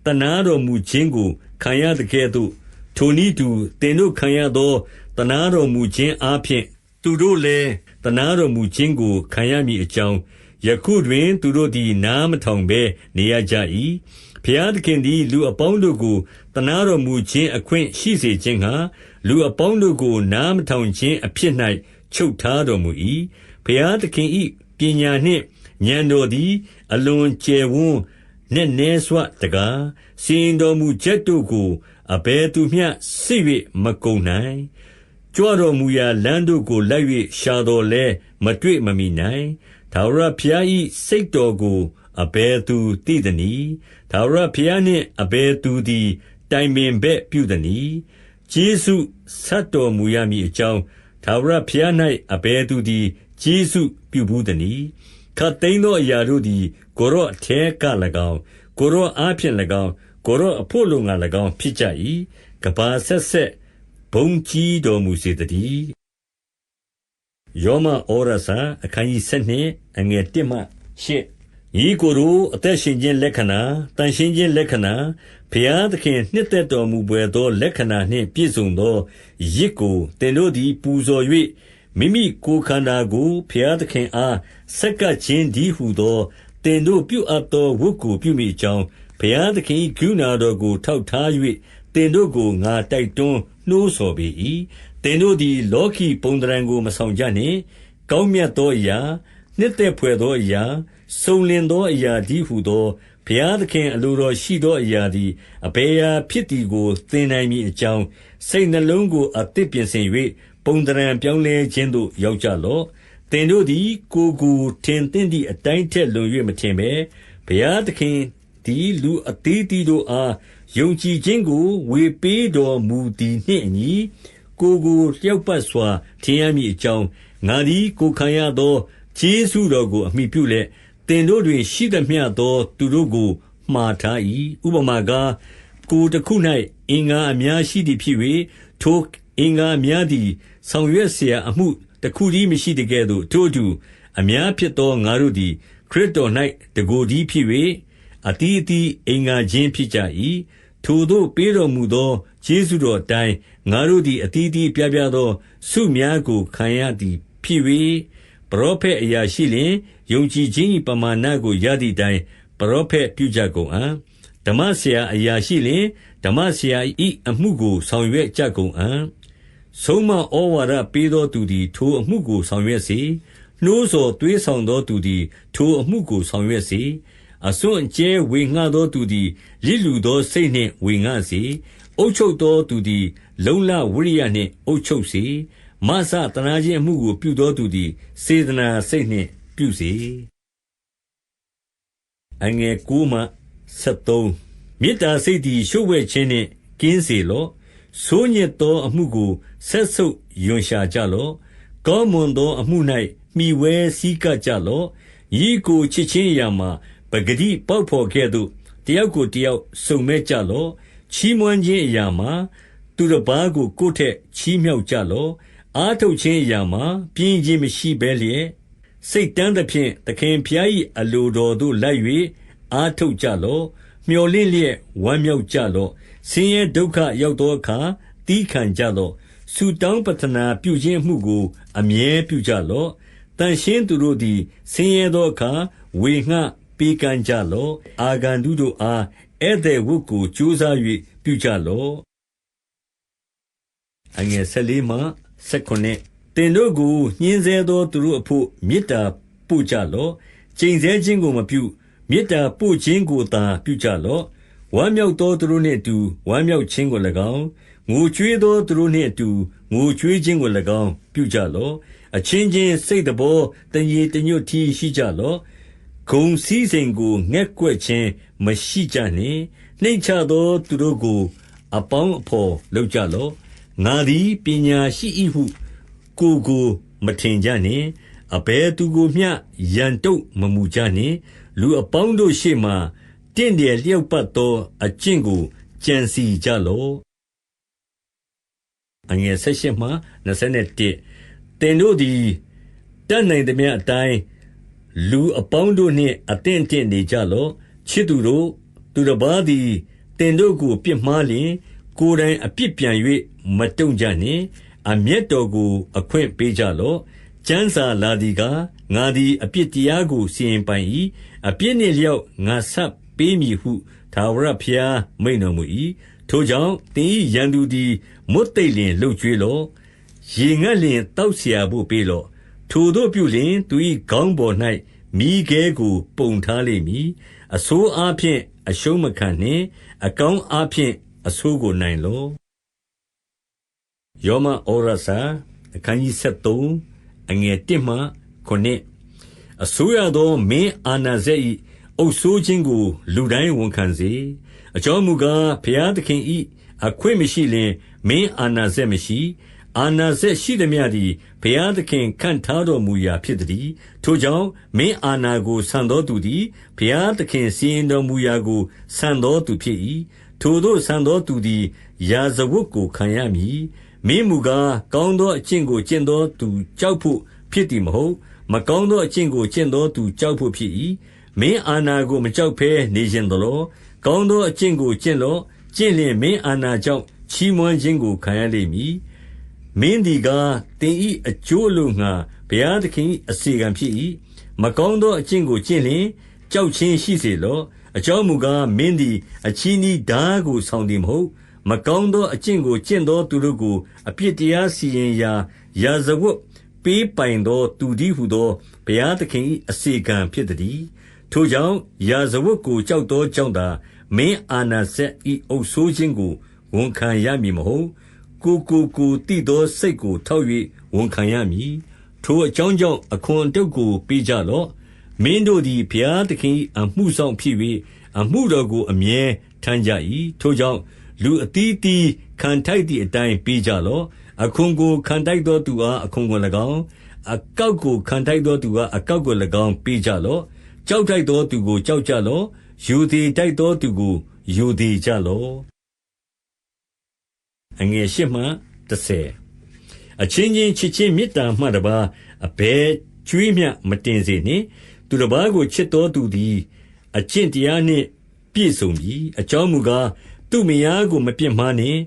တနာတော်မူခြင်းကိုခံရသကဲ့သို့ထိုနည်းတူသင်တို့ခံရသောတနာတော်မူခြင်းအားဖြင့်သူတို့လည်းတနာတော်မူခြင်းကိုခံရမည်အကြောင်းယခုတွင်သူတို့သည်နားမထောင်ဘဲနေရကြ၏ဘုရားသခင်သည်လူအပေါင်းတို့ကိုတနာတော်မူခြင်းအခွင့်ရှိစေခြင်းငှာလူအပေါင်းတို့ကိုနားမထောင်ခြင်းအဖြစ်၌ချုပ်ထားတော်မူ၏ဘုရားသခင်၏ပညာနှင့်ဉာဏ်တော်သည်အလွန်ကျယ်ဝန်းနက်နဲစွတကားစီရင်တော်မူချက်တို့ကိုအဘယ်သူမျှစစ်၍မကုန်နိုင်ကြွတော်မူရာလမ်းတို့ကိုလိုက်၍ရှာတော်လဲမတွေ့မမီနိုင်ထာဝရဘုရား၏စိတ်တော်ကိုအဘယ်သူသိသနည်းထာဝရဘုရားနှင့်အဘယ်သူသည်တိုင်ပင်ဘက်ပြုသနည်းကျေးဇူးဆတ်တော်မူရမည်အကြောင်းထာဝရဘုရား၌အဘယ်သူသည်ကျေးဇူးပြုဘူးသနည်းခတ်သိမ်းသောအရာတို့သည်ကိုရော့အထဲက၎င်းကိုရော့အားဖြင့်၎င်းကိုရော့အဖို့လုံငါ၎င်းဖြစ်ကြ၏ကဘာဆက်ဆက်ဘုံကြီးတော်မူစေတည်းယောမဩရစာအခန်းကြီး7အငယ်1မှ8ဤကိုယ်တို့အသက်ရှင်ခြင်းလက္ခဏာတန်ရှင်းခြင်းလက္ခဏာဘုရားသခင်နှစ်သက်တော်မူပွေသောလက္ခဏာနှင့်ပြည့်စုံသောရစ်ကိုသင်တို့သည်ပူဇော်၍မိမိကိုယ်ခန္ဓာကိုဘုရားသခင်အားဆက်ကပ်ခြင်းဒီဟုသောသင်တို့ပြုအပ်သောဝတ်ကိုပြုမိအကြောင်းဘုရားသခင်၏ကရုဏာတော်ကိုထောက်ထား၍သင်တို့ကိုငါတိုက်တွန်းနှိုးဆော်ပေ၏သင်တို့သည်လောကီပုံသဏ္ဍာန်ကိုမဆောင်ကြနှင့်ကောင်းမြတ်သောအရာနှစ်သက်ဖွယ်သောအရာစုံလင်သောအရာတည်းဟူသောဘုရားသခင်အလိုတော်ရှိသောအရာသည်အဘယ်အရာဖြစ်သည်ကိုသင်နိုင်မည်အကြောင်းစိတ်နှလုံးကိုအသစ်ပြင်ဆင်၍ပုံသဏ္ဍာန်ပြောင်းလဲခြင်းသို့ရောက်ကြလော့သင်တို့သည်ကိုယ်ကိုထင်သင့်သည့်အတိုင်းထက်လွန်၍မထင်ဘဲဘုရားသခင်သည်လူအသီးသီးတို့အားယုံကြည်ခြင်းကိုဝေပေးတော်မူသည်နှင့်အညီကိုယ်ကိုလျောက်ပတ်စွာထင်ရမည်အကြောင်းငါသည်ကိုယ်ခံရသောကျေးဇူးတော်ကိုအမိပြုလျက်သင်တို့တွင်ရှိသမျှသောသူတို့ကိုမှားထား၏ဥပမာကားကိုယ်တစ်ခု၌အင်္ဂါအများရှိသည်ဖြစ်၍ထိုအင်္ဂါအများသည်ဆောင်ရွက်เสียအမှုတစ်ခုတည်းမရှိတကဲ့သို့ထို့အတူအများဖြစ်သောငါတို့သည်ခရစ်တော်၌တကိုယ်တည်းဖြစ်၍အသီးအသီးအင်္ဂါချင်းဖြစ်ကြ၏ထိုသို့ပေးတော်မူသောကျေးဇူးတော်အတိုင်းငါတို့သည်အသီးသီးပြပြသောဆုများကိုခံရသည်ဖြစ်၍ပရောဖက်အရာရှိလျင်ယုံကြည်ခြင်း၏ပမာဏကိုရသည့်တိုင်ပရောဖက်ပြုကြကုန်အံ့ဓမ္မဆရာအရာရှိလျင်ဓမ္မဆရာ၏အမှုကိုဆောင်ရွက်ကြကုန်အံ့ဆုံးမဩဝါဒပေးသောသူသည်ထိုအမှုကိုဆောင်ရွက်စေ နှိုးဆော်သွေးဆောင်သောသူသည်ထိုအမှုကိုဆောင်ရွက်စေအစွန့်အကျဲဝေငှသောသူသည်လစ်လူသောစိတ်နှင့်ဝေငှစေအုပ်ချုပ်သောသူသည်လုံလဝိရိယနှင့်အုပ်ချုပ်စေမဆတနာခြင်းအမှုကိုပြုသောသူသည်စေတနာစိတ်နှင့်ပြုစေအငယ်9မှ73မေတ္တာစိတ်သည်ရှုပ်ဝဲခြင်းနှင့်ကင်းစေလော့ဆိုးညစ်သောအမှုကိုဆက်ဆုပ်ယွန်ရှာကြလော့ကောင်းမွန်သောအမှု၌မှီဝဲစည်းကပ်ကြလော့ညီကိုချစ်ချင်းရာမှာပဂတိပေါက်ဖော်ခဲ့သို့တယောက်ကိုတယောက်စုံမဲ့ကြလော့ချီးမွမ်းခြင်းအရာမှာသူတစ်ပါးကိုကိုယ်ထက်ချီးမြှောက်ကြလော့အားထုတ်ခြင်းအရာမှာပြင်းခြင်းမရှိဘဲလျက်စိတ်တန်းသဖြင့်သခင်ဖျား၏အလိုတော်သို့လိုက်၍အားထုတ်ကြလော့မျှော်လင့်လျက်ဝမ်းမြောက်ကြလော့ဆင်းရဲဒုက္ခရောက်သောအခါသီးခံကြလော့ဆုတောင်းပတနာပြုခြင်းမှုကိုအမြဲပြုကြလော့တန်ရှင်းသူတို့သည်ဆင်းရဲသောအခါဝေငှပေးကမ်းကြလော့အာဂန္တုတို့အားဧည့်သည်ဝတ်ကိုကြိုးစား၍ပြုကြလော့အငယ်14မှ19သင်တို့ကိုညှင်းဆဲသောသူတို့အဖို့မေတ္တာပို့ကြလော့ကျိန်ဆဲခြင်းကိုမပြုမေတ္တာပို့ခြင်းကိုသာပြုကြလော့ဝမ်းမြောက်သောသူတို့နှင့်အတူဝမ်းမြောက်ခြင်းကို၎င်းငိုကြွေးသောသူတို့နှင့်အတူငိုကြွေးခြင်းကို၎င်းပြုကြလော့အချင်းချင်းစိတ်တော်တညီတညွတ်ထီရှိကြလော့ဂုံစည်းစိမ်ကိုငဲ့ကွက်ခြင်းမရှိကြနှင့်နှိမ့်ချသောသူတို့ကိုအပေါင်းအဖော်လုပ်ကြလော့ငါသည်ပညာရှိ၏ဟုကိုမထင်ကြနှင့်အဘယ်သူကိုမျှရန်တုတ်မမူကြနှင့်လူအပေါင်းတို့ရှေ့မှတင့်တယ်လျောက်ပတ်သောအကျင့်ကိုကြံစီကြလော့အငယ်18မှ21သင်တို့သည်တတ်နိုင်သမျှအတိုင်းလူအပေါင်းတို့နှင့်အသင့်အတင့်နေကြလော့ချစ်သူတို့သူတစ်ပါးသည်သင်တို့ကိုပြစ်မှားလျင်ကိုယ်တိုင်အပြစ်ပြန်၍မတုံ့ကြနှင့်အမျက်တော်ကိုအခွင့်ပေးကြလော့ကျမ်းစာလာသည်ကားငါသည်အပြစ်တရားကိုစီရင်ပိုင်၏အပြစ်နှင့်လျောက်ငါဆပ်ပေးမည်ဟုထာဝရဘုရားမိန့်တော်မူ၏ထိုကြောင့်သင်၏ရန်သူသည်မွတ်သိပ်လျင်လှုပ်ကြွေးလော့ရေငတ်လျင်တောက်เสียဖို့ပေးလော့ထိုတို့ပြုလျင်သူ၏ခေါင်းပေါ်၌မိခဲကိုပုံထားလိမ့်မည်အဆိုးအားဖြင့်အရှုံးမခံနှင့်အကောင်းအားဖြင့်အဆိုးကိုနိုင်လော့ယောမဩရစာအခန်းကြီး73အငယ်1မှ9အစိုးရသောမင်းအာဏာစက်၏အုပ်စိုးခြင်းကိုလူတိုင်းဝန်ခံစေအကြောင်းမူကားဘုရားသခင်၏အခွင့်မရှိလျှင်မင်းအာဏာစက်မရှိအာဏာစက်ရှိသမျှသည်ဘုရားသခင်ခန့်ထားတော်မူရာဖြစ်သည်ထိုကြောင့်မင်းအာဏာကိုဆန်သောသူသည်ဘုရားသခင်စီရင်တော်မူရာကိုဆန်သောသူဖြစ်၏ထိုသို့ဆန်သောသူသည်ရာဇဝတ်ကိုခံရမည်မင်းမူကားကောင်းသောအကျင့်ကိုကျင့်သောသူကြောက်ဖို့ဖြစ်သည်မဟုတ်မကောင်းသောအကျင့်ကိုကျင့်သောသူကြောက်ဖို့ဖြစ်၏မင်းအာဏာကိုမကြောက်ဘဲနေခြင်းသလောကောင်းသောအကျင့်ကိုကျင့်လော့ကျင့်လျင်မင်းအာဏာကြောင့်ချီးမွမ်းခြင်းကိုခံရလိမ့်မည်မင်းသည်ကားသင်၏အကျိုးအလိုငှာဘုရားသခင်၏အစီကံဖြစ်၏မကောင်းသောအကျင့်ကိုကျင့်လျင်ကြောက်ခြင်းရှိစေလော့အကြောင်းမူကားမင်းသည်အချီးနှီးဓာကိုဆောင်သည်မဟုတ်မကောင်းသောအကျင့်ကိုကျင့်သောသူတို့ကိုအပြစ်တရားစီရင်ရာရာဇဝတ်ပေးပိုင်သောသူတည်းဟုသောဘုရားသခင်၏အစီကံဖြစ်သည်ထိုကြောင့်ရာဇဝတ်ကိုကြောက်သောကြောင့်သာမင်းအာဏာစက်၏အုပ်ဆိုးခြင်းကိုဝန်ခံရမည်မဟုတ်ကိုတိသောစိတ်ကိုထောက်၍ဝန်ခံရမည်ထိုအကြောင်းကြောင့်အခွန်အတုတ်ကိုပေးကြလော့မင်းတို့သည်ဘုရားသခင်၏အမှုဆောင်ဖြစ်၍အမှုတော်ကိုအမြဲထမ်းကြ၏ထိုကြောင့်လူအသီးသီးခံထိုက်သည့်အတိုင်းပေးကြလော့အခွန်ကိုခံထိုက်သောသူအားအခွန်ကို၎င်းအကောက်ကိုခံထိုက်သောသူအားအကောက်ကို၎င်းပေးကြလော့ကြောက်ထိုက်သောသူကိုကြောက်ကြလော့ယူသည်တိုက်သောသူကိုယူသည်ကြလော့အငယ်8မှ10အချင်းချင်းချစ်ချင်းမေတ္တာမှတပါအဘယ်ကျွေးမျှမတင်စေနှင့်သူတစ်ပါးကိုချစ်တော်သူသည်အကျင့်တရားနှင့်ပြည့်စုံပြီအကြောင်းမူကားသူ့မယားကိုမပြစ်မှားနှင့်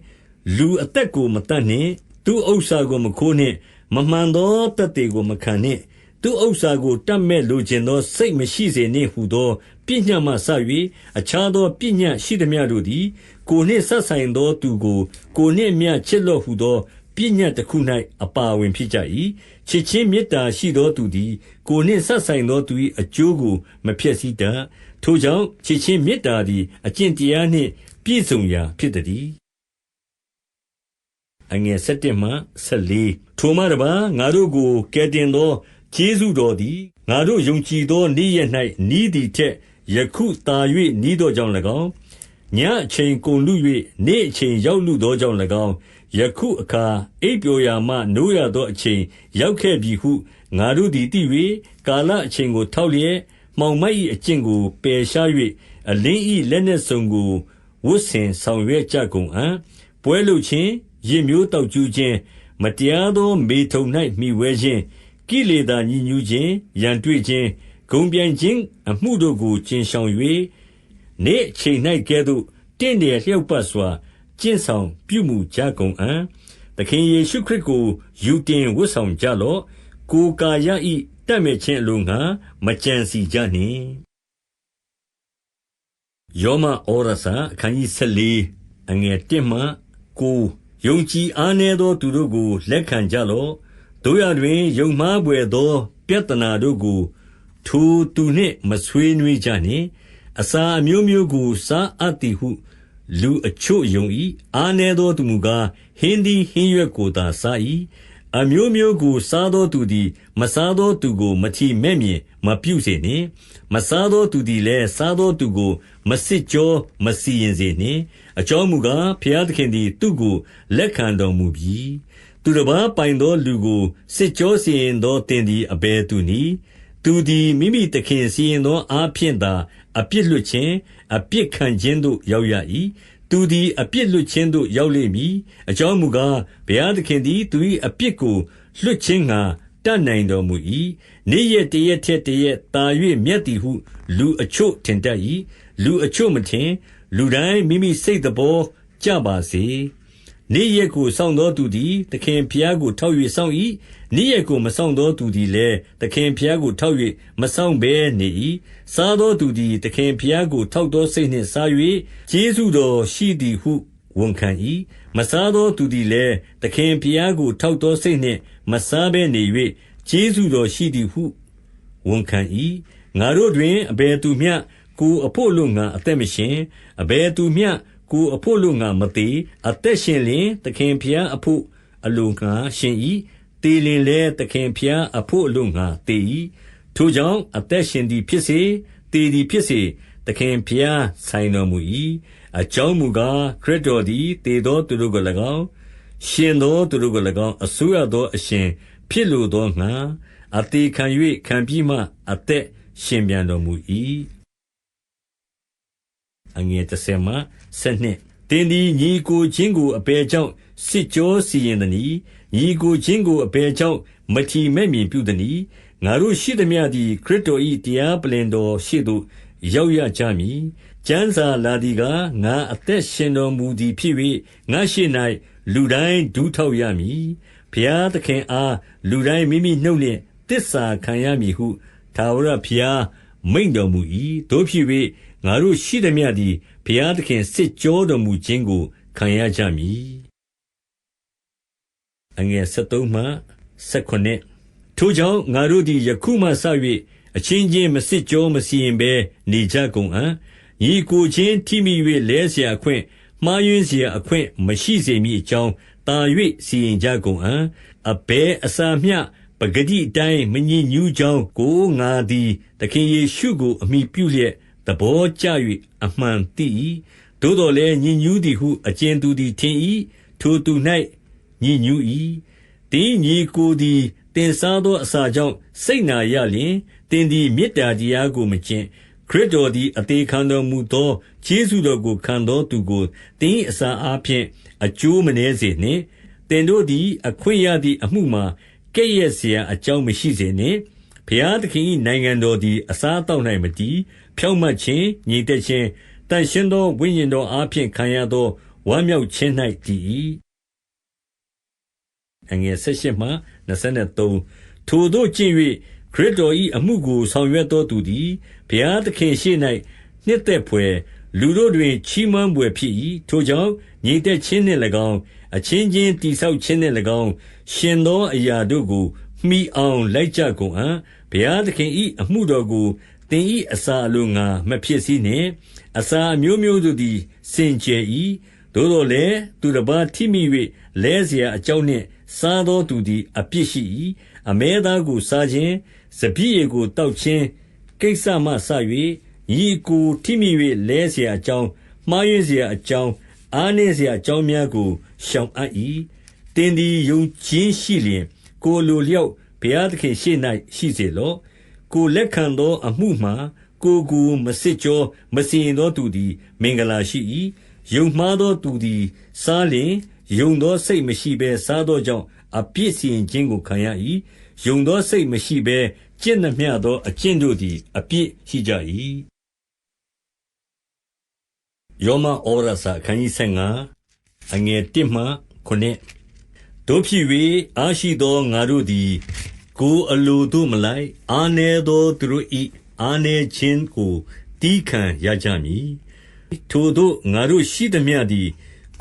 လူအသက်ကိုမတတ်နှင့်သူ့ဥစ္စာကိုမခိုးနှင့်မမှန်သောသက်သေကိုမခံနှင့်သူဥစ္စာကိုတတ်မဲ့လိုချင်သောစိတ်မရှိစေနှင့်ဟုသောပညတ်မှစ၍အခြားသောပညတ်ရှိသမျှတို့သည်ကိုနှင့်ဆက်ဆိုင်သောသူကိုကိုနှင့်မျှချစ်လော့ဟုသောပ ပညတ်တစ်ခု၌အပါဝင်ဖြစ်ကြ၏ချစ်ချင်းမေတ္တာရှိသောသူသည်ကိုယ်နှင့်ဆက်ဆိုင်သောသူ၏အကျိုးကိုမဖျက်ဆီးတတ်ထိုကြောင့်ချစ်ချင်းမေတ္တာသည်အကျင့်တရားနှင့်ပြည့်စုံရာဖြစ်တည်းအငယ်7မှ14ထိုမှတပါငါတို့ကိုကယ်တင်သောကျေးဇူးတော်သည်ငါတို့ယုံကြည်သောနေ့ရက်၌နီးသည်ထက်ယခုသာ၍နီးသောကြောင့်၎င်းညအချိန်ကုန်လူ၍နေ့အချိန်ရောက်လူသောကြောင့်၎င်းယခုအခါအိပ်ပျော်ရာမှနိုးရသောအချိန်ရောက်ခဲ့ပြီဟုငါတို့သည်သိ၍ကာလအချိန်ကိုထောက်လျက်မှောင်မိုက်၏အကျင့်ကိုပယ်ရှား၍အလင်း၏လက်နက်စုံကိုဝတ်ဆင်ဆောင်ရွက်ကြကုန်အံ့ပွဲလုပ်ခြင်းရစ်မျိုးတောက်ကျူးခြင်းမတရားသောမေထုံ၌မှီဝဲခြင်းကိလေသာညှဉ်းညူးခြင်းရန်တွေ့ခြင်းဂုဏ်ပြိုင်ခြင်းအမှုတို့ကိုကျင့်ဆောင်၍နေ့အချိန်၌ကဲ့သို့တင့်တယ်လျောက်ပတ်စွာကျင့်ဆောင်ပြုမှုကြကုန်အံ့သခင်ယေရှုခရစ်ကိုယူတင်ဝတ်ဆောင်ကြလော့ကိုယ်ကာယ၏တတ်မဲ့ခြင်းအလိုငှာမကြံစီကြနှင့်ယောမဩရစာအခန်းကြီး14အငယ်1မှ9ယုံကြည်အားနည်းသောသူတို့ကိုလက်ခံကြလော့တို့ရတွင်ယုံမှားပွေသောပြဿနာတို့ကိုထိုသူနှင့်မဆွေးနွေးကြနှင့်အစာအမျိုးမျိုးကိုစားအပ်သည်ဟုလူအချို့ယုံ၏အားနည်းသောသူမူကားဟင်းသည်ဟင်းရွက်ကိုသာစား၏အမျိုးမျိုးကိုစားသောသူသည်မစားသောသူကိုမထီမဲ့မြင်မပြုစေနှင့်မစားသောသူသည်လည်းစားသောသူကိုမစစ်ကြောမစီရင်စေနှင့်အကြောင်းမူကားဖျားသခင်သည်သူ့ကိုလက်ခံတော်မူပြီသူတစ်ပါးပိုင်သောလူကိုစစ်ကြောစီရင်သောတင်သည်အဘယ်သူနည်းသူသည်မိမိသခင်စီရင်သောအားဖြင့်သာအပြစ်လွတ်ခြင်းအပြစ်ခံခြင်းသို့ရောက်ရ၏သူသည်အပြစ်လွတ်ခြင်းသို့ရောက်လိမ့်မည်အကြောင်းမူကားဘုရားသခင်သည်သူ၏အပြစ်ကိုလွတ်ခြင်းငှာတတ်နိုင်တော်မူ၏နေ့ရက်တရက်ထက်တရက်သာ၍မြတ်သည်ဟုလူအချို့ထင်တတ်၏လူအချို့မထင်လူတိုင်းမိမိစိတ်သဘောကြပါစေနေ့ရက်ကိုစောင့်သောသူသည်သခင်ဖျားကိုထောက်၍စောင့်၏နေ့ရက်ကိုမစောင့်သောသူသည်လည်းသခင်ဖျားကိုထောက်၍မစောင့်ဘဲနေ၏စားသောသူသည်သခင်ဖျားကိုထောက်သောစိတ်နှင့်စား၍ကျေးဇူးတော်ရှိသည်ဟုဝန်ခံ၏မစားသောသူသည်လည်းသခင်ဖျားကိုထောက်သောစိတ်နှင့်မစားဘဲနေ၍ကျေးဇူးတော်ရှိသည်ဟုဝန်ခံ၏ငါတို့တွင်အဘယ်သူမျှကိုယ်အဖို့လို့ငါအသက်မရှင်အဘယ်သူမျှကိုယ်အဖို့လို့ငါမသေးအသက်ရှင်လျင်သခင်ဖျားအဖို့အလိုငါရှင်၏တေလင်လည်းသခင်ဖျားအဖို့အလိုငါတေ၏ထိုကြောင့်အသက်ရှင်သည်ဖြစ်စေတေသည်ဖြစ်စေသခင်ဖျားဆိုင်တော်မူ၏အကြောင်းမူကားခရစ်တော်သည်တေသောသူတို့ကို၎င်းရှင်သောသူတို့ကို၎င်းအစိုးရသောအရှင်ဖြစ်လိုသောငါအသေးခံ၍ခံပြီးမှအသက်ရှင်ပြန်တော်မူ၏အငယ်30မှ12တင်းသည်ညီကိုချင်းကိုအဘယ်ကြောင့်စစ်ကြောစီရင်သနည်းညီကိုချင်းကိုအဘယ်ကြောင့်မထီမဲ့မြင်ပြုသနည်းငါတို့ရှိသမျှသည်ခရစ်တော်၏တရားပလင်တော်ရှေ့သို့ရောက်ရကြမည်ကျမ်းစာလာသည်ကားငါအသက်ရှင်တော်မူသည်ဖြစ်၍ငါရှိ၌လူတိုင်းဒူးထောက်ရမည်ဘုရားသခင်အားလူတိုင်းမိမိနှုတ်နှင့်သစ္စာခံရမည်ဟုထာဝရဘုရားမိန့်တော်မူ၏တို့ဖြစ်၍ငါတို့ရှိသမျှသည်ဘုရားသခင်စစ်ကြောတော်မူခြင်းကိုခံရကြမည်အငယ်73မှ79ထိုကြောင့်ငါတို့သည်ယခုမှစ၍အချင်းချင်းမစစ်ကြောမစီရင်ဘဲနေကြကုန်အံ့ညီကိုချင်းထိမိ၍လဲเสียအခွင့်မှားယွင်းเสียအခွင့်မရှိစေမည်အကြောင်းတာ၍စီရင်ကြကုန်အံ့အဘဲအစာမျှပဂတိအတိုင်းမညစ်ညူးကြောင်းကိုငါသည်သခင်ယေရှုကိုအမိပြုလျက်သဘောကျ၍အမှန်သိ၏သို့တော်လည်းညစ်ညူးသည်ဟုအကျဉ်သူသည်ထင်၏ထိုသူ၌ညစ်ညူး၏တင်းညီကိုသည်တင်စားသောအစာကြောင့်စိတ်နာရလျင်တင်းသည်မေတ္တာတရားကိုမကျင့်ခရစ်တော်သည်အသေးခံတော်မူသောကျေးဇူးတော်ကိုခံသောသူကိုတင်းအစာအားဖြင့်အကျိုးမနည်းစေနှင့်တင်တို့သည်အခွင့်ရသည့်အမှုမှာကဲ့ရဲ့เสียအကြောင်းမရှိစေနှင့်ဘုရားသခင်၏နိုင်ငံတော်သည်အစားအသောက်၌မတည်ဖြောင့်မတ်ခြင်းညီသက်ခြင်းတန်ရှင်းသောဝိညာဉ်တော်အားဖြင့်ခံရသောဝမ်းမြောက်ခြင်း၌တည်၏အငယ်18မှ23ထိုသို့ကျင့်၍ခရစ်တော်၏အမှုကိုဆောင်ရွက်သောသူသည်ဘုရားသခင်ရှေ့၌နှစ်သက်ဖွယ်လူတို့တွင်ချီးမွမ်းဖွယ်ဖြစ်၏ထိုကြောင့်ညီသက်ခြင်းနှင့်၎င်း အချင်းချင်းတိဆောက်ခြင်းနှင့်၎င်းရှင်သောအရာတို့ကိုမှီအောင်လိုက်ကြကုန်အံ့ဘုရားသခင်၏အမှုတော်ကိုသင်၏အစာအလိုငါမဖြစ်စည်းနှင့်အစာအမျိုးမျိုးတို့သည်စင်ကြယ်၏သို့တော်လည်းသူတစ်ပါးထိမိ၍လဲเสียအကြောင်းနှင့်စားသောသူသည်အပြစ်ရှိ၏အမဲသားကိုစားခြင်းစပျစ်ရည်ကိုတောက်ခြင်းကိစ္စမှစ၍ညီကိုထိမိ၍လဲเสียအကြောင်းမှားယွင်းเสียအကြောင်းအားနည်းเสียအကြောင်းများကိုရှောင်အပ်၏တင်သည်ယုံခြင်းရှိလျင်ကိုလိုလျောက်ဘုရားသခင်ရှေ့၌ရှိစေလော့ကိုလက်ခံသောအမှုမှာကိုမစစ်ကြောမစင်သောသူသည်မင်္ဂလာရှိ၏ယုံမှားသောသူသည်စားလျင်ယုံသောစိတ်မရှိဘဲစားသောကြောင့်အပြစ်စီရင်ခြင်းကိုခံရ၏ယုံသောစိတ်မရှိဘဲကျင့်နှမျှသောအကျင့်တို့သည်အပြစ်ရှိကြ၏ယောမဩရစာခန်းကြီး15အငယ်1မှ9တို့ဖြစ်၍အားရှိသောငါတို့သည်ကိုအလိုတို့မလိုက်အားနည်းသောသူတို့၏အားနည်းခြင်းကိုတီးခံရကြမည်ထိုတို့ငါတို့ရှိသမျှသည်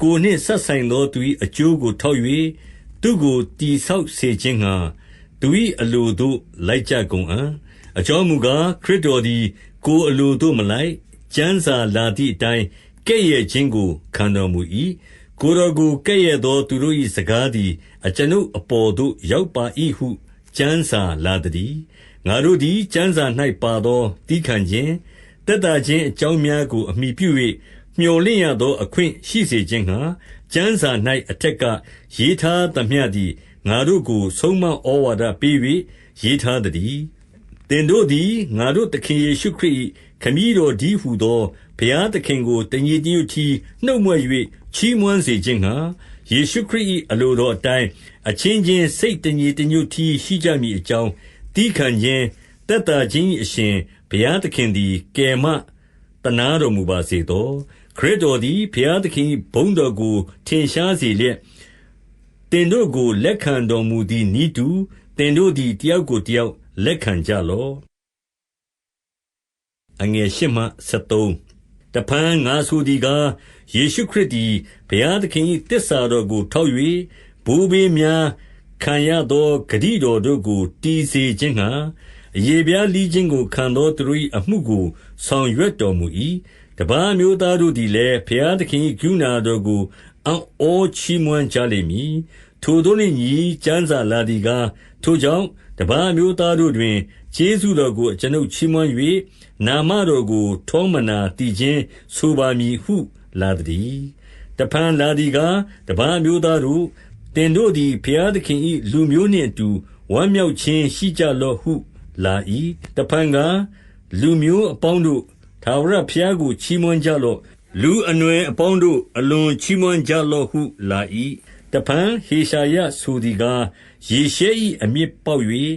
ကိုနှင့်ဆက်ဆိုင်သောသူ၏အကျိုးကိုထောက်၍သူကိုတိဆောက်စေခြင်းငှာသူ၏အလိုတို့လိုက်ကြကုန်အံ့အကြောင်းမူကားခရစ်တော်သည်ကိုအလိုတို့မလိုက်ကျမ်းစာလာသည့်အတိုင်းကဲ့ရဲ့ခြင်းကိုခံတော်မူ၏ကိုယ်တော်ကိုကဲ့ရဲ့သောသူတို့၏စကားသည်အကျွန်ုပ်အပေါ်သို့ရောက်ပါ၏ဟုကျမ်းစာလာသတည်းငါတို့သည်ကျမ်းစာ၌ပါသောသည်းခံခြင်းသက်သာခြင်းအကြောင်းများကိုအမိပြု၍မျှော်လင့်ရသောအခွင့်ရှိစေခြင်းငှာကျမ်းစာ၌အထက်ကရေးထားသမျှသည်ငါတို့ကိုဆုံးမဩဝါဒပေး၍ရေးထားသတည်းသင်တို့သည်ငါတို့သခင်ယေရှုခရစ်၏ခမည်းတော်ဒီဟုသောဘုရားသခင်ကိုတညီတညွတ်တီနှုတ်မြွက်၍ချီးမွမ်းစေခြင်းငှာယေရှုခရစ်၏အလိုတော်အတိုင်းအချင်းချင်းစိတ်တညီတညွတ်တီရှိကြမည်အကြောင်းတီးခံခြင်းသက်သာခြင်း၏အရှင်ဘုရားသခင်သည်ကယ်မတနာတော်မူပါစေသောခရစ်တော်သည်ဘုရားသခင်ဘုန်းတော်ကိုထင်ရှားစေလျက်တင်တို့ကိုလက်ခံတော်မူသည်နည်းတူတင်တို့သည်တယောက်ကိုတယောက်လက်ခံကြလော့အငယ်8မှ73တဖန်ငါဆိုသည်ကားယေရှုခရစ်သည်ဘုရားသခင်၏တစ္ဆာတော်ကိုထောက်၍ဘိုးဘေးများခံရသောဂတိတော်တို့ကိုတည်စေခြင်းငှာအယေပြားလိခြင်းကိုခံသောသူတို့၏အမှုကိုဆောင်ရွက်တော်မူ၏တပါးမျိုးသားတို့သည်လည်းဘုရားသခင်၏ကရုဏာတော်ကိုအံ့ဩချီးမွမ်းကြလိမ့်မည်ထိုတို့နှင့်ညီကျမ်းစာလာသည်ကားထိုကြောင့်တပါးမျိုးသားတို့တွင်ကျေးဇူးတော်ကိုအကျွန်ုပ်ချီးမွမ်း၍နာမတော်ကိုထောမနာတည်ခြင်းဆိုပါမည်ဟုလာသည်တဖန်လာသည်ကားတပါးမျိုးသားတို့တင်တို့သည်ဘုရားသခင်၏လူမျိုးနှင့်အတူဝမ်းမြောက်ခြင်းရှိကြလော့ဟုလာ၏တဖန်ကလူမျိုးအပေါင်းတို့ထာဝရဘုရားကိုချီးမွမ်းကြလော့လူအနွယ်အပေါင်းတို့အလွန်ချီးမွမ်းကြလော့ဟုလာ၏တဖန်ဟေရှာယဆိုသည်ကားယေရှဲ၏အမြစ်ပေါက်၍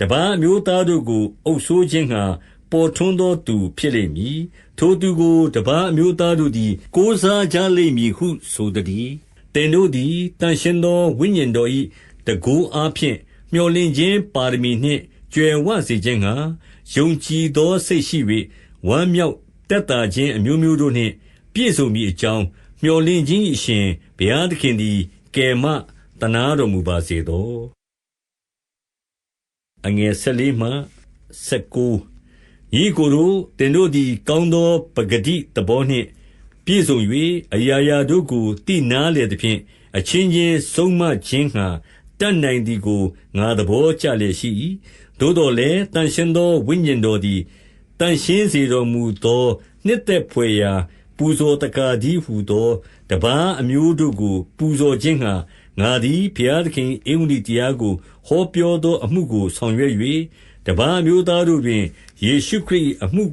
တပါးမျိုးသားတို့ကိုအုပ်ဆိုးခြင်းငှာပေါ်ထွန်းသောသူဖြစ်လိမ့်မည်ထိုသူကိုတပါးမျိုးသားတို့သည်ကိုးစားကြလိမ့်မည်ဟုဆိုသည်တင်တို့သည်တန်ရှင်းသောဝိညာဉ်တော်၏တန်ခိုးအားဖြင့်မျှော်လင့်ခြင်းပါရမီနှင့်ကြွယ်ဝစေခြင်းငှာယုံကြည်သောစိတ်ရှိ၍ဝမ်းမြောက်သက်သာခြင်းအမျိုးမျိုးတို့နှင့်ပြည့်စုံမည်အကြောင်းမျှော်လင့်ခြင်း၏ရှင်ဘုရားသခင်သည်ကယ်မတနာတော်မူပါစေသောအငယ်14မှ19ညီကိုတို့တင်တို့သည်ကောင်းသောပဂတိသဘောနှင့်ပြည့်စုံ၍အရာရာတို့ကိုသိနာလေသဖြင့်အချင်းချင်းဆုံးမခြင်းငှာတတ်နိုင်သည်ကိုငါသဘောကျလျက်ရှိ၏သို့တော်လည်းတန်ရှင်းသောဝိညာဉ်တော်သည်တန်ရှင်းစေတော်မူသောနှစ်သက်ဖွယ်ရာပူဇော်တကာသည်ဟုသောတပါးအမျိုးတို့ကိုပူဇော်ခြင်းငှာငါသည်ဘုရားသခင်ဧဝံဂေလိတရားကိုဟောပြောသောအမှုကိုဆောင်ရွက်၍တပါးမျိုးသားတို့တွင်ယေရှုခရစ်၏အမှု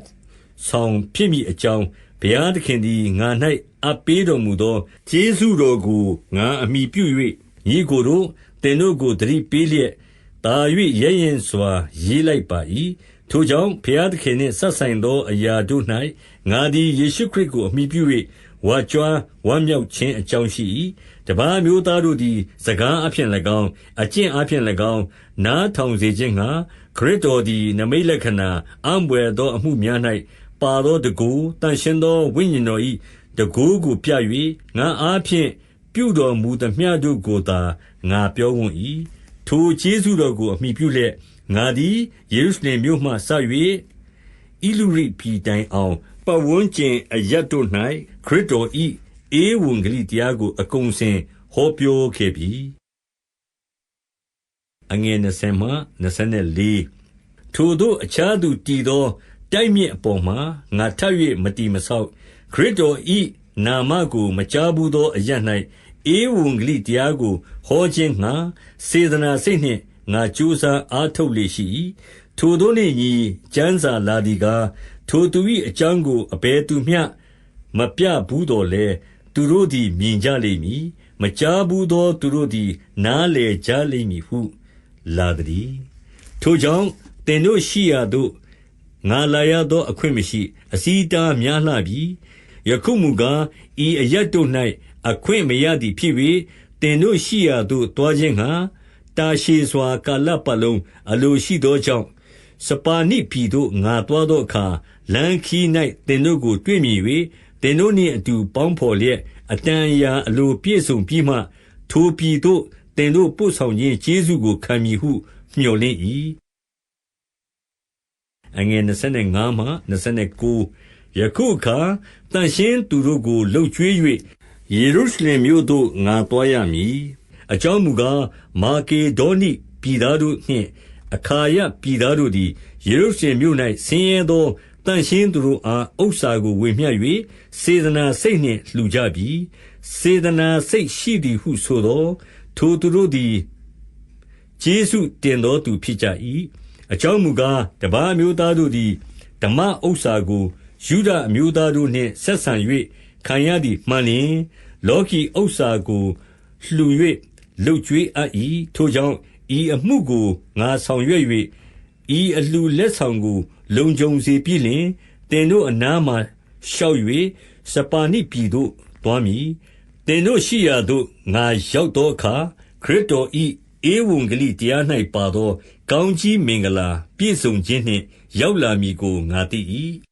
ဆောင်ဖြစ်မည်အကြောင်းဘုရားသခင်သည်ငါ၌အပ်ပေးတော်မူသောကျေးဇူးတော်ကိုငါအမိပြု၍ညီကိုတို့တင်တို့ကိုသတိပေးလျက်တာ၍ရဲရင်စွာရေးလိုက်ပါ၏ထိုကြောင့်ဘုရားသခင်နှင့်ဆက်ဆိုင်သောအရာတို့၌ငါသည်ယေရှုခရစ်ကိုအမိပြု၍ဝါကြွားဝမ်းမြောက်ခြင်းအကြောင်းရှိ၏တပါးမျိုးသားတို့သည်စကားအဖြင့်၎င်းအကျင့်အဖြင့်၎င်းနားထောင်စေခြင်းငှာခရစ်တော်သည်နမိတ်လက္ခဏာအံ့ဘွယ်သောအမှုများ၌ပါသောတကူတန်ရှင်းသောဝိညာဉ်တော်၏တကူကိုပြ၍ငါအားဖြင့် ပြုတော်မူသမျှတို့ကိုသာငါပြောဝံ့၏ထိုကျေးဇူးတော်ကိုအမိပြုလျက်ငါသည်ယေရုရှလင်မြို့မှစ၍ဣလုရိပြည်တိုင်အောင်ပတ်ဝန်းကျင်အရပ်တို့၌ခရစ်တော်၏ဧဝံဂေလိတရားကိုအကုန်စင်ဟောပြောခဲ့ပြီအငယ်20မှ24ထိုသို့အခြားသူတည်သောတိုက်မြစ်အပေါ်မှာငါထပ်၍မတည်မဆောက်ခရစ်တော်၏နာမကိုမကြားဘူးသောအရပ်၌ဧဝံဂေလိတရားကိုဟောခြင်းငှါစေတနာစိတ်နှင့်ငါကြိုးစားအားထုတ်လေရှိ၏ထိုသို့နှင့်ညီကျမ်းစာလာသည်ကားထိုသူ၏အကြောင်းကိုအဘယ်သူမျှမပြဘူးတော်လဲသူတို့သည်မြင်ကြလိမ့်မည်မကြားဘူးသောသူတို့သည်နားလည်ကြလိမ့်မည်ဟုလာသည်ထိုကြောင့်သင်တို့ရှိရာသို့ငါလာရသောအခွင့်မရှိအစီးတားများလှပြီယခုမူကားဤအရပ်တို့၌အခွင့်မရသည်ဖြစ်၍သင်တို့ရှိရာသို့တွားခြင်းငှါတာရှည်စွာကာလပတ်လုံးအလိုရှိသောကြောင့်စပါနိပြည်သို့ငါတွားသောအခါလမ်းခီး၌သင်တို့ကိုတွေ့မြင်၍သင်တို့နှင့်အတူပေါင်းဖော်လျက်အတန်အရာအလိုပြည့်စုံပြီးမှထိုပြည်သို့သင်တို့ပို့ဆောင်ခြင်းကျေးဇူးကိုခံမည်ဟုမြော်လင့်၏အငယ်25မှ29ယခုအခါတန်ရှင်းသူတို့ကိုလှုပ်ကြွေး၍ယေရုရှလင်မြို့သို့ငါတွားရမည်အကြောင်းမူကားမာကေဒေါနိပြည်သားတို့နှင့်အခါယပြည်သားတို့သည်ယေရုရှလင်မြို့၌ဆင်းရဲသောတန်ရှင်းသူတို့အားဥစ္စာကိုဝေမျှ၍စေတနာစိတ်နှင့်လှူကြပြီစေတနာစိတ်ရှိသည်ဟုဆိုသောထိုသူတို့သည်ကျေးဇူးတင်သောသူဖြစ်ကြ၏အကြောင်းမူကားတပါးအမျိုးသားတို့သည်ဓမ္မဥစ္စာကိုယုဒအမျိုးသားတို့နှင့်ဆက်ဆံ၍ခံရသည်မှန်လျင်လောကီဥစ္စာကိုလှူ၍လှုပ်ကြွေးအပ်၏ထိုကြောင့်ဤအမှုကိုငါဆောင်ရွက်၍ဤအလှူလက်ဆောင်ကိုလုံခြုံစေပြီးလျှင်သင်တို့အနားမှရှောက်၍စပါနိပြည်သို့သွားမည်သင်တို့ရှိရာသို့ငါရောက်သောအခါခရစ်တော်၏ဧဝံဂေလိတရား၌ပါသောကောင်းကြီးမင်္ဂလာပြည့်စုံခြင်းနှင့်ရောက်လာမည်ကိုငါသိ၏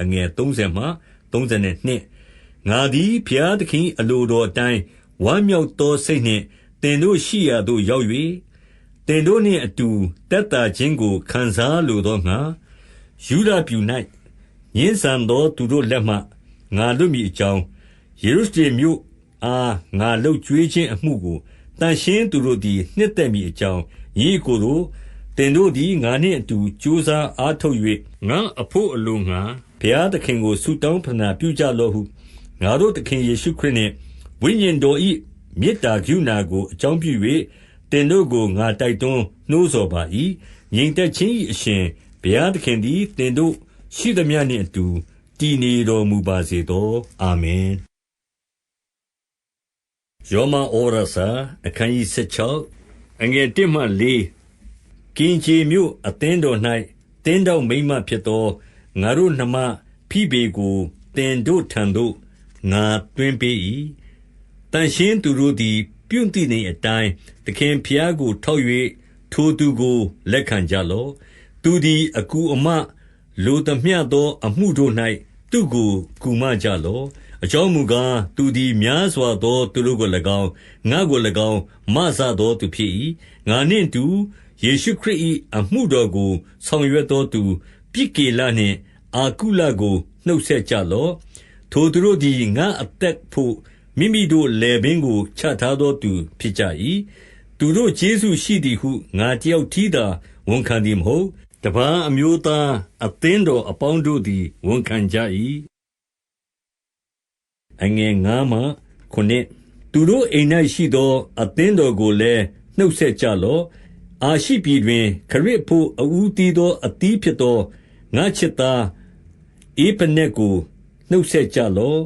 အငယ်30မှ32ငါသည်ဘုရားသခင်အလိုတော်အတိုင်းဝမ်းမြောက်သောစိတ်နှင့်သင်တို့ရှိရာသို့ရောက်၍သင်တို့နှင့်အတူသက်သာခြင်းကိုခံစားလိုသောငါယုဒပြည်၌ညှဉ်းဆန်သောသူတို့လက်မှငါလွတ်မည်အကြောင်းယေရုရှလင်မြို့အားငါလှုပ်ကြွေးခြင်းအမှုကိုတန်ရှင်းသူတို့သည်နှစ်သက်မည်အကြောင်းညီကိုယ်တို့သင်တို့သည်ငါနှင့်အတူကြိုးစားအားထုတ်၍ငါအဖို့အလိုငါဘုရားသခင်ကိုဆုတောင်းပန်ပြုကြလော့ဟုငါတို့သခင်ယေရှုခရစ်နှင့်ဝိညာဉ်တော်၏မေတ္တာကရုဏာကိုအကြောင်းပြု၍သင်တို့ကိုငါတိုက်တွန်းနှိုးဆော်ပါ၏ငြိမ်သက်ခြင်း၏အရှင်ဘုရားသခင်သည်သင်တို့ရှိသမျှနှင့်အတူတည်နေတော်မူပါစေသောအာမင်ယောမဩရစာအခန်းကြီး16အငယ်1မှ4ကင်ခြေမြို့အသင်းတော်၌တင်းတောက်မိမ့်မဖြစ်သောငါတို့နှမဖိဗေကိုတင်တို့ထံသို့ငါတွင်ပေး၏တန်ရှင်းသူတို့သည်ပြုသည့်နေအတိုင်းသခင်ဖျားကိုထောက်၍ထိုသူကိုလက်ခံကြလော့သူသည်အကူအမလိုသမျှသောအမှုတို့၌သူကိုကူမကြလော့အကြောင်းမူကားသူသည်များစွာသောသူတို့ကို၎င်းငါကို၎င်းမဆသောသူဖြစ်၏ငါနှင့်တူယေရှုခရစ်၏အမှုတော်ကိုဆောင်ရွက်သောသူပိကေလနှင့်အာကုလကိုနှုတ်ဆက်ကြလော့ထိုသူတို့သည်ငါအသက်ဖို့မိမိတို့လယ်ပင်ကိုချထားသောသူဖြစ်ကြ၏သူတို့ကျေးဇူးရှိသည်ဟုငါတယောက်ထီးသာဝန်ခံသည်မဟုတ်တပါးအမျိုးသားအသင်းတော်အပေါင်းတို့သည်ဝန်ခံကြ၏အငယ်9မှ9သူတို့အိမ်၌ရှိသောအသင်းတော်ကိုလည်းနှုတ်ဆက်ကြလော့အာရှိပြည်တွင်ခရစ်ဖို့အဦးသီးသောအသီးဖြစ်သောငါချစ်သားဧပနက်ကိုနှုတ်ဆက်ကြလော့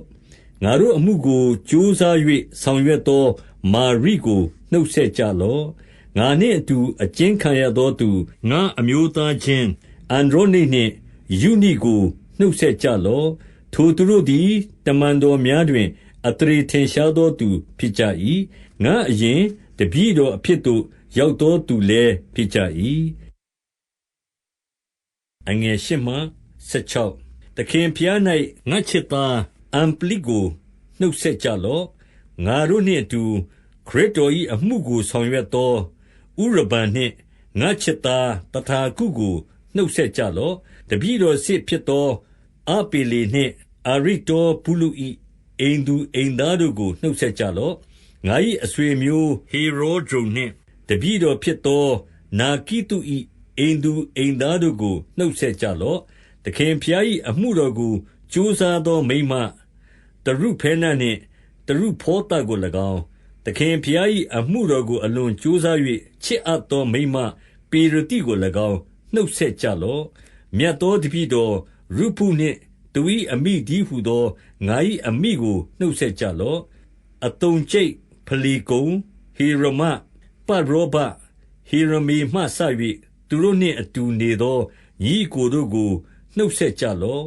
ငါတို့အမှုကိုကြိုးစား၍ဆောင်ရွက်သောမာရိကိုနှုတ်ဆက်ကြလော့ငါနှင့်အတူအကျဉ်းခံရသောသူငါအမျိုးသားချင်းအန္ဒရောနိနှင့်ယုနိကိုနှုတ်ဆက်ကြလော့ထိုသူတို့သည်တမန်တော်များတွင်အသရေထင်ရှားသောသူဖြစ်ကြ၏ငါအရင်တပည့်တော်အဖြစ်သို့ရောက်သောသူလည်းဖြစ်ကြ၏အငယ်8မှ16သခင်ဖျား၌ငါချစ်သားအမ်ပလိကိုနှ နှုတ်ဆက်ကြလော့ငါတို့နှင့်အတူခရစ်တော်၏အမှုကိုဆောင်ရွက်သောဥရဘန်နှင့်ငါချစ်သားတထာကုကိုနှုတ်ဆက်ကြလော့တပည့်တော်စစ်ဖြစ်သောအပေလေနှင့်အာရိတောပုလု၏အိမ်သူအိမ်သားတို့ကိုနှုတ်ဆက်ကြလော့ငါ၏အဆွေမျိုးဟေရောဒရုန်နှင့်တပည့်တော်ဖြစ်သောနာကိတု၏အိမ်သူအိမ်သားတို့ကိုနှုတ်ဆက်ကြလော့သခင်ဖျား၏အမှုတော်ကိုကြိုးစားသောမိန်းမတရုဖဲနနှင့်တရုဖောသကို၎င်းသခင်ဖျား၏အမှုတော်ကိုအလွန်ကြိုးစား၍ချစ်အပ်သောမိန်းမပေရတိကို၎င်းနှုတ်ဆက်ကြလော့မြတ်သောတပည့်တော်ရုဖုနှင့်သူ၏အမိဒီဟုသောငါ၏အမိကိုနှုတ်ဆက်ကြလော့အတုံကျိတ်ဖလီကုံဟေရမပတ်ရောဘဟေရမေမှဆ၍သူတို့နှင့်အတူနေသောညီကိုတို့ကိုနှုတ်ဆက်ကြလော့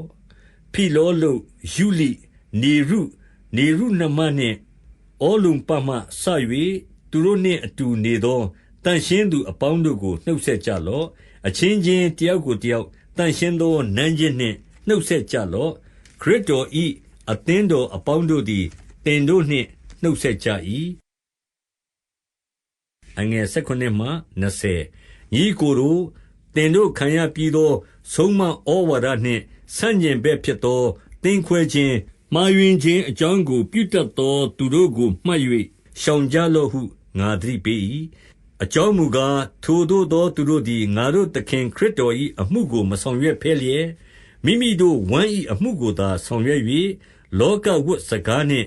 ဖိလောလုယူလိနေရုနှမနှင့်ဩလုံပမှဆ၍သူတို့နှင့်အတူနေသောတန်ရှင်းသူအပေါင်းတို့ကိုနှုတ်ဆက်ကြလော့အချင်းချင်းတယောက်ကိုတယောက်တန်ရှင်းသောနမ်းခြင်းနှင့်နှုတ်ဆက်ကြလော့ခရစ်တော်၏အသင်းတော်အပေါင်းတို့သည်တင်တို့နှင့်နှုတ်ဆက်ကြ၏19မှ20ညီကိုတို့တင်တို့ခံရပြီးသောဆုံးမဩဝါဒနှင့်ဆန့်ကျင်ဘက်ဖြစ်သောသင်ခွဲခြင်းမှားယွင်းခြင်းအကြောင်းကိုပြုတတ်သောသူတို့ကိုမှတ်၍ရှောင်ကြလော့ဟုငါသတိပေး၏အကြောင်းမူကားထိုသို့သောသူတို့သည်ငါတို့သခင်ခရစ်တော်၏အမှုကိုမဆောင်ရွက်ဖဲလျက်မိမိတို့ဝမ်း၏အမှုကိုသာဆောင်ရွက်၍လောကဝတ်စကားနှင့်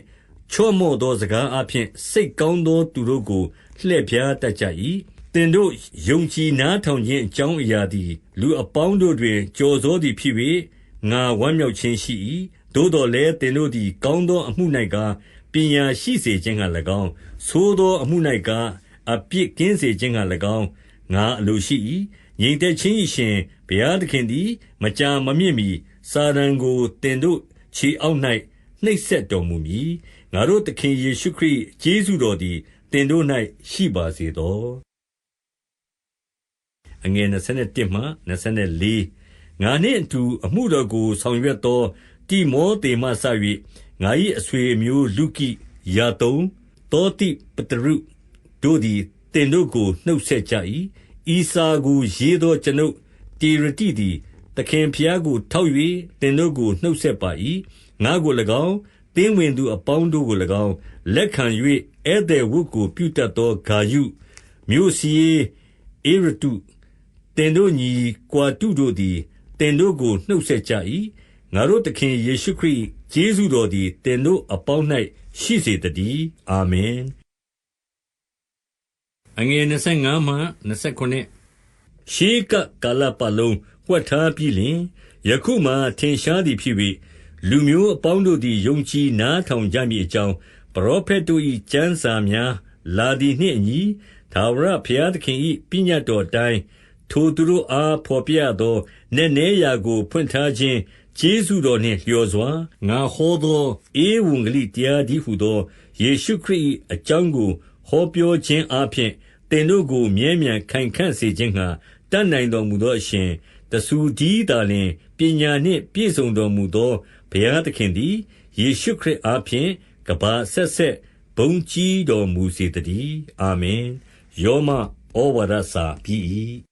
ချော့မော့သောစကားအဖျင်စိတ်ကောင်းသောသူတို့ကိုလှည့်ဖြားတတ်ကြ၏သင်တို့ယုံကြည်နားထောင်ခြင်းအကြောင်းအရာသည်လူအပေါင်းတို့တွင်ကြော်စောသည်ဖြစ်၍ငါဝမ်းမြောက်ခြင်းရှိ၏သို့တော်လည်းသင်တို့သည်ကောင်းသောအမှု၌ကားပညာရှိစေခြင်းက၎င်းဆိုးသောအမှု၌ကားအပြစ်ကင်းစေခြင်းက၎င်းငါအလိုရှိ၏ငြိမ်သက်ခြင်း၏ရှင်ဘုရားသခင်သည်မကြာမမြင့်မီစာတန်ကိုသင်တို့ခြေအောက်၌နှိပ်စက်တော်မူမည်ငါတို့သခင်ယေရှုခရစ်ကျေးဇူးတော်သည်သင်တို့၌ရှိပါစေသော21မှ24ငါနှင့်အတူအမှုတော်ကိုဆောင်ရွက်သောတိမောသေမှစ၍ငါ၏အဆွေအမျိုးလုကိယာတုန်တောတိပတရုတို့သည်သင်တို့ကိုနှုတ်ဆက်ကြ၏ဤစာကိုရေးသောကျွန်ုပ်တေရတိသည်သခင်ဖျားကိုထောက်၍သင်တို့ကိုနှုတ်ဆက်ပါ၏ငါကို၎င်းသင်းဝင်သူအပေါင်းတို့ကို၎င်းလက်ခံ၍ဧည့်သည်ဝတ်ကိုပြုတတ်သောဂါယုမြို့စီဧရတုသင်တို့ညီကွာတုတို့သည်သင်တို့ကိုနှုတ်ဆက်ကြ၏ငါတို့သခင်ယေရှုခရစ်ကျေးဇူးတော်သည်သင်တို့အပေါင်း၌ရှိစေတည်းအာမင်25မှ29ရှေးကကာလပတ်လုံးဝှက်ထားပြီးလျှင်ယခုမှထင်ရှားသည်ဖြစ်၍လူမျိုးအပေါင်းတို့သည်ယုံကြည်နားထောင်ကြမည်အကြောင်းပရောဖက်တို့၏ကျမ်းစာများလာသည်နှင့်အညီထာဝရဘုရားသခင်၏ပညတ်တော်တိုင်းထိုသူတို့အားဘော်ပြသောနက်နဲရာကိုဖွင့်ထားခြင်းကျေးဇူးတော်နှင့်လျော်စွာငါဟောသောဧဝံဂေလိတရားတည်းဟုသောယေရှုခရစ်၏အကြောင်းကိုဟောပြောခြင်းအပြင်သင်တို့ကိုမြဲမြံခိုင်ခံ့စေခြင်းငှါတတ်နိုင်တော်မူသောအရှင်တဆူတည်းသာလျှင်ပညာနှင့်ပြည့်စုံတော်မူသောဘုရားသခင်သည်ယေရှုခရစ်အားဖြင့်ကမ္ဘာအဆက်ဆက်ဘုန်းကြီးတော်မူစေတည်းအာမင်ယောမဩဝါဒစာပြီး